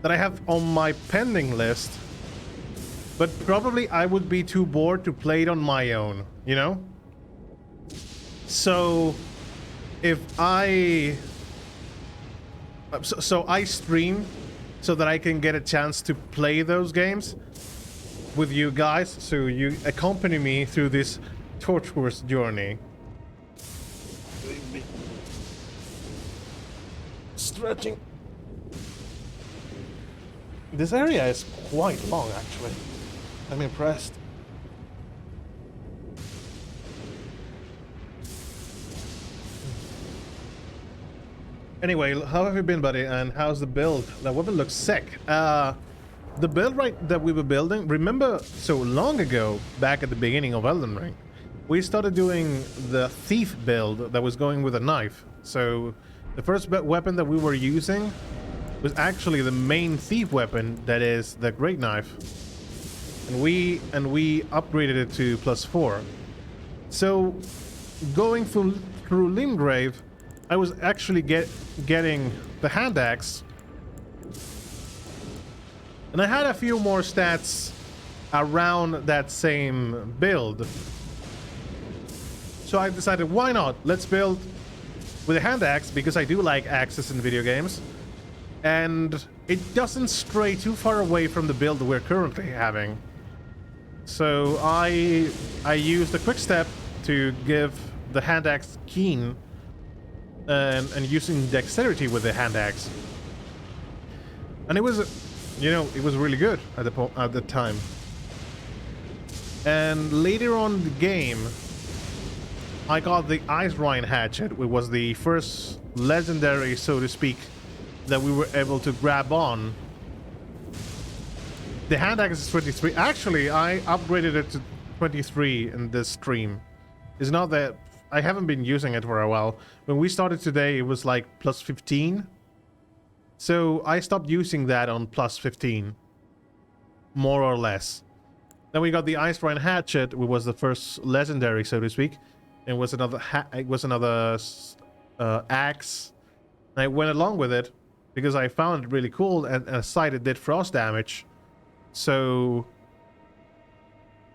[SPEAKER 1] that I have on my pending list, but probably I would be too bored to play it on my own, you know? So if I So I stream so that I can get a chance to play those games with you guys, so you accompany me through this torturous journey. Stretching. This area is quite long, actually. I'm impressed. Anyway, how have you been, buddy? And how's the build? That weapon looks sick. The build that we were building, remember so long ago, back at the beginning of Elden Ring, we started doing the thief build that was going with a knife. So the first weapon that we were using was actually the main thief weapon, that is the great knife. And we upgraded it to +4. So going through Limgrave, I was actually getting the hand axe, and I had a few more stats around that same build. So I decided, why not? Let's build with a hand axe, because I do like axes in video games, and it doesn't stray too far away from the build we're currently having. So I used the quick step to give the hand axe keen. And using dexterity with the hand axe, and it was, you know, it was really good at the time. And later on in the game, I got the Ice Rhine hatchet, which was the first legendary, so to speak, that we were able to grab on. The hand axe is 23. Actually, I upgraded it to 23 in this stream. It's not that I haven't been using it for a while. When we started today, it was like +15. So I stopped using that on +15, more or less. Then we got the Ice Rhine hatchet, which was the first legendary, so to speak. It was another axe. And I went along with it because I found it really cool, and aside it did frost damage. So,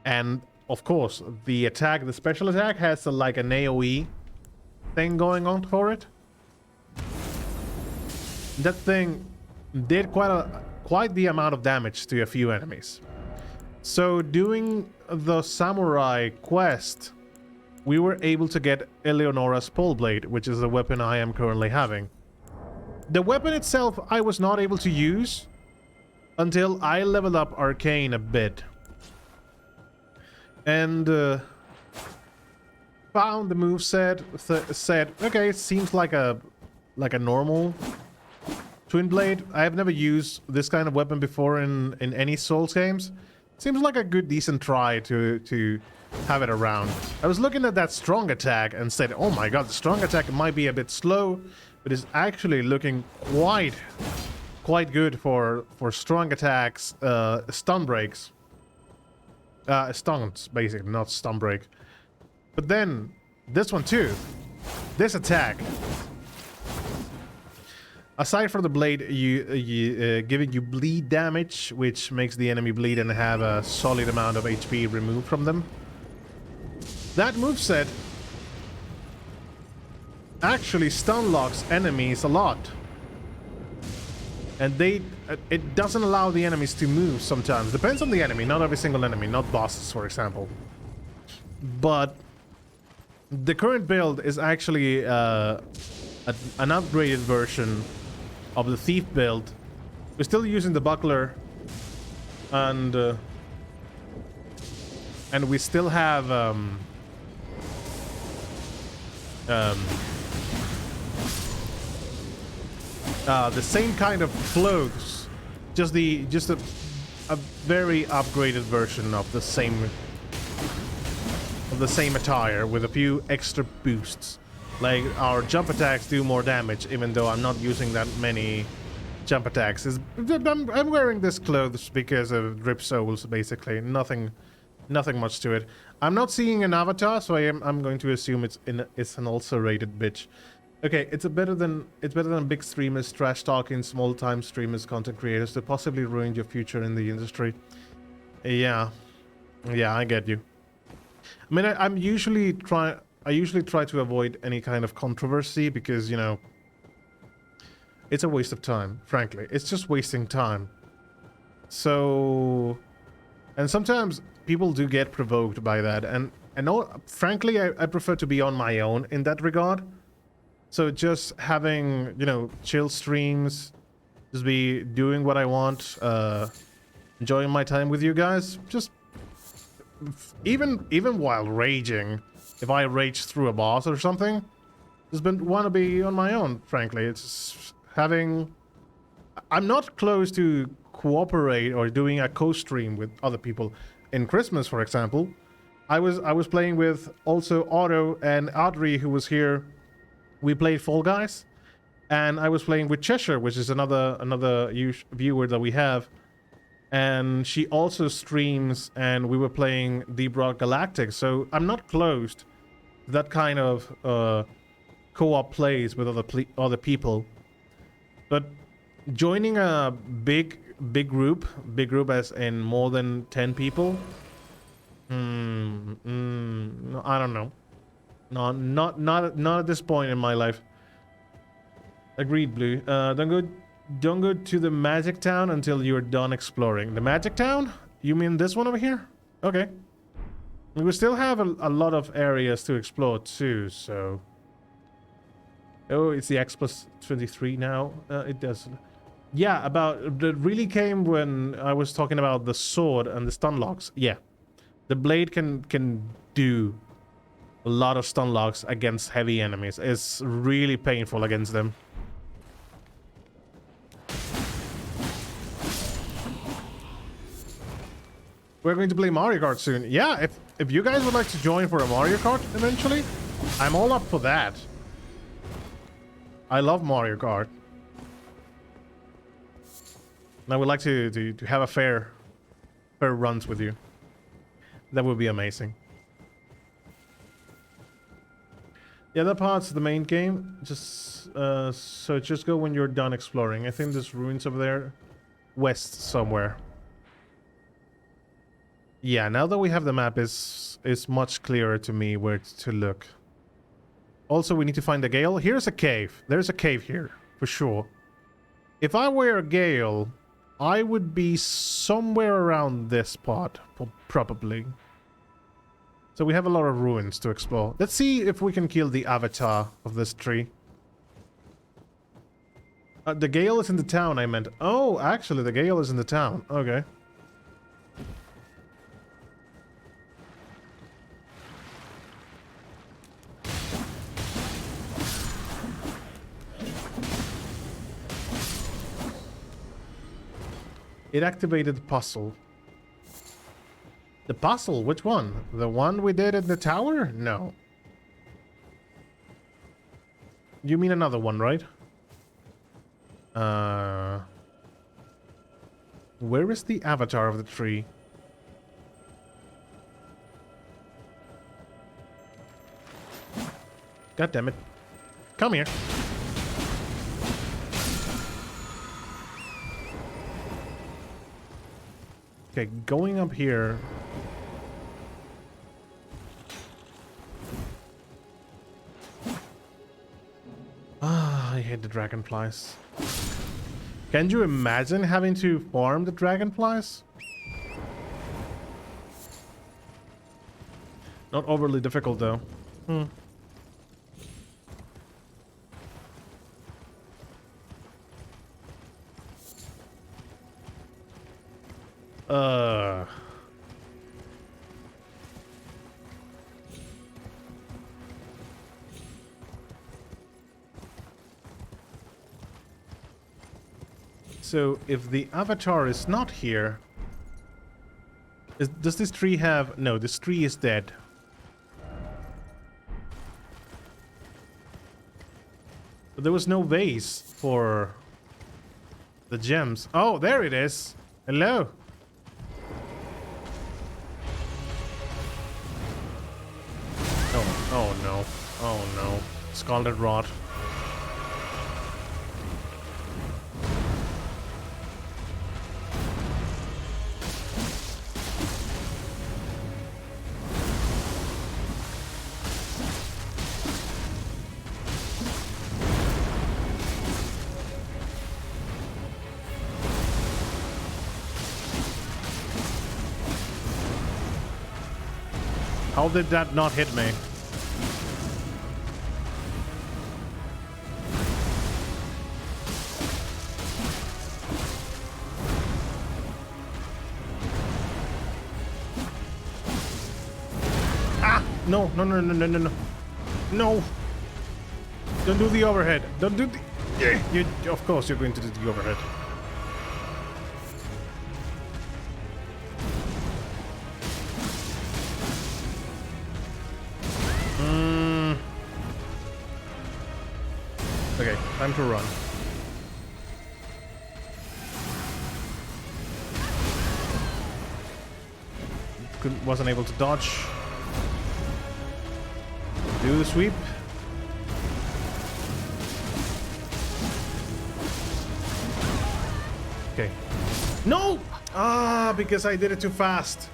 [SPEAKER 1] and of course, the attack, the special attack, has like an AoE thing going on for it. That thing did quite the amount of damage to a few enemies. So doing the samurai quest, we were able to get Eleonora's pole blade, which is the weapon I am currently having. The weapon itself I was not able to use until I leveled up Arcane a bit. And found the moveset, said, okay, it seems like a normal twin blade. I have never used this kind of weapon before in any Souls games. Seems like a good, decent try to have it around. I was looking at that strong attack and said, oh my god, the strong attack might be a bit slow, but it's actually looking quite good for strong attacks, stun breaks. Stuns, basically, not stun break. But then, this one too. This attack. Aside from the blade, giving you bleed damage, which makes the enemy bleed and have a solid amount of HP removed from them. That moveset actually stun locks enemies a lot. And it doesn't allow the enemies to move sometimes. Depends on the enemy, not every single enemy, not bosses, for example. But the current build is actually an upgraded version of the thief build. We're still using the buckler, and we still have the same kind of clothes, just a very upgraded version of the same attire with a few extra boosts. Like, our jump attacks do more damage, even though I'm not using that many jump attacks. I'm wearing this clothes because of Drip Souls, basically. Nothing much to it. I'm not seeing an avatar, so I'm going to assume it's an also rated bitch. Okay, it's better than big streamers trash talking small time streamers, content creators to possibly ruin your future in the industry. Yeah, I get you. I mean, I usually try to avoid any kind of controversy because, you know, it's a waste of time, frankly. It's just wasting time. So, and sometimes people do get provoked by that, and frankly, I prefer to be on my own in that regard. So just having, you know, chill streams, just be doing what I want, enjoying my time with you guys, just even while raging, if I rage through a boss or something, just want to be on my own, frankly. It's having, I'm not close to cooperate or doing a co-stream with other people. In Christmas, for example, I was playing with also Otto and Audrey, who was here. We played Fall Guys, and I was playing with Cheshire, which is another viewer that we have, and she also streams, and we were playing Deep Rock Galactic. So I'm not close to that kind of co-op plays with other people, but joining a big group as in more than 10 people, no, I don't know. No, not at this point in my life. Agreed, Blue. Don't go to the Magic Town until you're done exploring. The Magic Town? You mean this one over here? Okay. We still have a lot of areas to explore too, so... Oh, it's the X plus 23 now. It does. Yeah, that really came when I was talking about the sword and the stun locks. Yeah. The blade can do a lot of stun locks against heavy enemies. It's really painful against them. We're going to play Mario Kart soon. Yeah, if you guys would like to join for a Mario Kart eventually, I'm all up for that. I love Mario Kart. And I would like to have a fair runs with you. That would be amazing. The other part's the main game. Just so just go when you're done exploring. I think there's ruins over there, west somewhere. Yeah, now that we have the map, is much clearer to me where to look. Also, we need to find a Gale. Here's a cave. There's a cave here for sure. If I were a Gale, I would be somewhere around this spot, probably. So we have a lot of ruins to explore. Let's see if we can kill the avatar of this tree. The Gale is in the town, I meant. Oh, actually, the Gale is in the town. Okay. It activated the puzzle. The puzzle? Which one? The one we did in the tower? No. You mean another one, right? Where is the avatar of the tree? God damn it. Come here. Okay, going up here. Ah, I hate the dragonflies. Can you imagine having to farm the dragonflies? Not overly difficult though. So if the avatar is not here, does this tree have... No, this tree is dead. But there was no vase for the gems. Oh, there it is. Hello. Oh no. Oh no. Scalded Rot. How did that not hit me? Ah! No, no, no, no, no, no, no. No! Don't do the overhead. Don't do the... You, of course you're going to do the overhead. Okay, time to run. Wasn't able to dodge. Do the sweep. Okay. No! Ah, because I did it too fast.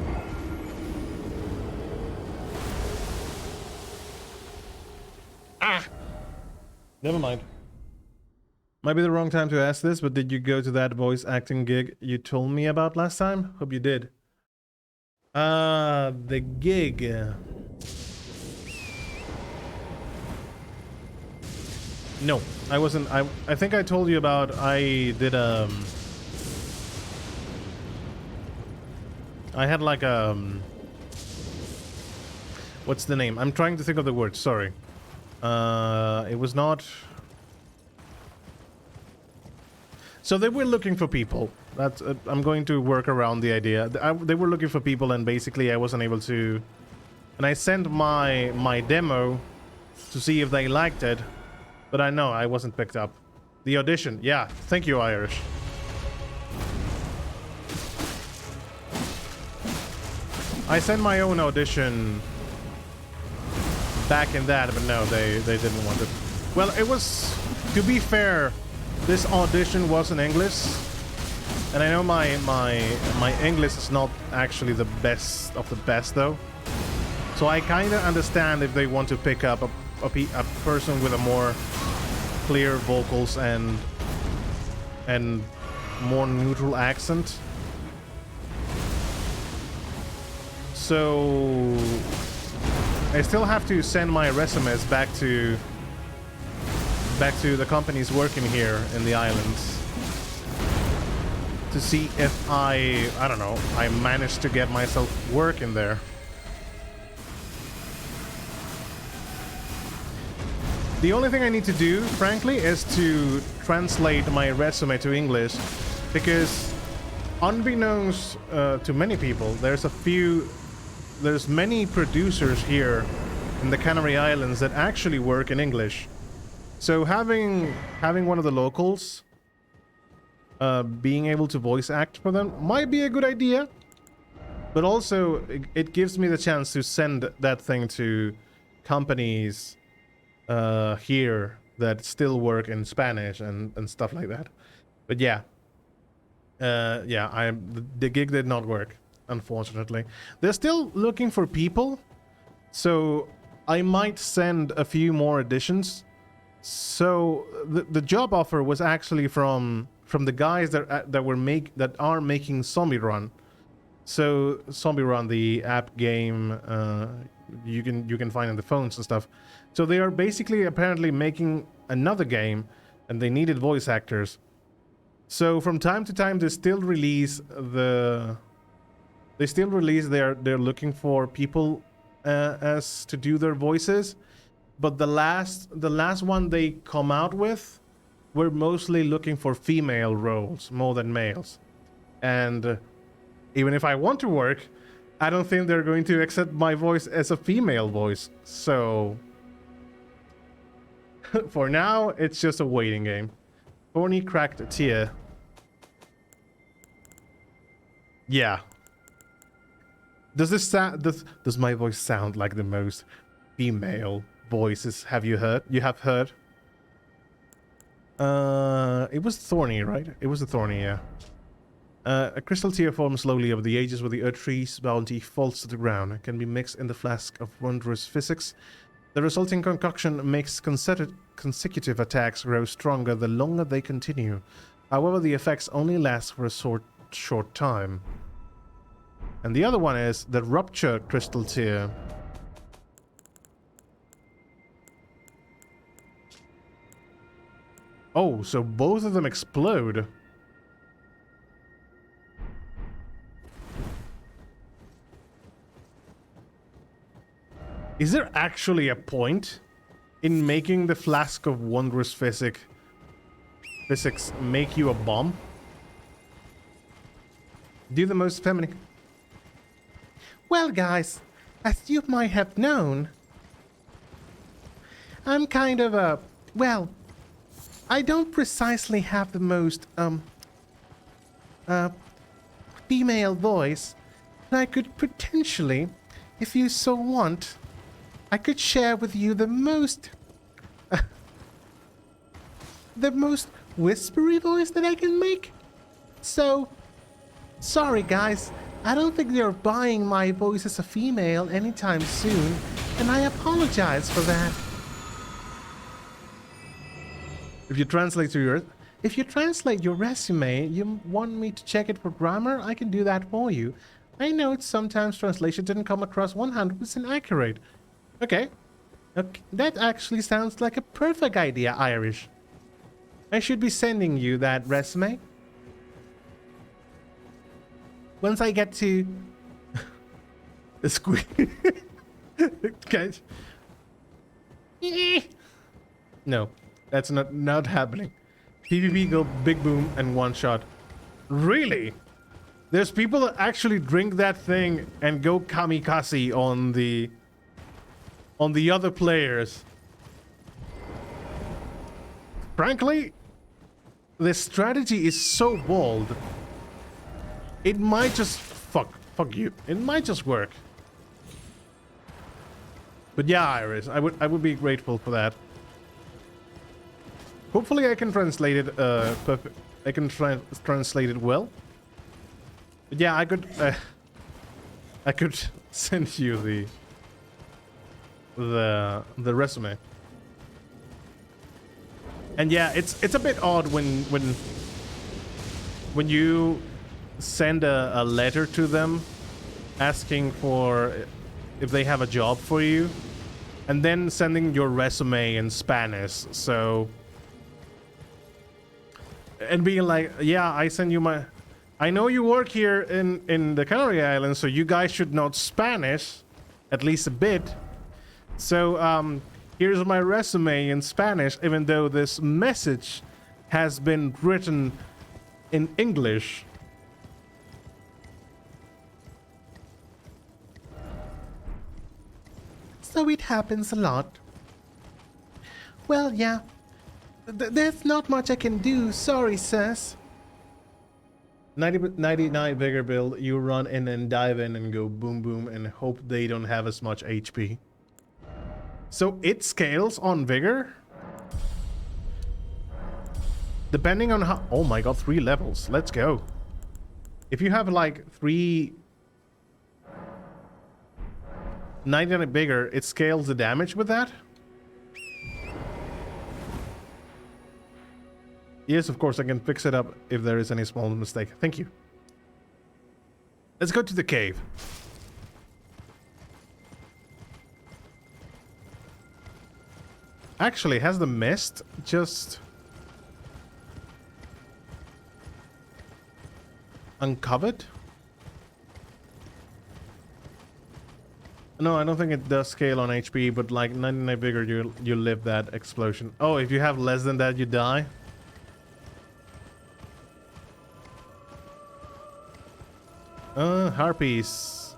[SPEAKER 1] Ah! Never mind. Might be the wrong time to ask this, but did you go to that voice acting gig you told me about last time? Hope you did. The gig. No, I wasn't. I think I told you about. I did I had like what's the name? I'm trying to think of the word. Sorry. It was not. So they were looking for people. That's I'm going to work around the idea. They were looking for people, and basically I wasn't able to. And I sent my demo to see if they liked it, but I know I wasn't picked up. The audition, yeah. Thank you, Irish. I sent my own audition back in that, but no, they didn't want it. Well, it was, to be fair, this audition was in English, and I know my English is not actually the best of the best though. So I kind of understand if they want to pick up a person with a more clear vocals and more neutral accent. So I still have to send my resumes back to the companies working here in the islands to see if I don't know, I managed to get myself work in there. The only thing I need to do, frankly, is to translate my resume to English, because unbeknownst to many people, there's many producers here in the Canary Islands that actually work in English. So having one of the locals being able to voice act for them might be a good idea, but also it gives me the chance to send that thing to companies here that still work in Spanish and stuff like that. But yeah, the gig did not work, unfortunately. They're still looking for people, so I might send a few more editions. So the job offer was actually from the guys that are making Zombie Run. So Zombie Run, the app game, you can find on the phones and stuff. So they are basically apparently making another game, and they needed voice actors. So from time to time they still release they're looking for people as to do their voices. But the last one they come out with were mostly looking for female roles more than males. And even if I want to work, I don't think they're going to accept my voice as a female voice. So for now, it's just a waiting game. Thorny cracked tear. Yeah. Does my voice sound like the most female voices you have heard? It was thorny, right? It was a thorny, yeah. A crystal tear forms slowly over the ages where the earth tree's bounty falls to the ground. It can be mixed in the flask of wondrous physics. The resulting concoction makes consecutive attacks grow stronger the longer they continue. However, the effects only last for a short time. And the other one is the rupture crystal tear. Oh, so both of them explode. Is there actually a point in making the flask of wondrous physics make you a bomb? Do the most feminine. Well, guys, as you might have known, I'm kind of a, well, I don't precisely have the most, female voice, and I could potentially, if you so want, I could share with you the most whispery voice that I can make. So, sorry guys, I don't think they're buying my voice as a female anytime soon, and I apologize for that. If you translate your resume, you want me to check it for grammar, I can do that for you. I know it's sometimes translation didn't come across 100% accurate. Okay. Okay, that actually sounds like a perfect idea, Irish. I should be sending you that resume. Once I get to... the squeak. Guys. No, that's not happening. PvP go big boom and one shot. Really? There's people that actually drink that thing and go kamikaze on the other players. Frankly, the strategy is so bold. It might just fuck you. It might just work. But yeah, Iris, I would be grateful for that. Hopefully I can translate it perfect. I can translate it well. But yeah, I could send you the resume. And yeah, it's a bit odd when you send a letter to them asking for if they have a job for you, and then sending your resume in Spanish. So, and being like, yeah, I send you my, I know you work here in the Canary Islands, so you guys should know Spanish at least a bit. So here's my resume in Spanish, even though this message has been written in English. So it happens a lot. Well, yeah. There's not much I can do. Sorry, sis. 99 bigger build. You run in and dive in and go boom boom and hope they don't have as much HP. So it scales on vigor? Depending on how... Oh my god, 3 levels. Let's go. If you have like 3... 99 bigger, it scales the damage with that? Yes, of course, I can fix it up if there is any small mistake. Thank you. Let's go to the cave. Actually, has the mist just uncovered? No, I don't think it does scale on HP, but like 99 bigger, you live that explosion. Oh, if you have less than that, you die? Harpies.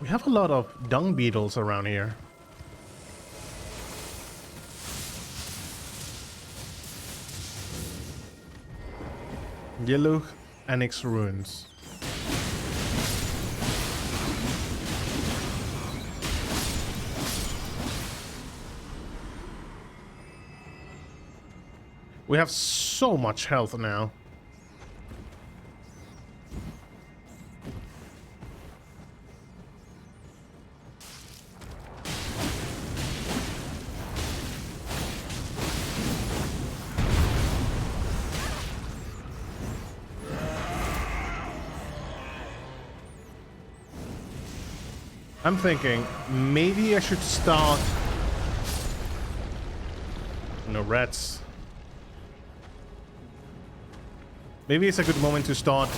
[SPEAKER 1] We have a lot of dung beetles around here. Yellow Annex Ruins. We have so much health now. I'm thinking maybe I should start... No rats. Maybe it's a good moment to start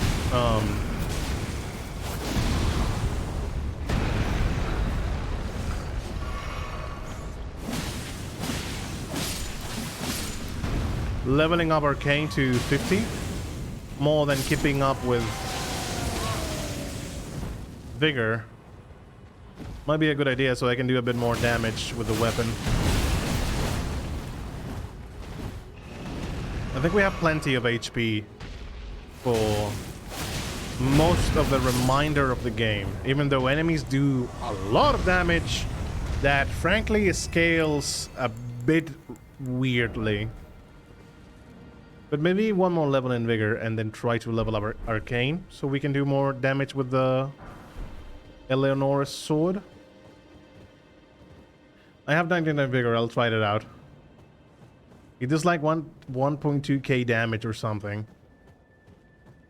[SPEAKER 1] leveling up Arcane to 50 more than keeping up with Vigor. Might be a good idea so I can do a bit more damage with the weapon. I think we have plenty of HP for most of the remainder of the game, even though enemies do a lot of damage that frankly scales a bit weirdly. But maybe one more level in Vigor and then try to level up our Arcane so we can do more damage with the Eleonora's sword. I have 99 Vigor, I'll try it out. It does like 1.2k damage or something.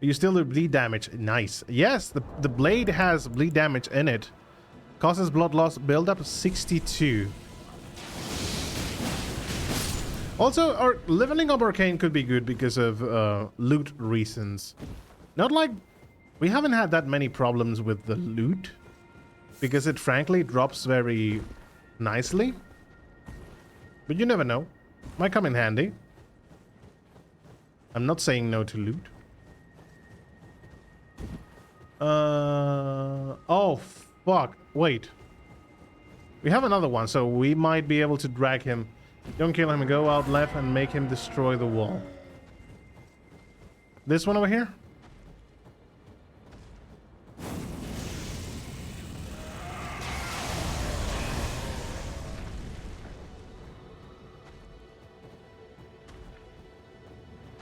[SPEAKER 1] You still do bleed damage. Nice. Yes, the blade has bleed damage in it. Causes blood loss build-up 62. Also, our leveling up Arcane could be good because of loot reasons. Not like... We haven't had that many problems with the loot. Because it frankly drops very nicely. But you never know. Might come in handy. I'm not saying no to loot. Oh, fuck. Wait. We have another one, so we might be able to drag him. Don't kill him, go out left and make him destroy the wall. This one over here?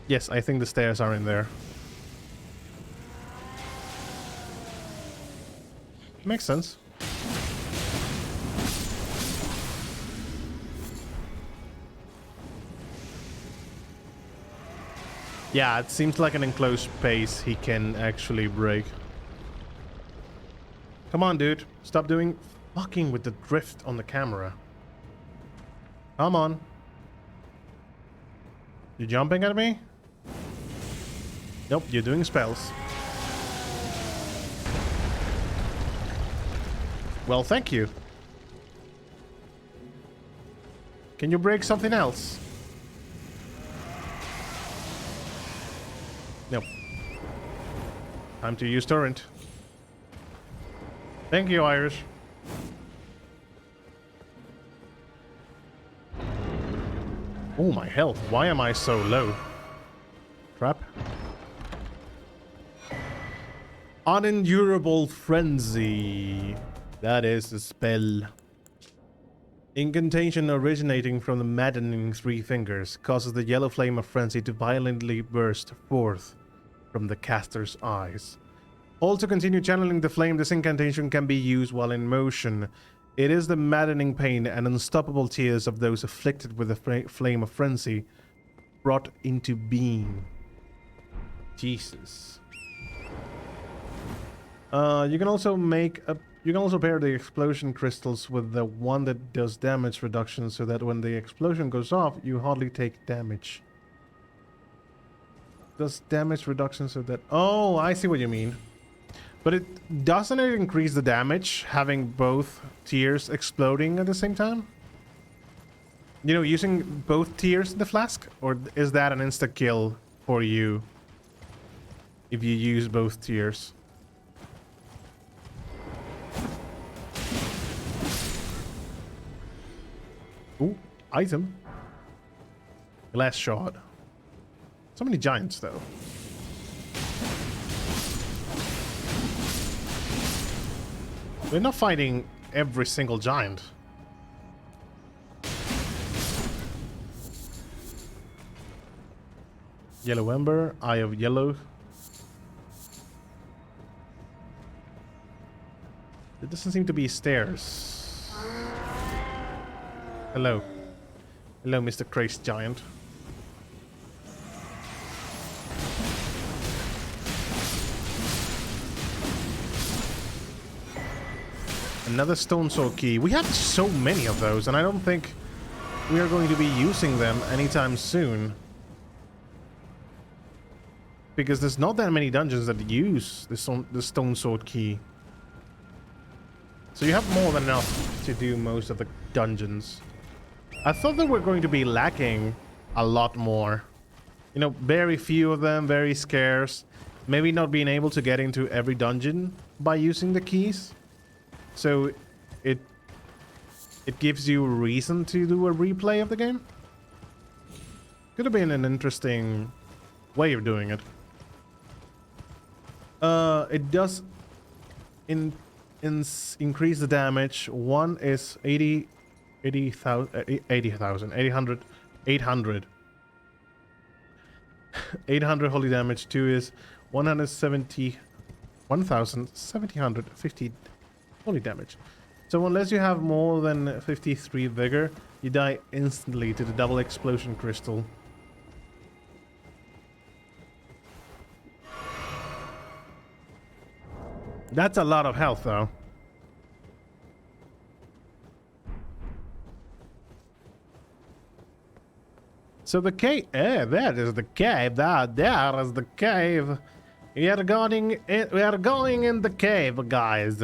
[SPEAKER 1] Yes, I think the stairs are in there. Makes sense. Yeah, it seems like an enclosed space he can actually break. Come on, dude. Stop doing fucking with the drift on the camera. Come on. You jumping at me? Nope, you're doing spells. Well, thank you. Can you break something else? Nope. Time to use torrent. Thank you, Irish. Oh, my health. Why am I so low? Trap. Unendurable Frenzy. That is the spell. Incantation originating from the maddening three fingers causes the yellow flame of frenzy to violently burst forth from the caster's eyes. Also continue channeling the flame. This incantation can be used while in motion. It is the maddening pain and unstoppable tears of those afflicted with the flame of frenzy brought into being. Jesus. You can also pair the explosion crystals with the one that does damage reduction so that when the explosion goes off, you hardly take damage. Does damage reduction so that... Oh, I see what you mean. But doesn't it increase the damage having both tiers exploding at the same time? You know, using both tiers in the flask? Or is that an insta-kill for you if you use both tiers? Ooh, item. Glass shard. So many giants, though. We're not fighting every single giant. Yellow Ember, Eye of Yellow. There doesn't seem to be stairs. Hello. Hello, Mr. Crazed Giant. another stone sword key. We have so many of those, and I don't think we are going to be using them anytime soon. Because there's not that many dungeons that use the stone sword key. So you have more than enough to do most of the dungeons. I thought that we're going to be lacking a lot more. You know, very few of them, very scarce. Maybe not being able to get into every dungeon by using the keys. So it gives you reason to do a replay of the game. Could have been an interesting way of doing it. It does increase the damage. One is 800. 800 holy damage. Two is 1,750 holy damage. So unless you have more than 53 vigor, you die instantly to the double explosion crystal. That's a lot of health, though. So the cave, that is the cave. There is the cave. We are going in the cave, guys.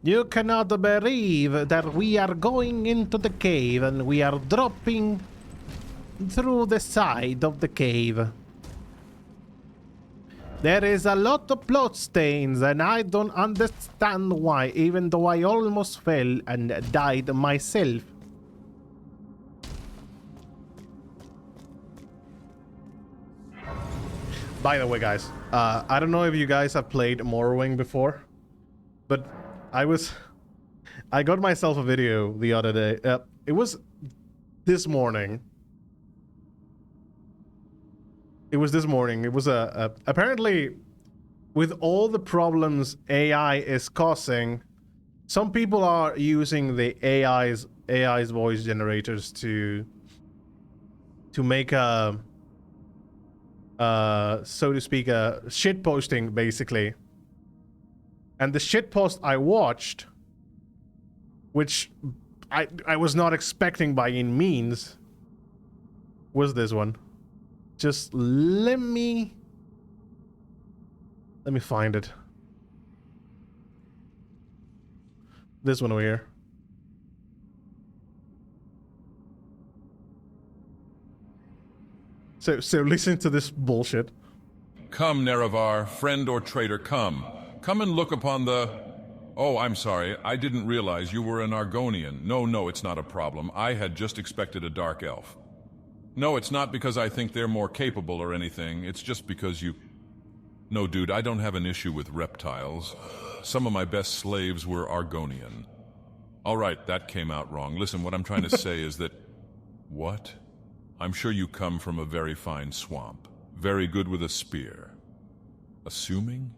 [SPEAKER 1] You cannot believe that we are going into the cave and we are dropping through the side of the cave. There is a lot of blood stains and I don't understand why, even though I almost fell and died myself. By the way, guys, I don't know if you guys have played Morrowind before, but I got myself a video the other day. It was this morning. It was apparently with all the problems AI is causing, some people are using the AI's voice generators to make a so to speak, a shit posting, basically. And the shit post I watched, which I was not expecting by any means, was this one. Just let me find it. This one over here. So listen to this bullshit.
[SPEAKER 5] Come, Nerevar, friend or traitor, come. Come and look upon the... Oh, I'm sorry, I didn't realize you were an Argonian. No, it's not a problem. I had just expected a dark elf. No, it's not because I think they're more capable or anything. It's just because you... No, dude, I don't have an issue with reptiles. Some of my best slaves were Argonian. All right, that came out wrong. Listen, what I'm trying to say is that... What? I'm sure you come from a very fine swamp. Very good with a spear. Assuming?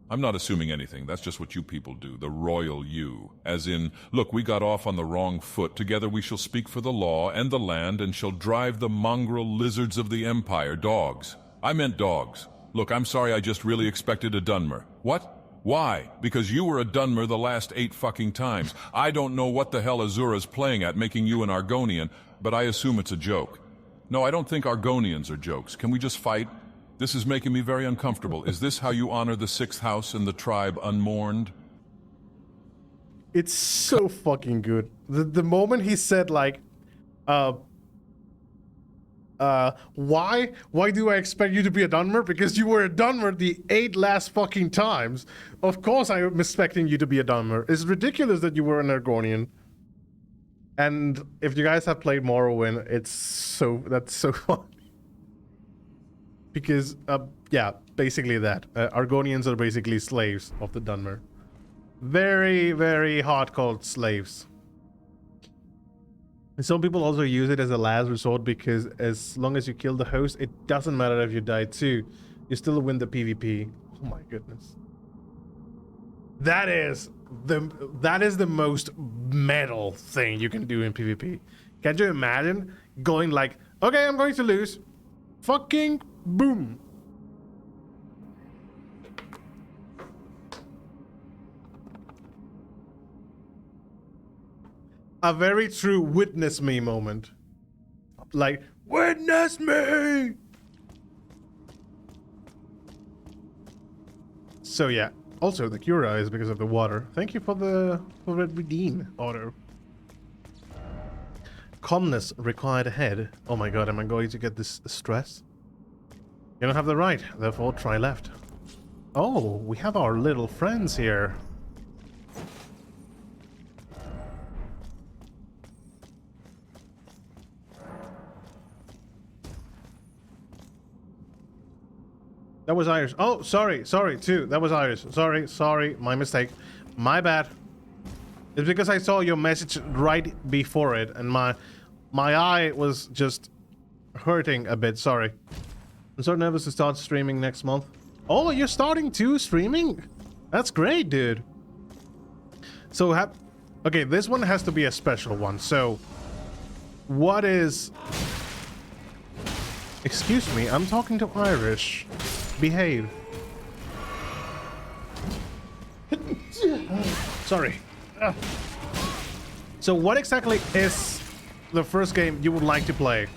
[SPEAKER 5] I'm not assuming anything. That's just what you people do. The royal you. As in, look, we got off on the wrong foot. Together we shall speak for the law and the land and shall drive the mongrel lizards of the empire. Dogs. I meant dogs. Look, I'm sorry, I just really expected a Dunmer. What? Why? Because you were a Dunmer the last 8 fucking times. I don't know what the hell Azura's playing at, making you an Argonian, but I assume it's a joke. No, I don't think Argonians are jokes. Can we just fight? This is making me very uncomfortable. Is this how you honor the 6th house and the tribe unmourned?
[SPEAKER 1] It's so fucking good. The moment he said, like, why do I expect you to be a Dunmer? Because you were a Dunmer the 8 last fucking times. Of course I am expecting you to be a Dunmer. It's ridiculous that you were an Argonian. And if you guys have played Morrowind, that's so fun. Because, yeah, basically that. Argonians are basically slaves of the Dunmer. Very, very hardcore slaves. And some people also use it as a last resort because as long as you kill the host, it doesn't matter if you die too. You still win the PvP. Oh my goodness. That is the most metal thing you can do in PvP. Can you imagine going like, okay, I'm going to lose. Fucking boom. A very true witness me moment. Like, witness me! So yeah. Also, the cura is because of the water. Thank you for the redeem order. Calmness required ahead. Oh my god, am I going to get this stress? You don't have the right, therefore try left. Oh, we have our little friends here. That was Irish. Oh, sorry, too. That was Irish. Sorry, my mistake. My bad. It's because I saw your message right before it, and my eye was just hurting a bit. Sorry. I'm so nervous to start streaming next month. Oh, you're starting too streaming? That's great, dude. So okay, this one has to be a special one. So, what is? Excuse me, I'm talking to Irish. Behave. Sorry. So what exactly is the first game you would like to play?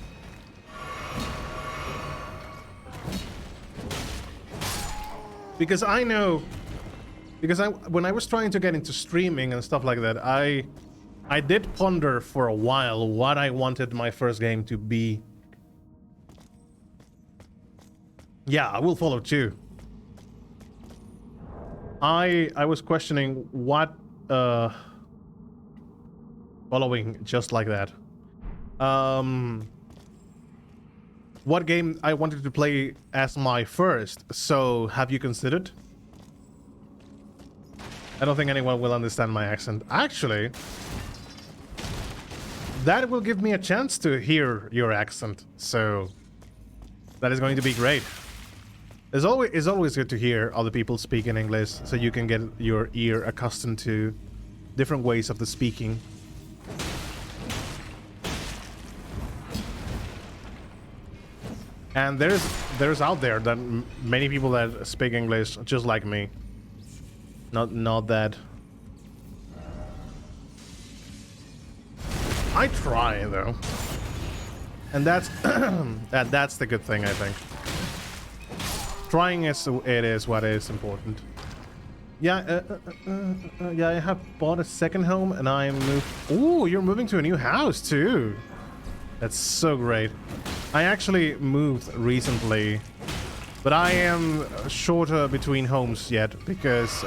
[SPEAKER 1] Because I know, when I was trying to get into streaming and stuff like that, I did ponder for a while what I wanted my first game to be. Yeah, I will follow too. I was questioning what following just like that. What game I wanted to play as my first. So, have you considered? I don't think anyone will understand my accent. Actually, that will give me a chance to hear your accent. So, that is going to be great. It's always good to hear other people speak in English, so you can get your ear accustomed to different ways of the speaking. And there's out there that many people that speak English just like me. Not that. I try though, and that's that's the good thing, I think. Trying is what is important. Yeah, yeah. I have bought a second home, and I moved. Ooh, you're moving to a new house too. That's so great. I actually moved recently, but I am shorter between homes yet because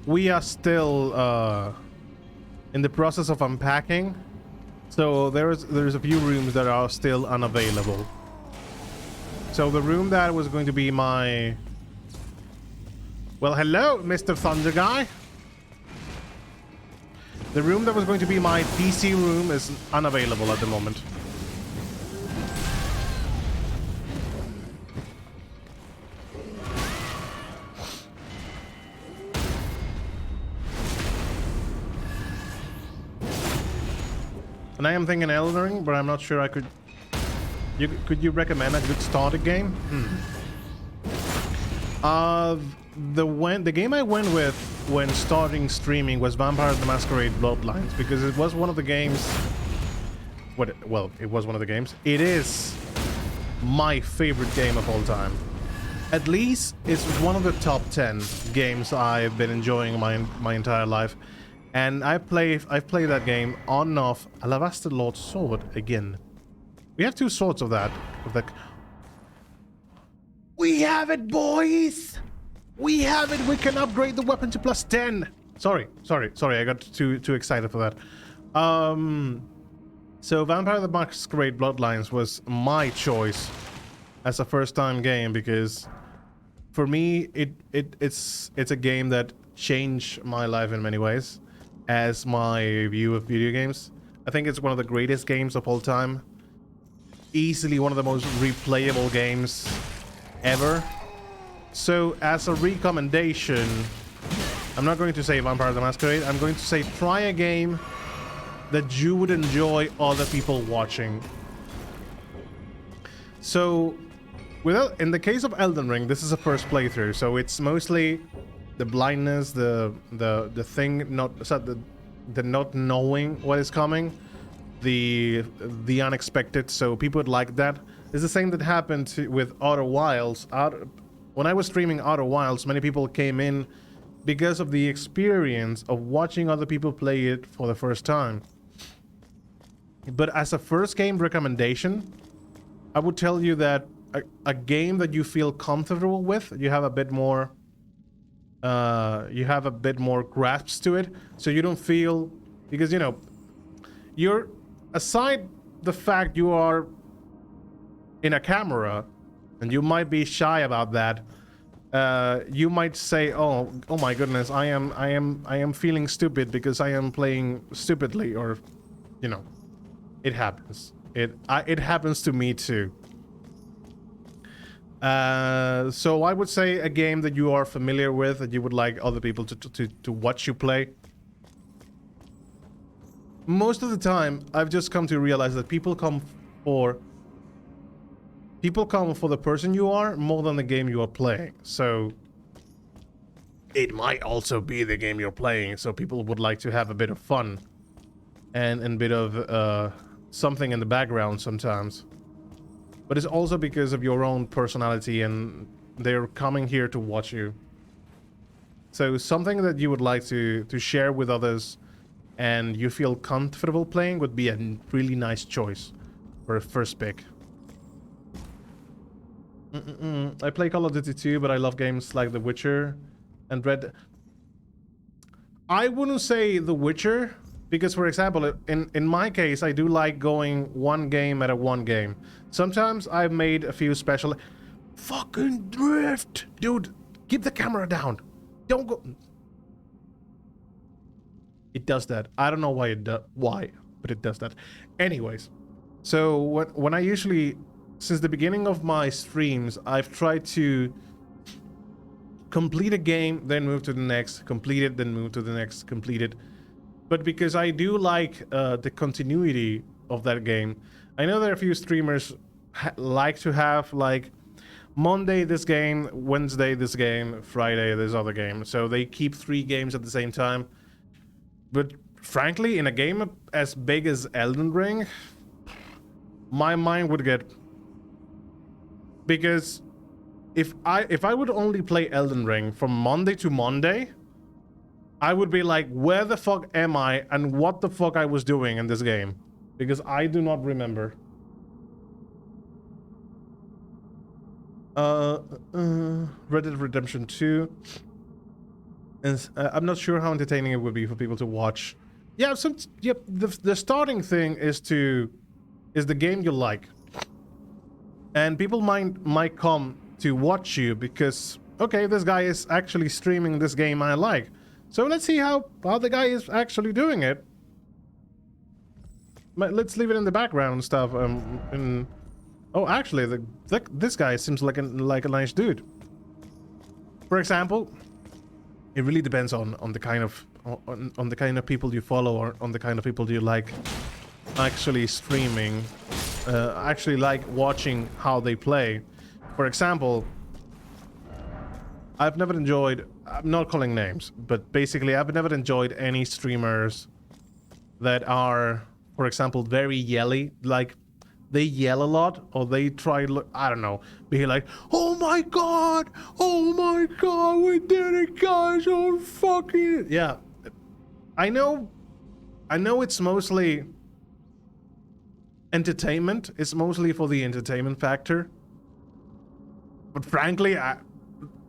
[SPEAKER 1] we are still in the process of unpacking. So there's a few rooms that are still unavailable. So the room that was going to be my... Well, hello, Mr. Thunder Guy. The room that was going to be my PC room is unavailable at the moment. And I am thinking Elden Ring, but I'm not sure I could... Could you recommend a good starter game? The game I went with when starting streaming was Vampire the Masquerade Bloodlines, because it was one of the games... Well, it was one of the games. It is my favorite game of all time. At least it's one of the top 10 games I've been enjoying my entire life. And I've played that game on and off. Alabaster Lord Sword again. We have 2 swords of that. We have it, boys! We have it! We can upgrade the weapon to +10! Sorry. I got too excited for that. So Vampire the Masquerade Bloodlines was my choice as a first-time game because for me, it's a game that changed my life in many ways. As my view of video games. I think it's one of the greatest games of all time. Easily one of the most replayable games ever. So as a recommendation, I'm not going to say Vampire the Masquerade, I'm going to say try a game that you would enjoy other people watching. So in the case of Elden Ring, this is a first playthrough, so it's mostly the blindness, the thing not so the not knowing what is coming, the unexpected. So people would like that. It's the same that happened with Outer Wilds. When I was streaming Outer Wilds, many people came in because of the experience of watching other people play it for the first time. But as a first game recommendation, I would tell you that a game that you feel comfortable with, you have a bit more grasps to it, so you don't feel, because, you know, you're, aside the fact you are in a camera and you might be shy about that, you might say, oh my goodness, I am feeling stupid because I am playing stupidly, or, you know, it happens. It happens to me too. So I would say a game that you are familiar with, that you would like other people to watch you play. Most of the time, I've just come to realize that people come for the person you are more than the game you are playing. So it might also be the game you're playing, so people would like to have a bit of fun and a bit of something in the background sometimes. But it's also because of your own personality, and they're coming here to watch you. So something that you would like to share with others and you feel comfortable playing would be a really nice choice for a first pick. I play Call of Duty 2, but I love games like The Witcher and Red. I wouldn't say The Witcher, because, for example, in my case, I do like going one game at a one game. Sometimes I've made a few special... Fucking drift! Dude, keep the camera down. Don't go... It does that. I don't know why but it does that. Anyways, so when I usually... Since the beginning of my streams, I've tried to complete a game, then move to the next, complete it, then move to the next, complete it. But because I do like the continuity of that game, I know there are a few streamers like to have, like, Monday this game, Wednesday this game, Friday this other game. So they keep 3 games at the same time. But frankly, in a game as big as Elden Ring, my mind would get... Because if I would only play Elden Ring from Monday to Monday, I would be like, where the fuck am I and what the fuck I was doing in this game? Because I do not remember. Red Dead Redemption 2. And I'm not sure how entertaining it would be for people to watch. Yeah, the starting thing is the game you like. And people might come to watch you because, okay, this guy is actually streaming this game I like. So let's see how the guy is actually doing it. Let's leave it in the background and stuff. Oh, actually, this guy seems like a nice dude. For example, it really depends on the kind of people you follow, or on the kind of people you like actually streaming. Actually like watching how they play. For example, I've never enjoyed, I'm not calling names, but basically I've never enjoyed any streamers that are, for example, very yelly. Like, they yell a lot, or they try, I don't know, be like, oh my god, we did it, guys, oh fucking... Yeah, I know it's mostly entertainment. It's mostly for the entertainment factor. But frankly,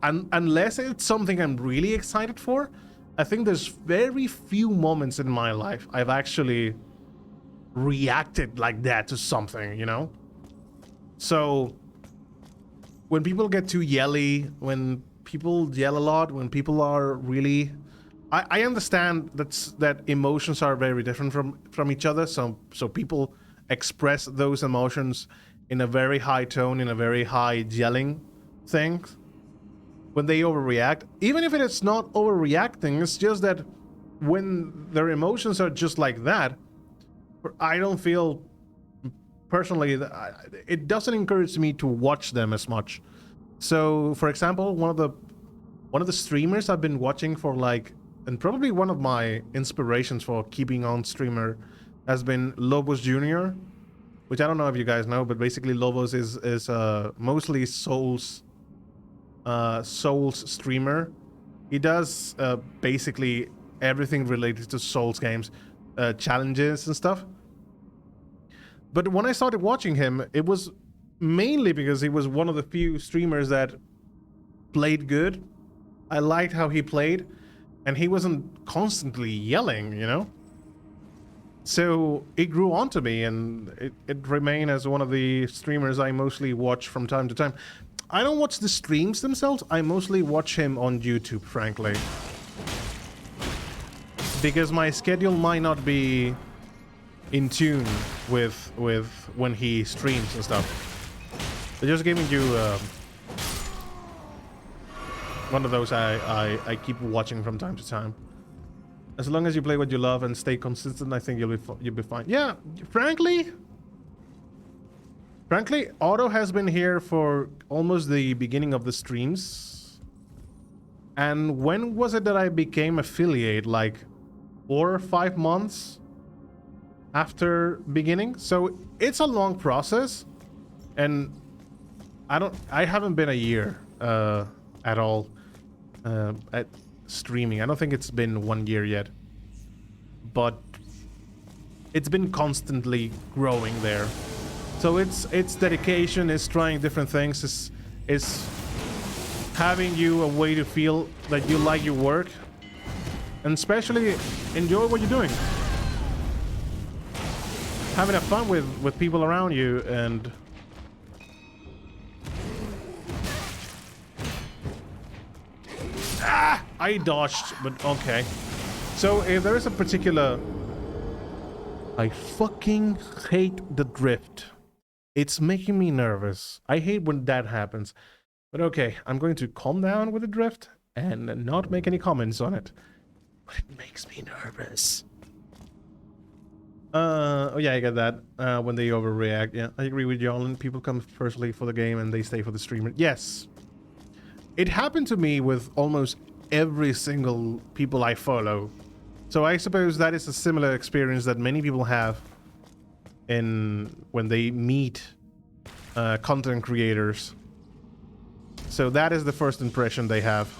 [SPEAKER 1] unless it's something I'm really excited for, I think there's very few moments in my life I've actually reacted like that to something, you know? So when people get too yelly, when people yell a lot, when people are really... I understand that emotions are very different from each other, so people express those emotions in a very high tone, in a very high yelling thing. When they overreact, even if it's not overreacting, it's just that when their emotions are just like that, I don't feel personally that it doesn't encourage me to watch them as much. So, for example, one of the one of the streamers I've been watching for like, and probably one of my inspirations for keeping on streamer has been Lobos Jr., which I don't know if you guys know, but basically Lobos is mostly Souls streamer. He does basically everything related to Souls games, challenges and stuff. But when I started watching him, it was mainly because he was one of the few streamers that played good. I liked how he played, and he wasn't constantly yelling, you know? So it grew onto me, and it remained as one of the streamers I mostly watch from time to time. I don't watch the streams themselves, I mostly watch him on YouTube, frankly. Because my schedule might not be in tune with when he streams and stuff. They're just giving you one of those I keep watching from time to time. As long as you play what you love and stay consistent, I think you'll be fine. Yeah, frankly, Otto has been here for almost the beginning of the streams. And when was it that I became affiliate? Like 4 or 5 months after beginning? So it's a long process, and I haven't been a year at all at streaming. I don't think it's been 1 year yet, but it's been constantly growing there. So it's dedication, it's trying different things, it's having you a way to feel that you like your work, and especially enjoy what you're doing. Having a fun with people around you. And I dodged, but okay. So if there is a particular... I fucking hate the drift. It's making me nervous. I hate when that happens. But okay, I'm going to calm down with the drift and not make any comments on it. But it makes me nervous. Oh yeah, I get that. When they overreact. Yeah, I agree with Jan. People come firstly for the game and they stay for the streamer. Yes. It happened to me with almost every single people I follow. So I suppose that is a similar experience that many people have when they meet content creators. So that is the first impression they have.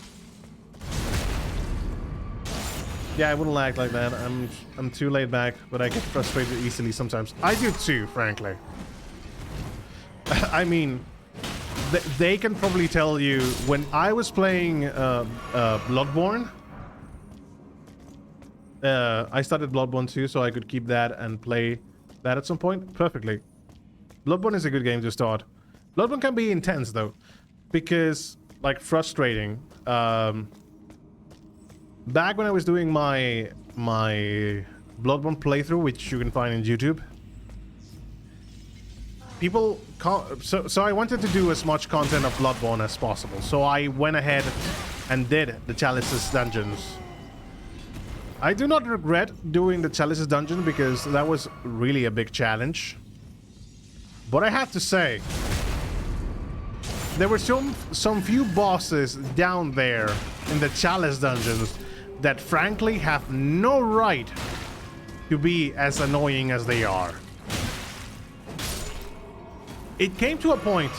[SPEAKER 1] Yeah, I wouldn't act like that. I'm too laid back, but I get frustrated easily sometimes. I do too, frankly. I mean, they can probably tell you when I was playing Bloodborne. I started Bloodborne 2 so I could keep that and play that at some point perfectly. Bloodborne is a good game to start. Bloodborne can be intense though, because like frustrating. Back when I was doing my Bloodborne playthrough, which you can find on YouTube, people so I wanted to do as much content of Bloodborne as possible. So I went ahead and did the Chalices dungeons. I do not regret doing the Chalices dungeon because that was really a big challenge. But I have to say, there were some few bosses down there in the Chalice dungeons that frankly have no right to be as annoying as they are. It came to a point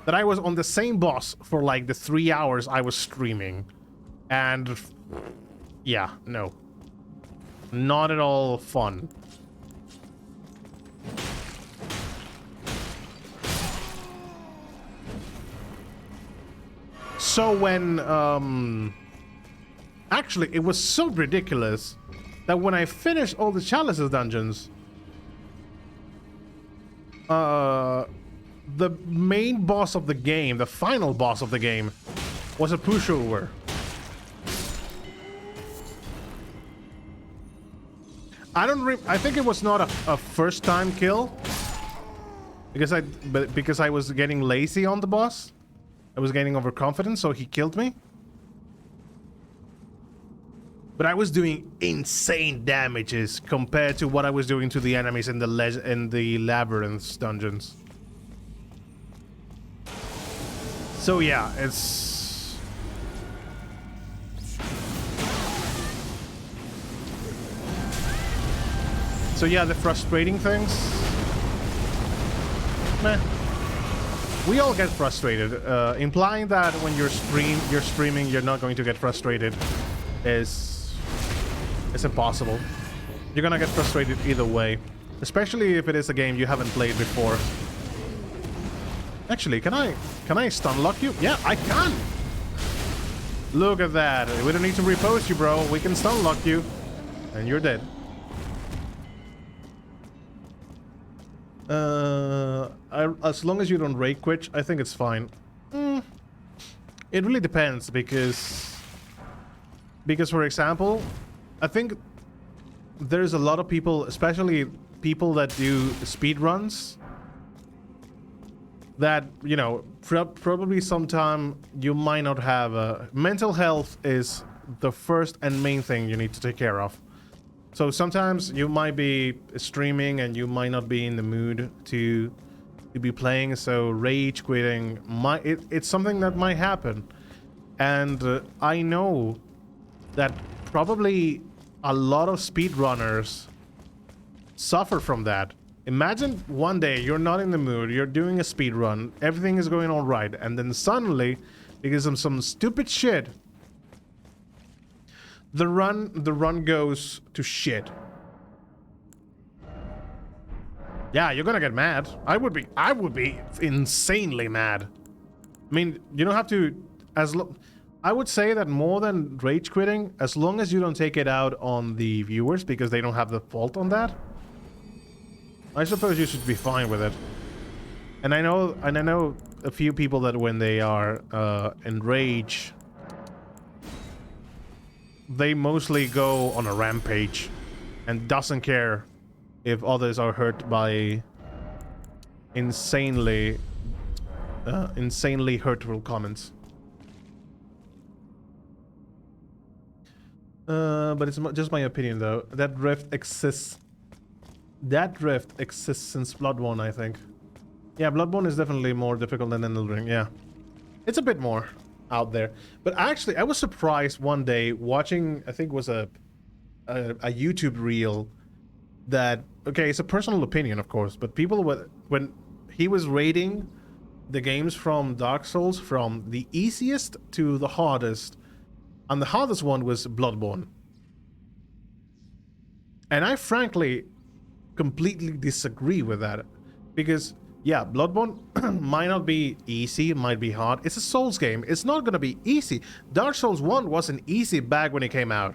[SPEAKER 1] that I was on the same boss for like the 3 hours I was streaming. And yeah, no. Not at all fun. So when, actually, it was so ridiculous that when I finished all the Chalices dungeons, the main boss of the game, the final boss of the game, was a pushover. I think it was not a first time kill, because I was getting lazy on the boss. I was getting overconfident, so he killed me. But I was doing insane damages compared to what I was doing to the enemies in the Labyrinth dungeons. So yeah, So yeah, the frustrating things. Meh. We all get frustrated. Implying that when you're streaming, you're not going to get frustrated is impossible. You're gonna get frustrated either way, especially if it is a game you haven't played before. Actually, can I stun lock you? Yeah, I can. Look at that. We don't need to repost you, bro. We can stun lock you, and you're dead. As long as you don't rage quit, I think it's fine. It really depends because for example, I think there's a lot of people, especially people that do speed runs, that, you know, probably sometime you might not have mental health is the first and main thing you need to take care of. So sometimes you might be streaming and you might not be in the mood to be playing, so rage quitting it's something that might happen. And I know that probably a lot of speedrunners suffer from that. Imagine one day you're not in the mood, you're doing a speed run, everything is going all right, and then suddenly, because of some stupid shit, the run goes to shit. Yeah, you're gonna get mad. I would be insanely mad. I mean, you don't have to, I would say that more than rage quitting, as long as you don't take it out on the viewers because they don't have the fault on that, I suppose you should be fine with it. And I know a few people that when they are in rage, they mostly go on a rampage and doesn't care if others are hurt by insanely hurtful comments. But it's just my opinion, though. That rift exists. That rift exists since Bloodborne, I think. Yeah, Bloodborne is definitely more difficult than Elden Ring. Yeah, it's a bit more out there. But actually, I was surprised one day watching, I think it was a YouTube reel that, okay, it's a personal opinion, of course, but people when he was rating the games from Dark Souls from the easiest to the hardest, and the hardest one was Bloodborne. And I frankly completely disagree with that, because yeah, Bloodborne might not be easy, it might be hard. It's a Souls game. It's not gonna be easy. Dark Souls 1 wasn't easy back when it came out.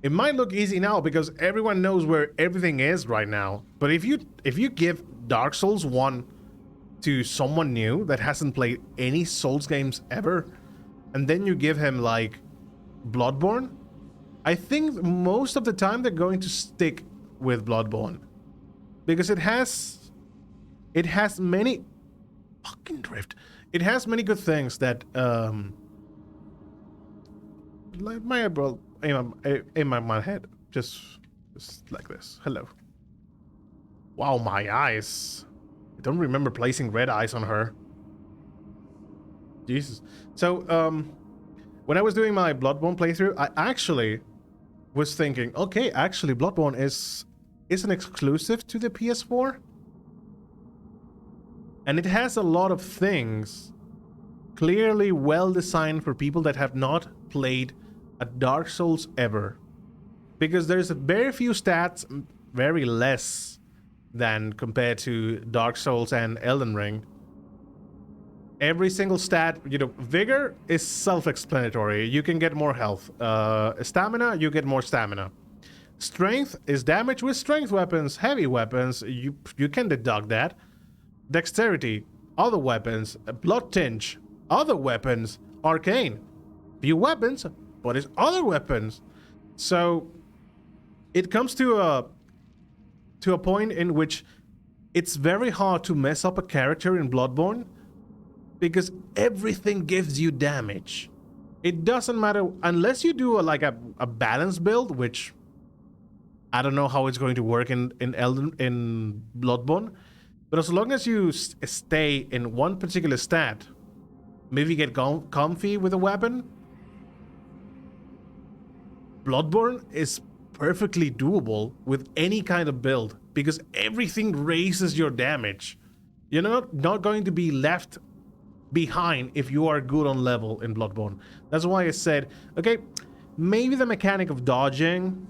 [SPEAKER 1] It might look easy now because everyone knows where everything is right now. But if you give Dark Souls 1 to someone new that hasn't played any Souls games ever, and then you give him like Bloodborne, I think most of the time they're going to stick with Bloodborne because it has many fucking drift. It has many good things that like my bro in my head, just like this. Hello. Wow, my eyes. I don't remember placing red eyes on her. Jesus. So when I was doing my Bloodborne playthrough, I actually was thinking, okay, actually Bloodborne is an exclusive to the PS4. And it has a lot of things clearly well designed for people that have not played a Dark Souls ever. Because there's very few stats, very less than compared to Dark Souls and Elden Ring. Every single stat, you know, vigor is self-explanatory. You can get more health. Stamina, you get more stamina. Strength is damage with strength weapons, heavy weapons. You can deduct that. Dexterity, other weapons. Blood tinge, other weapons. Arcane, few weapons, but it's other weapons. So it comes to a point in which it's very hard to mess up a character in Bloodborne because everything gives you damage. It doesn't matter unless you do a balanced build, which I don't know how it's going to work in Bloodborne. But as long as you stay in one particular stat, maybe get comfy with a weapon, Bloodborne is perfectly doable with any kind of build because everything raises your damage. You're not going to be left behind if you are good on level in Bloodborne. That's why I said, okay, maybe the mechanic of dodging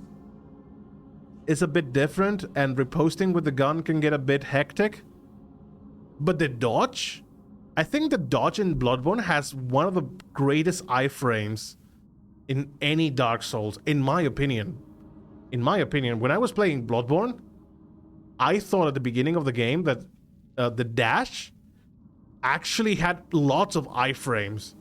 [SPEAKER 1] is a bit different and riposting with the gun can get a bit hectic. But the dodge, I think the dodge in Bloodborne has one of the greatest iframes in any Dark Souls, in my opinion. In my opinion, when I was playing Bloodborne, I thought at the beginning of the game that the dash actually had lots of iframes.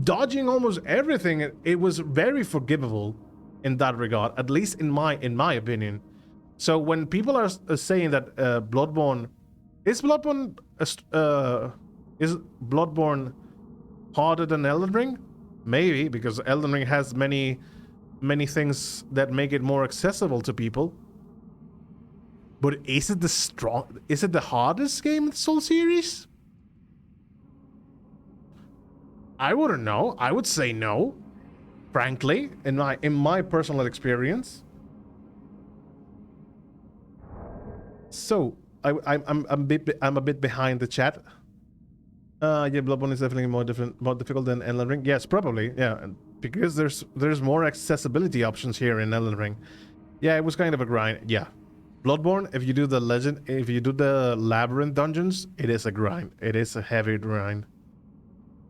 [SPEAKER 1] Dodging almost everything, it was very forgivable in that regard, at least in my opinion. So when people are saying that Bloodborne is Bloodborne harder than Elden Ring? Maybe, because Elden Ring has many things that make it more accessible to people. But is it the hardest game in the Soul series? I wouldn't know. I would say no, frankly, in my personal experience. So I'm a bit behind the chat. Yeah, Bloodborne is definitely more difficult than Elden Ring. Yes, probably. Yeah, because there's more accessibility options here in Elden Ring. Yeah, it was kind of a grind. Yeah, Bloodborne. If you do the labyrinth dungeons, it is a grind. It is a heavy grind.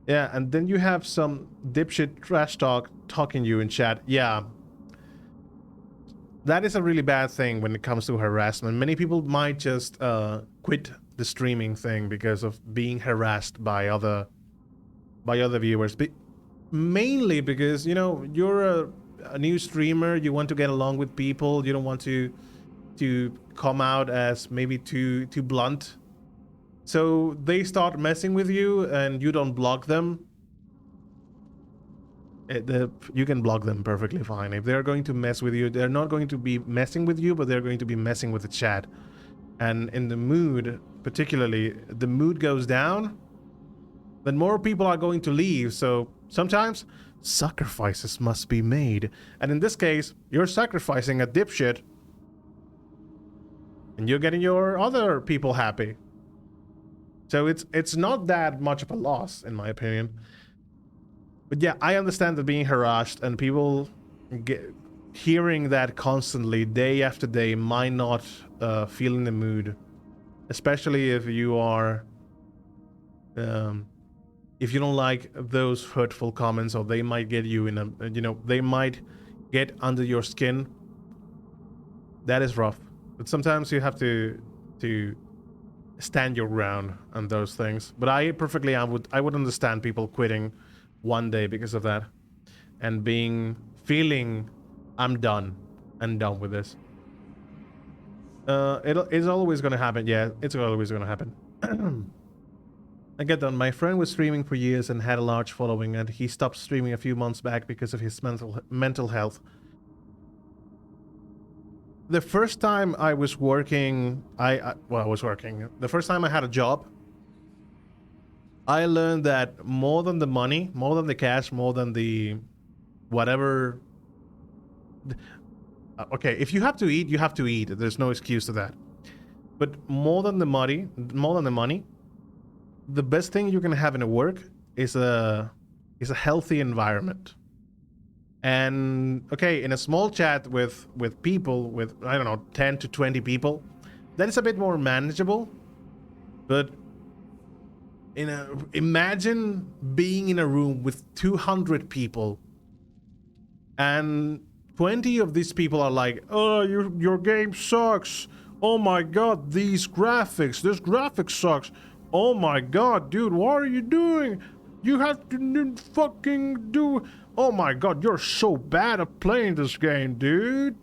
[SPEAKER 1] Yeah, and then you have some dipshit trash talking you in chat. Yeah. That is a really bad thing when it comes to harassment. Many people might just quit the streaming thing because of being harassed by other viewers. But mainly because, you know, you're a new streamer, you want to get along with people, you don't want to come out as maybe too blunt. So they start messing with you and you don't block them. You can block them perfectly fine. If they're going to mess with you, they're not going to be messing with you, but they're going to be messing with the chat. And in the mood, particularly, the mood goes down, then more people are going to leave. So sometimes sacrifices must be made. And in this case, you're sacrificing a dipshit and you're getting your other people happy. So it's not that much of a loss, in my opinion. But yeah, I understand that being harassed and people hearing that constantly, day after day, might not feel in the mood. Especially if you are... if you don't like those hurtful comments, or they might get you in a... You know, they might get under your skin. That is rough. But sometimes you have to stand your ground on those things. But I would understand people quitting one day because of that, and feeling I'm done with this. It's always gonna happen. Yeah, it's always gonna happen. I get that. My friend was streaming for years and had a large following, and he stopped streaming a few months back because of his mental health. The first time I was working, the first time I had a job, I learned that more than the money, more than the cash, more than the whatever. Okay, if you have to eat, you have to eat. There's no excuse to that. But more than the money, the best thing you can have in a work is a healthy environment. And okay, in a small chat with people, with, I don't know, 10 to 20 people, that is a bit more manageable. But imagine being in a room with 200 people, and 20 of these people are like, oh, your game sucks. Oh my god, this graphics sucks. Oh my god, dude, what are you doing? You have to fucking do... Oh my god, you're so bad at playing this game, dude.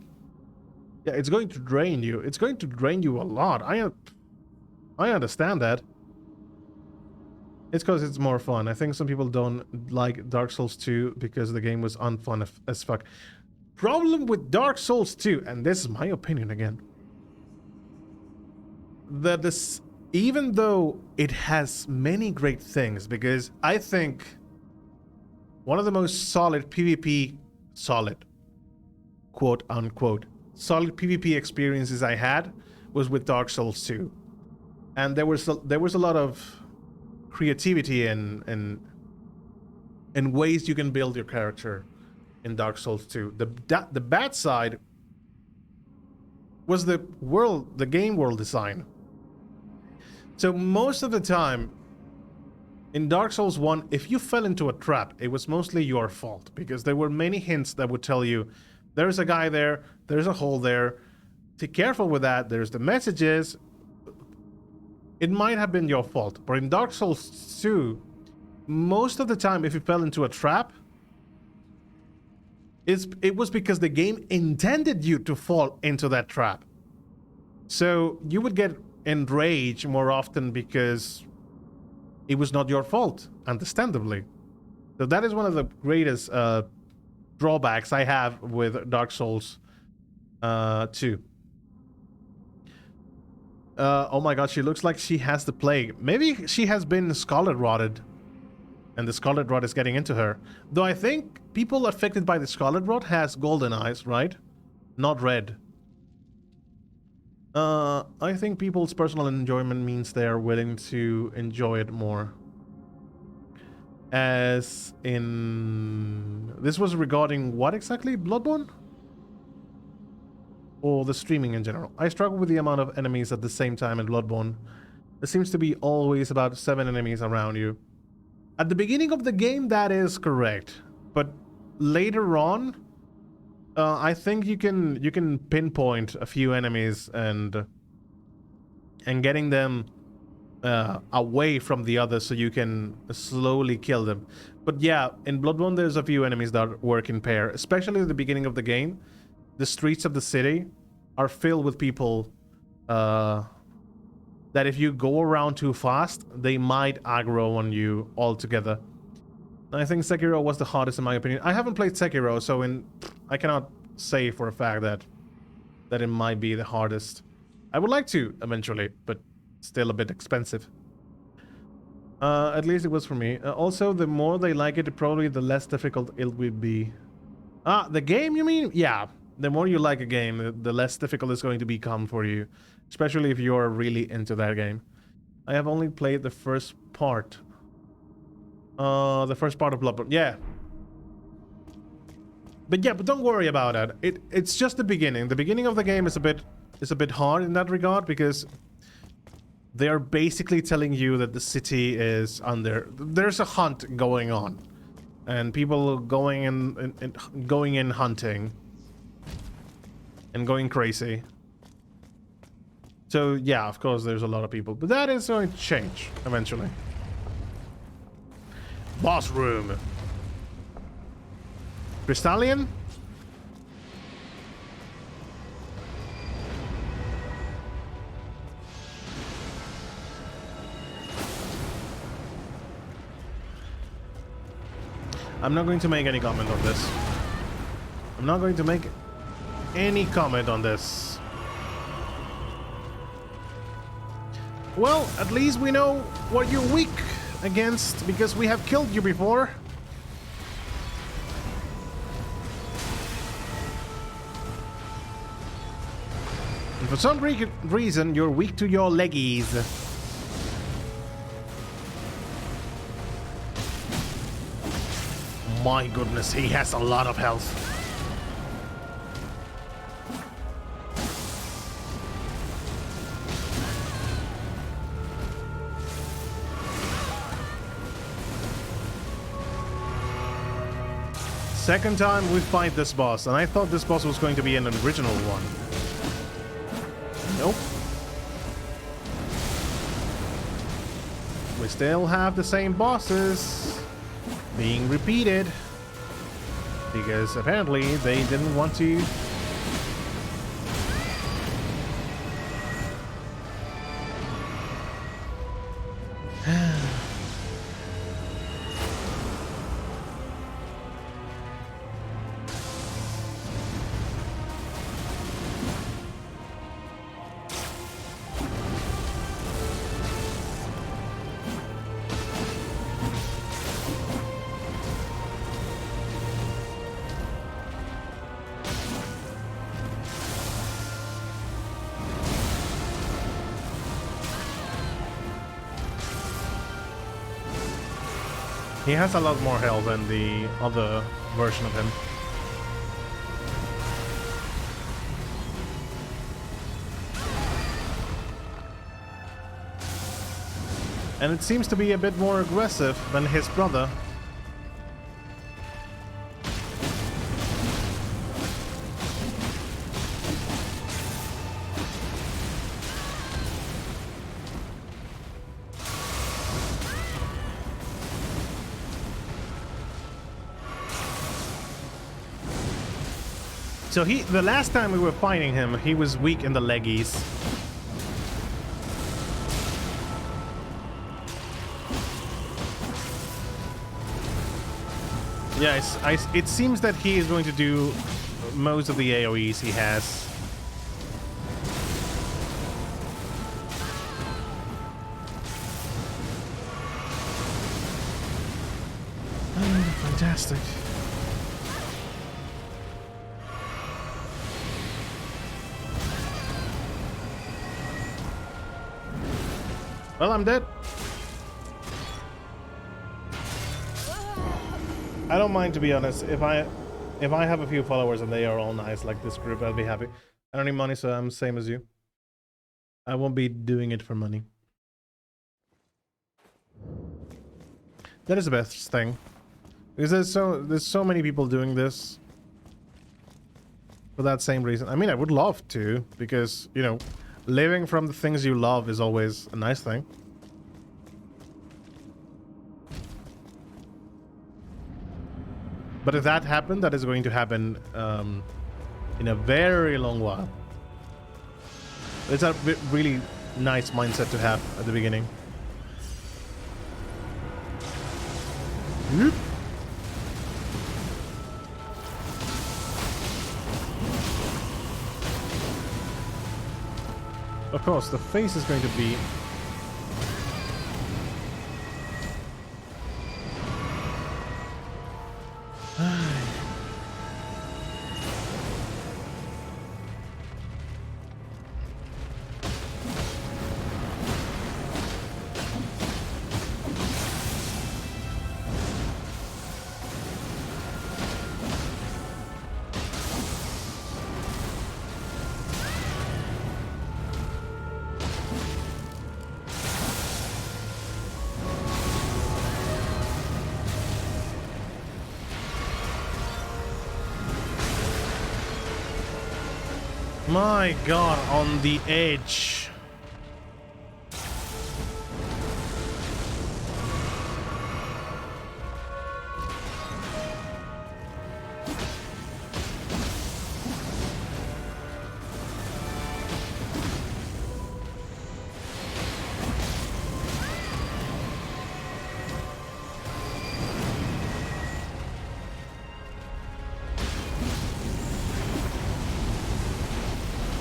[SPEAKER 1] Yeah, it's going to drain you. It's going to drain you a lot. I understand that. It's because it's more fun. I think some people don't like Dark Souls 2 because the game was unfun as fuck. Problem with Dark Souls 2, and this is my opinion again, that this, even though it has many great things, because I think one of the most solid PvP quote unquote solid PvP experiences I had was with Dark Souls 2. And there was a lot of creativity and ways you can build your character in Dark Souls 2. The bad side was the game world design. So most of the time in Dark Souls 1, if you fell into a trap, it was mostly your fault, because there were many hints that would tell you there's a guy there, there's a hole there, be careful with that, there's the messages. It might have been your fault. But in Dark Souls 2, most of the time if you fell into a trap, it was because the game intended you to fall into that trap. So you would get enraged more often because it was not your fault, understandably. So that is one of the greatest drawbacks I have with Dark Souls 2. Oh my god, she looks like she has the plague. Maybe she has been scarlet rotted, and the scarlet rot is getting into her. Though I think people affected by the scarlet rot has golden eyes, right? Not red. I think people's personal enjoyment means they're willing to enjoy it more. As in... This was regarding what exactly? Bloodborne? Or the streaming in general? I struggle with the amount of enemies at the same time in Bloodborne. There seems to be always about 7 enemies around you. At the beginning of the game, that is correct. But later on, I think you can pinpoint a few enemies and getting them away from the others so you can slowly kill them. But yeah, in Bloodborne there's a few enemies that work in pair, especially at the beginning of the game. The streets of the city are filled with people that if you go around too fast, they might aggro on you altogether. I think Sekiro was the hardest in my opinion. I haven't played Sekiro, so I cannot say for a fact that it might be the hardest. I would like to eventually, but still a bit expensive. At least it was for me. Also, the more they like it, probably the less difficult it will be. Ah, the game you mean? Yeah, the more you like a game, the less difficult it's going to become for you. Especially if you're really into that game. I have only played the first part. The first part of Bloodborne. Yeah. But don't worry about it. It's just the beginning. The beginning of the game is a bit hard in that regard because they are basically telling you that the city is under. There's a hunt going on, and people going in hunting and going crazy. So yeah, of course, there's a lot of people, but that is going to change eventually. Boss room. Crystallian? I'm not going to make any comment on this. I'm not going to make any comment on this. Well, at least we know what you're weak against, because we have killed you before. And for some reason, you're weak to your leggies. My goodness, he has a lot of health. Second time we fight this boss, and I thought this boss was going to be an original one. Nope. We still have the same bosses being repeated because apparently they didn't want to. He has a lot more health than the other version of him. And it seems to be a bit more aggressive than his brother. So the last time we were fighting him, he was weak in the leggies. Yeah, it seems that he is going to do most of the AoEs he has. Fantastic. Well, I'm dead. I don't mind, to be honest. If I have a few followers and they are all nice like this group, I'll be happy. I don't need money, so I'm same as you. I won't be doing it for money. That is the best thing. Because there's so many people doing this for that same reason. I mean, I would love to, because, you know, living from the things you love is always a nice thing. But if that happened, that is going to happen in a very long while. It's a really nice mindset to have at the beginning. Whoop. Of course, the face is going to be... My god, on the edge.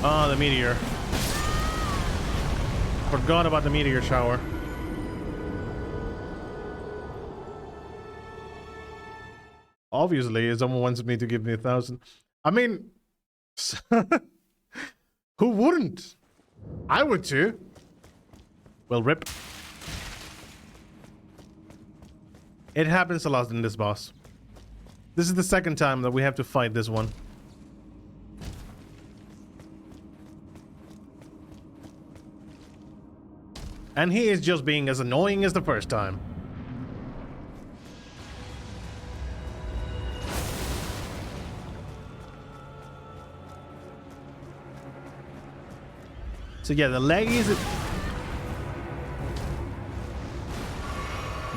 [SPEAKER 1] Ah, the meteor. Forgot about the meteor shower. Obviously, someone wants me to give me 1,000. I mean, who wouldn't? I would too. Well, rip. It happens a lot in this boss. This is the second time that we have to fight this one. And he is just being as annoying as the first time. So yeah, the leggies...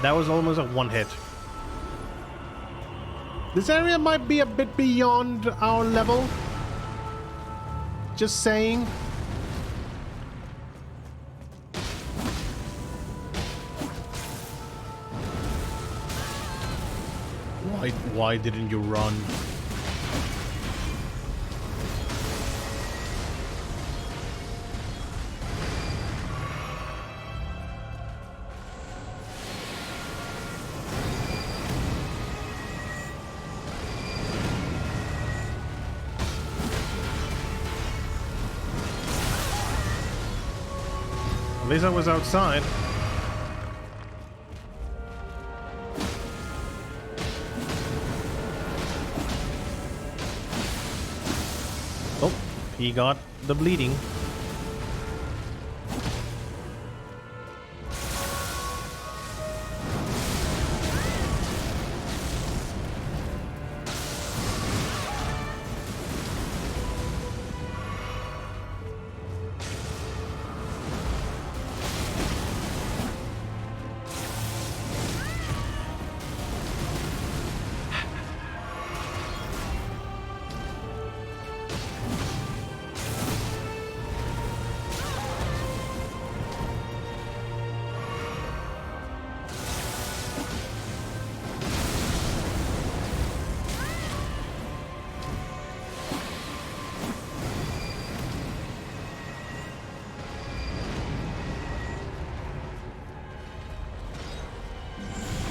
[SPEAKER 1] That was almost a one hit. This area might be a bit beyond our level. Just saying. Why didn't you run? At least I was outside. He got the bleeding.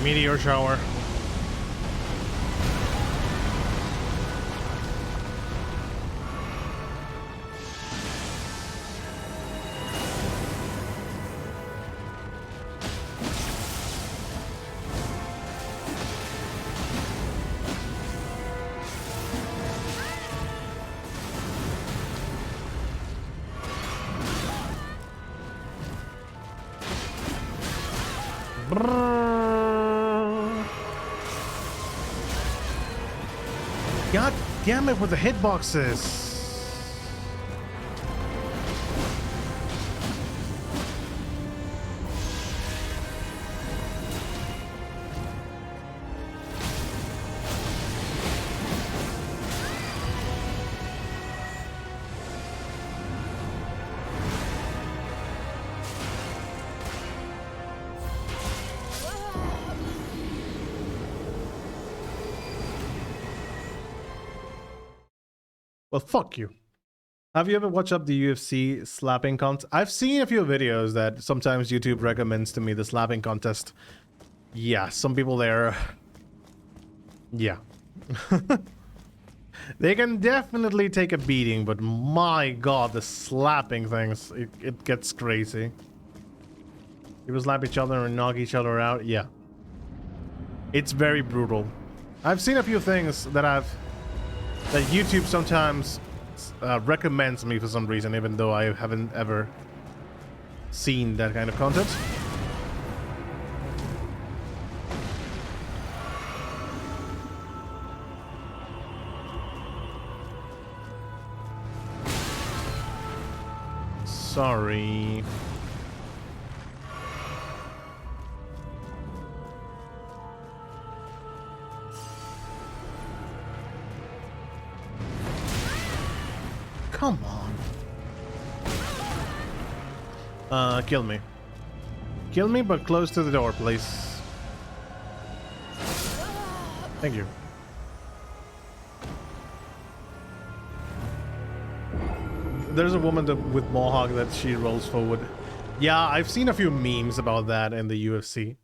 [SPEAKER 1] Meteor shower. God damn it with the hitboxes. Well, fuck you. Have you ever watched up the UFC slapping contest? I've seen a few videos that sometimes YouTube recommends to me, the slapping contest. Yeah, some people there... Yeah. They can definitely take a beating, but my god, the slapping things, it gets crazy. People slap each other and knock each other out, yeah. It's very brutal. I've seen a few things that YouTube sometimes recommends me for some reason, even though I haven't ever seen that kind of content. Sorry. Come on. Kill me. Kill me, but close to the door, please. Thank you. There's a woman with mohawk that she rolls forward. Yeah, I've seen a few memes about that in the UFC.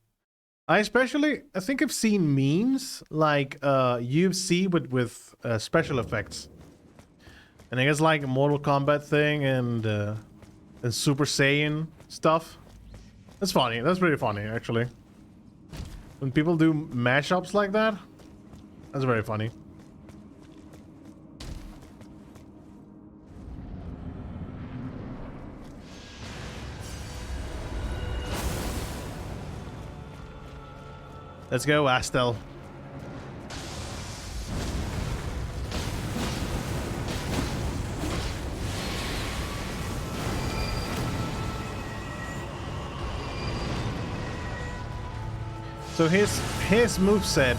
[SPEAKER 1] I think I've seen memes like UFC with special effects. And I guess like a Mortal Kombat thing and Super Saiyan stuff. That's funny. That's pretty funny, actually. When people do mashups like that, that's very funny. Let's go, Astel. So his moveset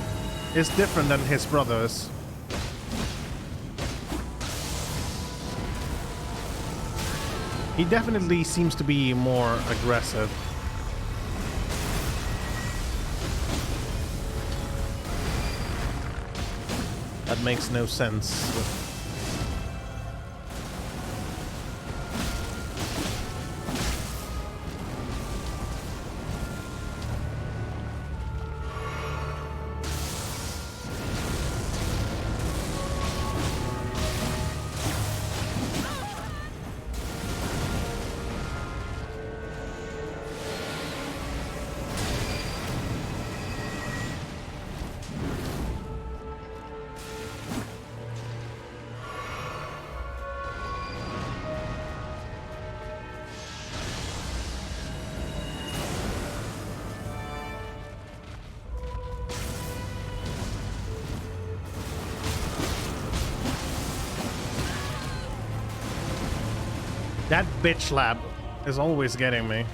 [SPEAKER 1] is different than his brother's. He definitely seems to be more aggressive. That makes no sense. That bitch slap is always getting me.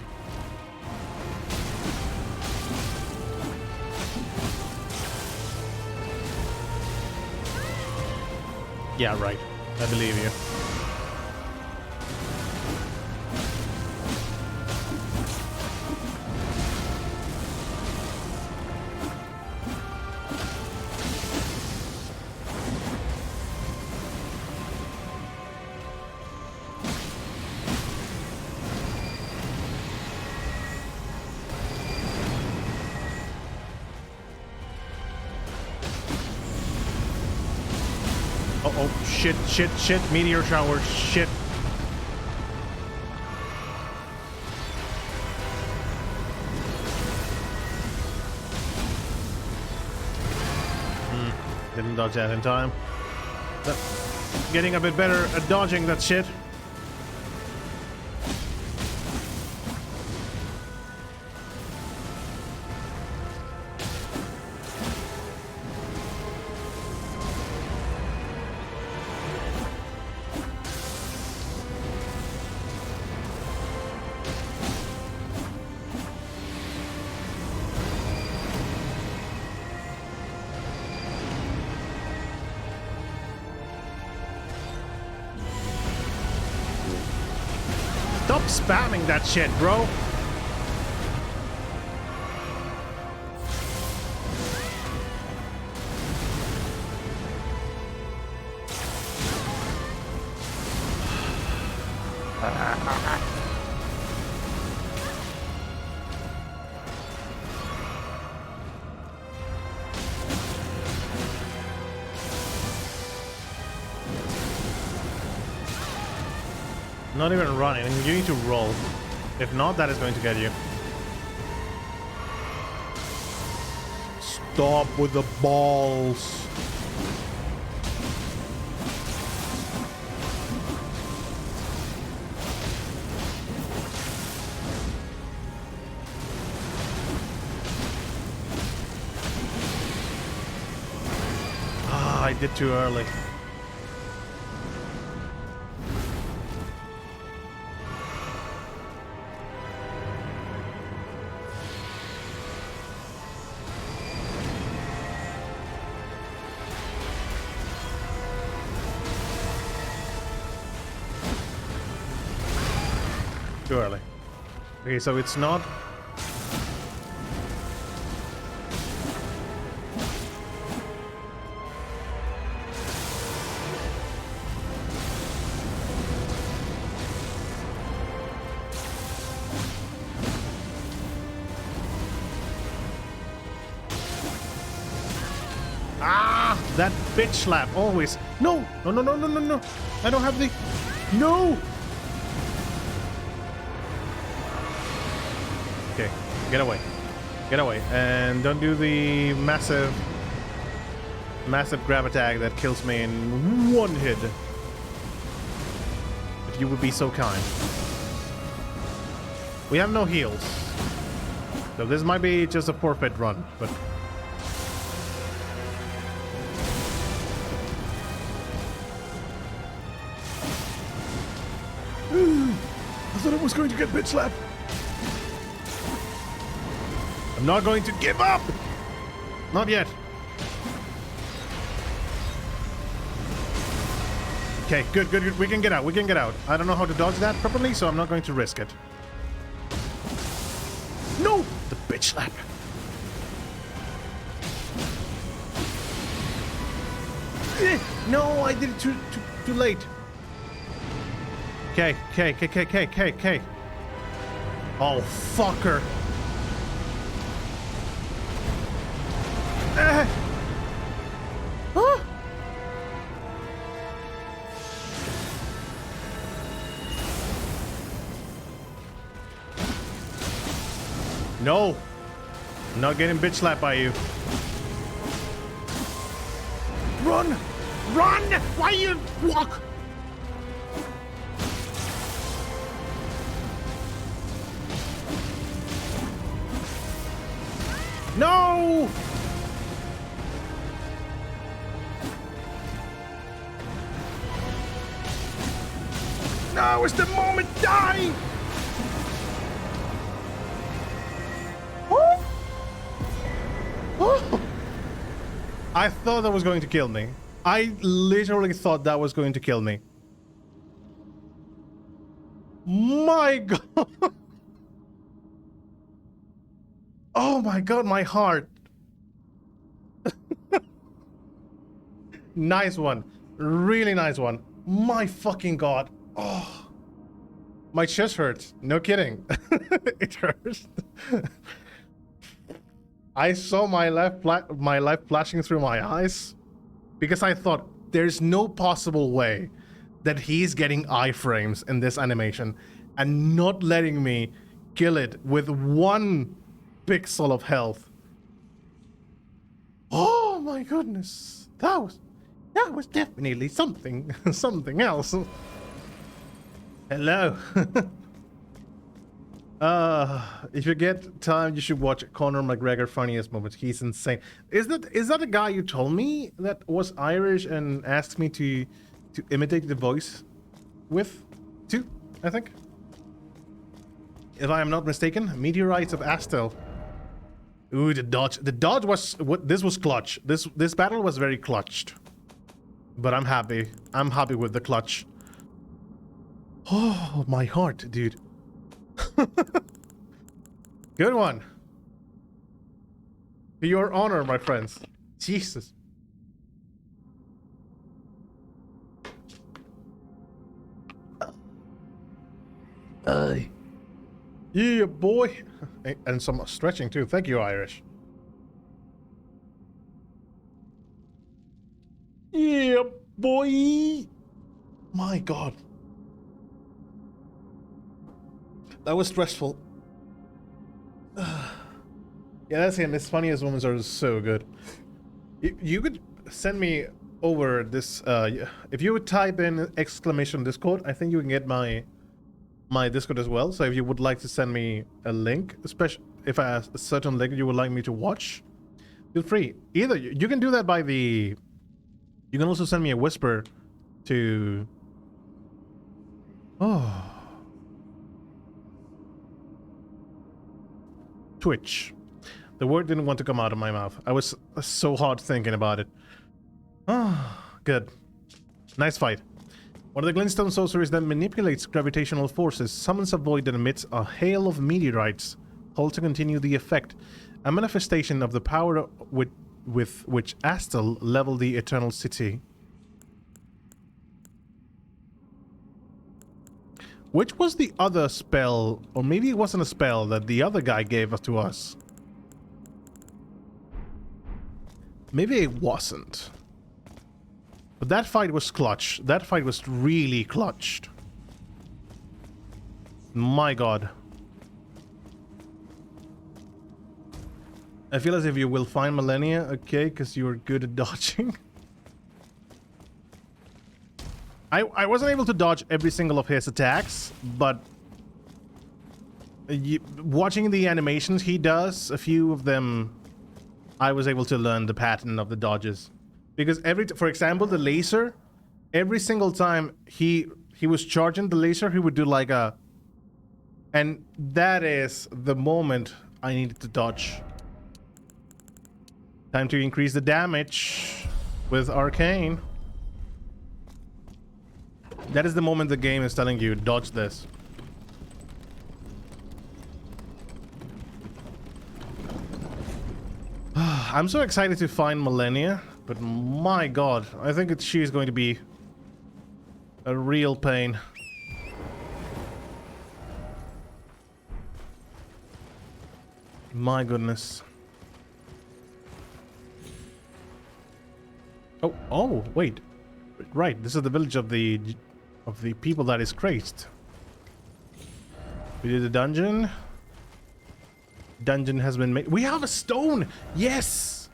[SPEAKER 1] Yeah, right. I believe you. Oh, shit, meteor shower, shit. Didn't dodge that in time. But getting a bit better at dodging that shit. Stop spamming that shit, bro. Not even running, and you need to roll. If not, that is going to get you. Stop with the balls. Ah, I did too early. Too early. Okay, so it's not... Ah! That bitch slap, always. No! No, no, no, no, no, no! I don't have the... No! Okay, get away. Get away. And don't do the massive grab attack that kills me in one hit. If you would be so kind. We have no heals. So this might be just a forfeit run, but... I thought I was going to get bitch slapped. I'm not going to give up! Not yet. Okay, good, good, good. We can get out. We can get out. I don't know how to dodge that properly, so I'm not going to risk it. No! The bitch slap. No, I did it too late. Okay. Oh, fucker. Huh? No, I'm not getting bitch slapped by you. Run! Run! Why you walk? No! No! Now is the moment. Die! Oh! Oh! I thought that was going to kill me. I literally thought that was going to kill me. My God. Oh my God, my heart. Nice one. Really nice one. My fucking God. Oh. My chest hurts. No kidding. It hurts. I saw my life flashing through my eyes because I thought there's no possible way that he's getting iframes in this animation and not letting me kill it with 1 pixel of health. Oh my goodness. That was definitely something else. Hello. If you get time, you should watch Conor McGregor funniest moments. He's insane. Is that a guy you told me that was Irish and asked me to imitate the voice with too, I think? If I am not mistaken, Meteorites of Astel. Ooh, the dodge. The dodge was this was clutch. This battle was very clutched. But I'm happy. I'm happy with the clutch. Oh, my heart, dude. Good one. To your honor, my friends. Jesus. Yeah, boy. And some stretching too. Thank you, Irish. Yeah, boy. My God. That was stressful. Yeah, that's him. His funniest moments are so good. You could send me over this. If you would type in exclamation Discord, I think you can get my Discord as well. So if you would like to send me a link, especially if I have a certain link you would like me to watch, feel free. Either you can do that by the. You can also send me a whisper to. Oh. Twitch. The word didn't want to come out of my mouth. I was so hard thinking about it. Ah, good. Nice fight. One of the glintstone sorceries that manipulates gravitational forces summons a void that emits a hail of meteorites. Hold to continue the effect. A manifestation of the power with which Astel leveled the Eternal City. Which was the other spell, or maybe it wasn't a spell that the other guy gave us to us. Maybe it wasn't. But that fight was clutch. That fight was really clutched. My God. I feel as if you will find Millennia, okay, because you're good at dodging. I wasn't able to dodge every single of his attacks, but watching the animations he does, a few of them, I was able to learn the pattern of the dodges. Because for example, the laser, every single time he was charging the laser, he would do like a... And that is the moment I needed to dodge. Time to increase the damage with Arcane. That is the moment the game is telling you, dodge this. I'm so excited to find Millennia, but my God, I think she's going to be a real pain. My goodness. Oh, wait. Right, this is the village of the people that is crazed. We did a dungeon. Dungeon has been made. We have a stone! Yes!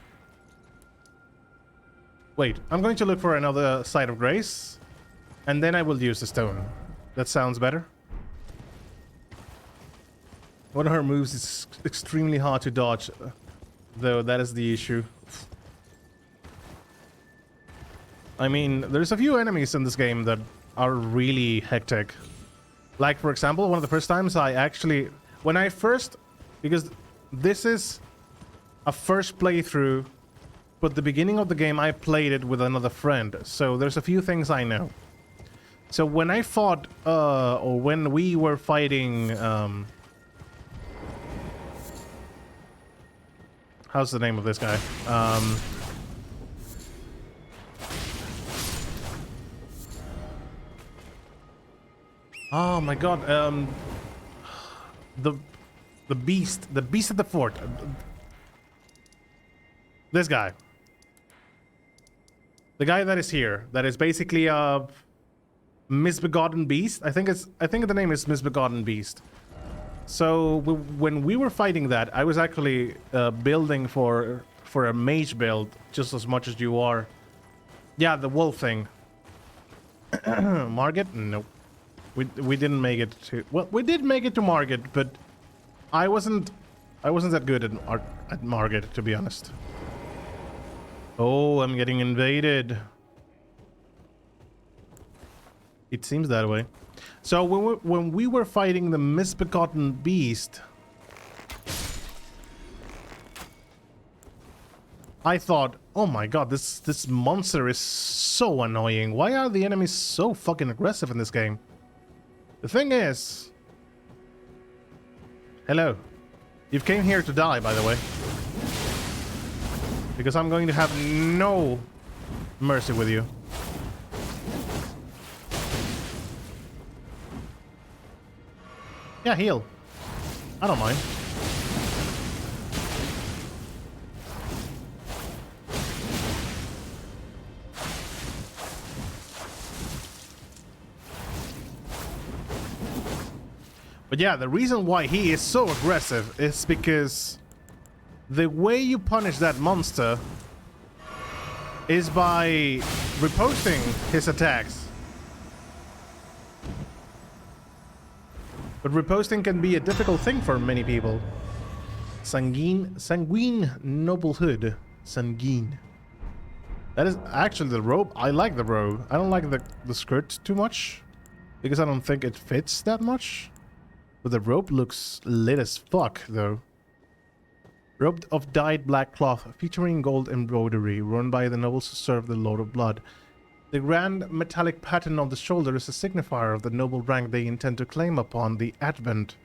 [SPEAKER 1] Wait, I'm going to look for another site of grace. And then I will use the stone. That sounds better. One of her moves is extremely hard to dodge. Though, that is the issue. I mean, there's a few enemies in this game that are really hectic. Like, for example, one of the first times I actually... When I first... Because this is a first playthrough, but the beginning of the game I played it with another friend. So there's a few things I know. So when I fought, or when we were fighting, how's the name of this guy? Oh my god, the beast at the fort. This guy. The guy that is here, that is basically a misbegotten beast. I think the name is misbegotten beast. So when we were fighting that, I was actually building for a mage build just as much as you are. Yeah, the wolf thing. Margit? Nope. We didn't make it to... Well, we did make it to Margit, but I wasn't that good at Margit, to be honest. Oh, I'm getting invaded. It seems that way. So when we were fighting the misbegotten beast, I thought, oh my god, this monster is so annoying. Why are the enemies so fucking aggressive in this game? The thing is... Hello. You've came here to die, by the way. Because I'm going to have no mercy with you. Yeah, heal. I don't mind. But yeah, the reason why he is so aggressive is because the way you punish that monster is by riposting his attacks. But riposting can be a difficult thing for many people. Sanguine noblehood. Sanguine. That is actually the robe. I like the robe. I don't like the skirt too much, because I don't think it fits that much. But the robe looks lit as fuck, though. Robe of dyed black cloth, featuring gold embroidery, worn by the nobles who serve the Lord of Blood. The grand metallic pattern on the shoulder is a signifier of the noble rank they intend to claim upon the advent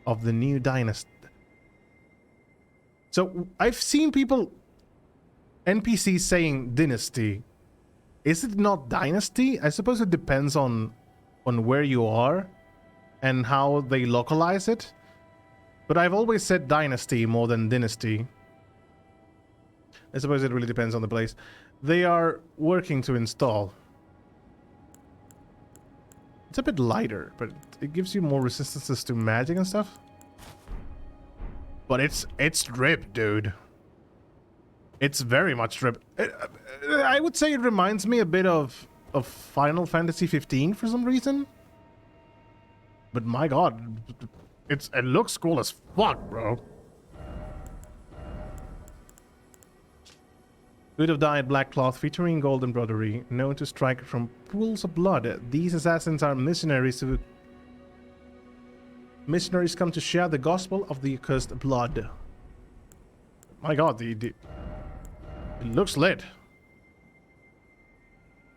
[SPEAKER 1] of the new dynasty. So, I've seen people, NPCs saying dynasty. Is it not dynasty? I suppose it depends on where you are and how they localize it. But I've always said dynasty more than dynasty. I suppose it really depends on the place. They are working to install. It's a bit lighter, but it gives you more resistances to magic and stuff. But it's drip, dude. It's very much drip. I would say it reminds me a bit of Final Fantasy 15 for some reason. But my god, it looks cool as fuck, bro. Hood of dyed black cloth featuring gold embroidery, known to strike from pools of blood. These assassins are missionaries who... Missionaries come to share the gospel of the accursed blood. My god, it looks lit.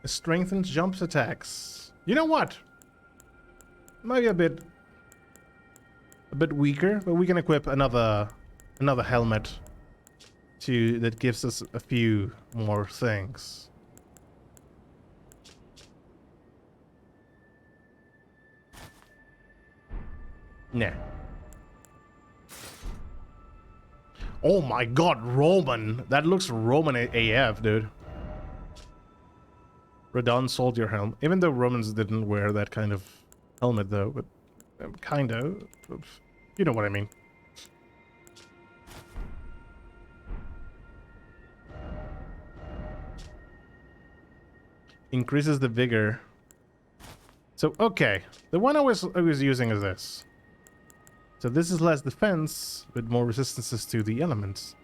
[SPEAKER 1] It strengthens jumps attacks. You know what? Maybe a bit weaker, but we can equip another helmet that gives us a few more things. Nah. Oh my god, Roman. That looks Roman AF, dude. Radon soldier helm. Even though Romans didn't wear that kind of helmet though, but kind of. You know what I mean. Increases the vigor. So, okay. The one I was using is this. So this is less defense, with more resistances to the elements.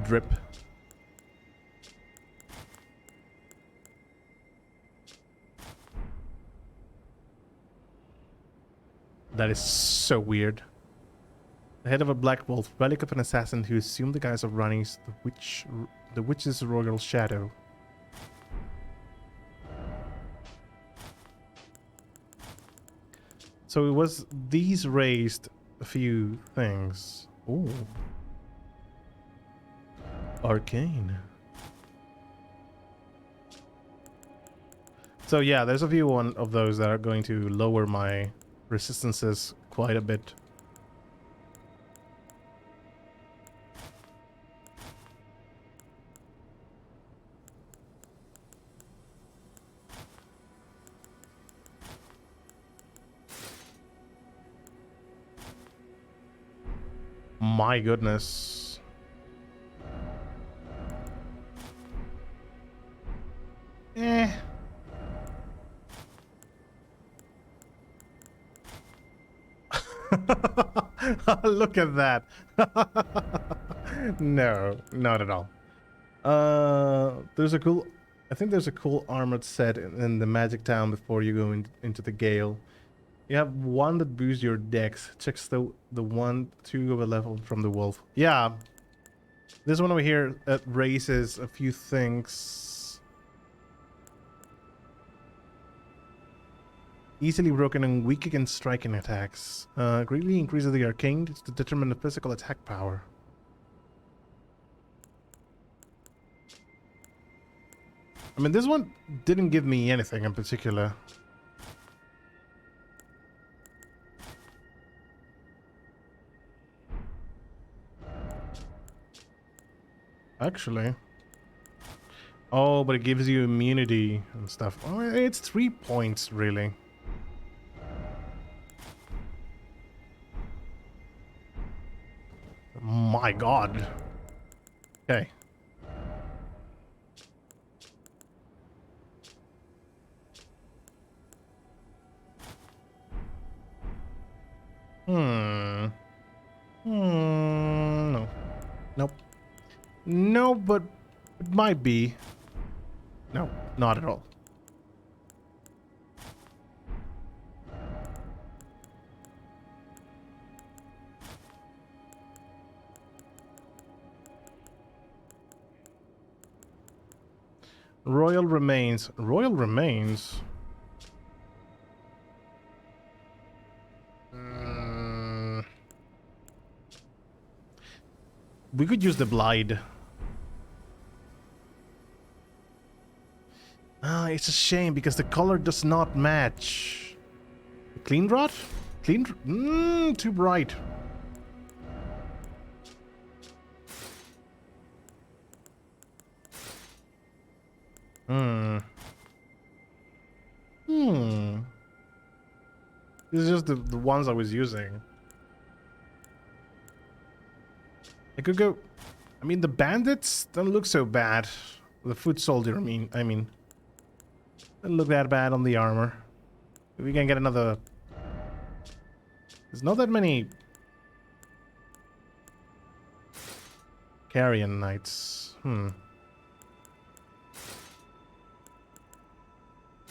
[SPEAKER 1] Drip. That is so weird. The head of a black wolf, relic of an assassin who assumed the guise of Rani's the witch's royal shadow. So it was these raised a few things. Ooh. Arcane. So yeah, there's a few one of those that are going to lower my resistances quite a bit. My goodness. Eh. Look at that. No, not at all. There's a cool... I think there's a cool armored set in the Magic Town before you go into the Gale. You have one that boosts your dex. Checks the 1-2 of a level from the wolf. Yeah. This one over here raises a few things. Easily broken and weak against striking attacks. Greatly increases the arcane to determine the physical attack power. I mean, this one didn't give me anything in particular. Actually. Oh, but it gives you immunity and stuff. Oh, it's 3 points, really. My god. Okay. No. Nope. No, but it might be. No, not at all. Royal remains. Royal remains? We could use the Blide. Ah, it's a shame because the color does not match. Clean rot? Too bright. This is just the ones I was using. I could go... I mean, the bandits don't look so bad. The foot soldier, I mean... Doesn't look that bad on the armor. We can get another... There's not that many... Carrion Knights.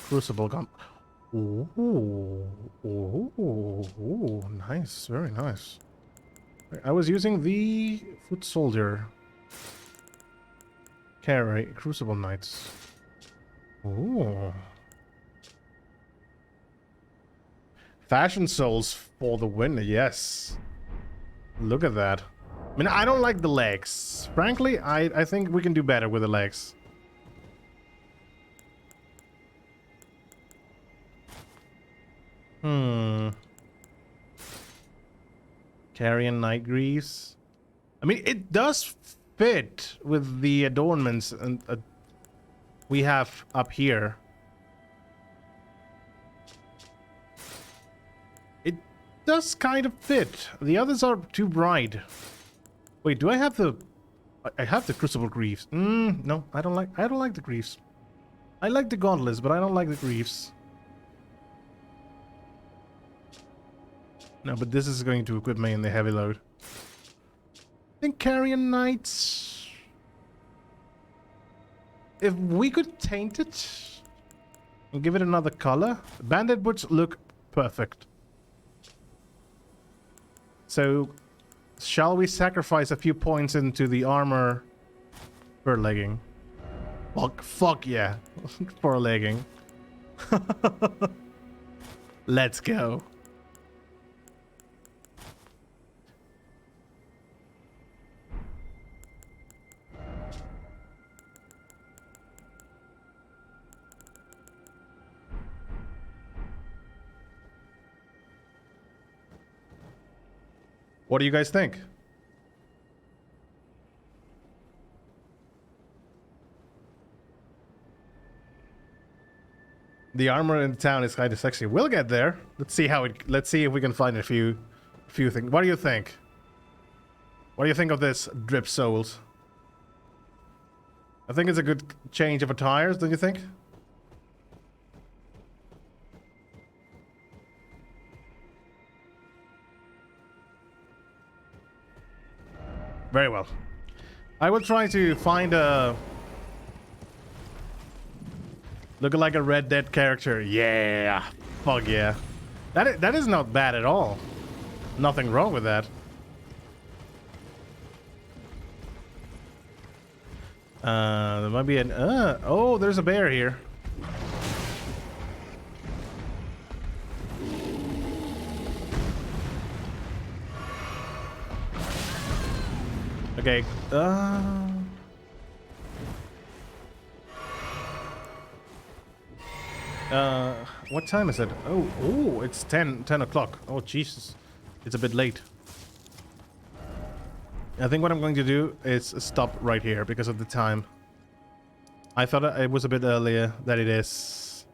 [SPEAKER 1] Crucible gun. Ooh, nice, very nice. I was using the foot soldier. Crucible Knights. Ooh. Fashion Souls for the win, yes. Look at that. I mean, I don't like the legs. Frankly, I think we can do better with the legs. Carrion Night Greaves. I mean, it does fit with the adornments and we have up here. It does kind of fit. The others are too bright. Wait, do I have the... I have the Crucible Greaves. No, I don't like the Greaves. I like the gauntlets, but I don't like the Greaves. No, but this is going to equip me in the heavy load. I think Carrion Knights... If we could taint it and give it another color, bandit boots look perfect. So, shall we sacrifice a few points into the armor for legging? Fuck yeah. For legging. Let's go. What do you guys think? The armor in the town is kind of sexy. We'll get there. Let's see how it. Let's see if we can find a few things. What do you think? What do you think of this drip souls? I think it's a good change of attires, don't you think? Very well. I will try to find a looking like a Red Dead character. Yeah, fuck yeah. That is not bad at all. Nothing wrong with that. There might be an oh, there's a bear here. Okay. What time is it? Oh, it's 10 o'clock. Oh, Jesus. It's a bit late. I think what I'm going to do is stop right here because of the time. I thought it was a bit earlier than it is.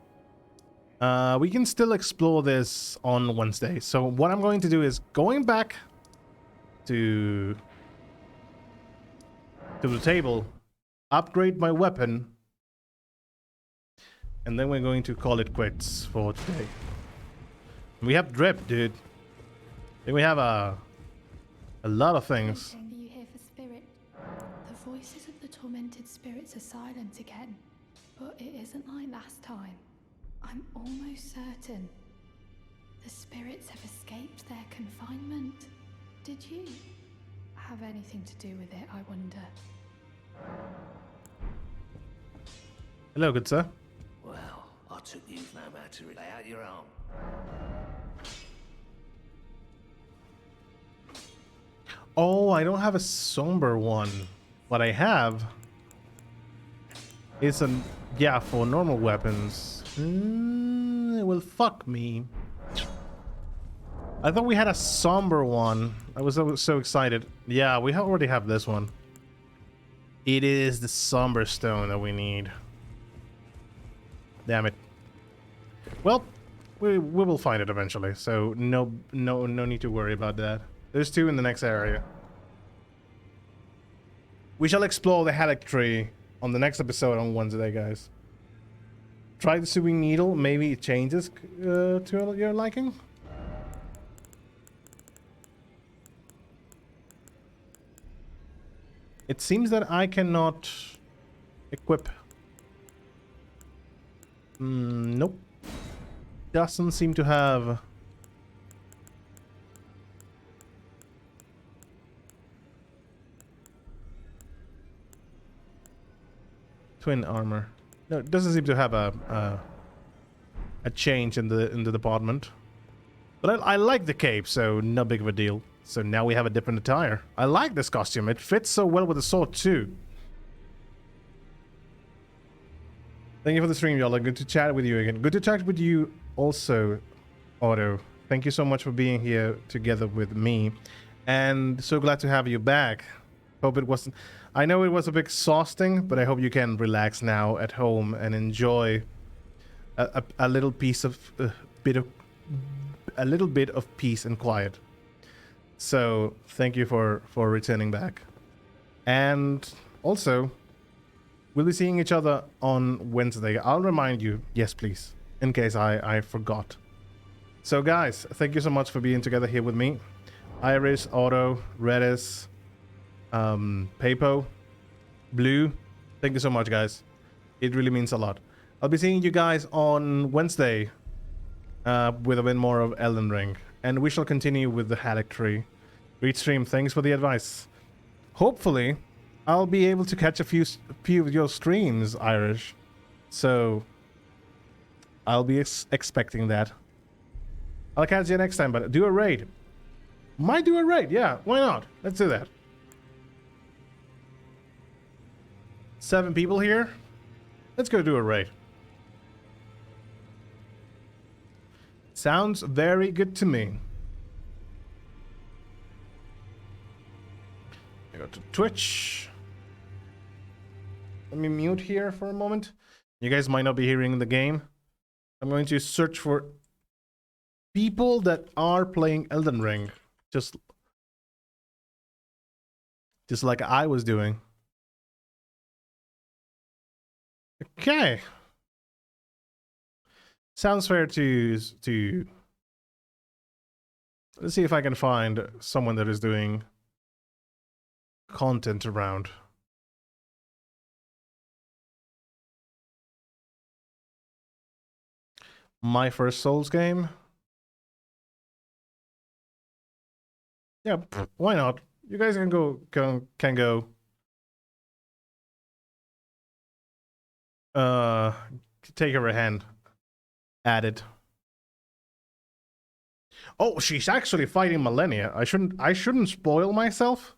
[SPEAKER 1] We can still explore this on Wednesday. So what I'm going to do is going back to the table, upgrade my weapon, and then we're going to call it quits for today. We have drip, dude. Then we have a lot of things.
[SPEAKER 6] Chamber you hear for spirit. The voices of the tormented spirits are silent again, but it isn't like last time. I'm almost certain the spirits have escaped their confinement. Did you have anything to do with it, I wonder?
[SPEAKER 1] Hello, good sir.
[SPEAKER 3] Well, I took you no matter it. Lay out your arm.
[SPEAKER 1] Oh, I don't have a somber one. What I have is an yeah for normal weapons. It will fuck me. I thought we had a somber one. I was so excited. Yeah, we already have this one. It is the somber stone that we need. Damn it. Well, we will find it eventually. So no need to worry about that. There's two in the next area. We shall explore the Halleck tree on the next episode on Wednesday, guys. Try the sewing needle. Maybe it changes to your liking. It seems that I cannot equip. Nope. Doesn't seem to have. Twin armor. No, it doesn't seem to have a change in the department. But I like the cape, so no big of a deal. So now we have a different attire. I like this costume. It fits so well with the sword too. Thank you for the stream, y'all. Good to chat with you again. Good to chat with you also, Otto. Thank you so much for being here together with me. And so glad to have you back. Hope it wasn't... I know it was a bit exhausting, but I hope you can relax now at home and enjoy a little piece of... a little bit of peace and quiet. So, thank you for returning back. And also, we'll be seeing each other on Wednesday. I'll remind you, yes please, in case I forgot. So guys, thank you so much for being together here with me. Iris, Otto, Redis, Papo, Blue, thank you so much guys. It really means a lot. I'll be seeing you guys on Wednesday with a bit more of Elden Ring. And we shall continue with the Halleck tree. Great stream. Thanks for the advice. Hopefully, I'll be able to catch a few of your streams, Irish. So, I'll be expecting that. I'll catch you next time, but do a raid. Might do a raid, yeah. Why not? Let's do that. 7 people here. Let's go do a raid. Sounds very good to me. I go to Twitch. Let me mute here for a moment. You guys might not be hearing the game. I'm going to search for people that are playing Elden Ring. Just like I was doing. Okay. Sounds fair to let's see if I can find someone that is doing content around. My first Souls game. Yeah, why not? You guys can go. Take her a hand. Add it. Oh, she's actually fighting Millennia. I shouldn't spoil myself.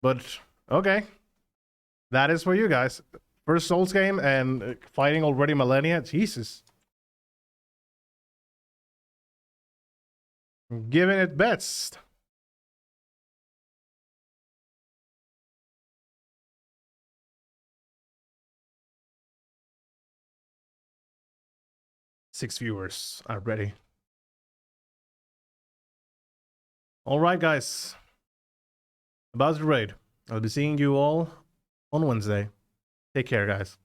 [SPEAKER 1] But okay. That is for you guys. First Souls game and fighting already Millennia. Jesus. Giving it best. Six viewers are ready. All right, guys. About the raid. I'll be seeing you all on Wednesday. Take care, guys.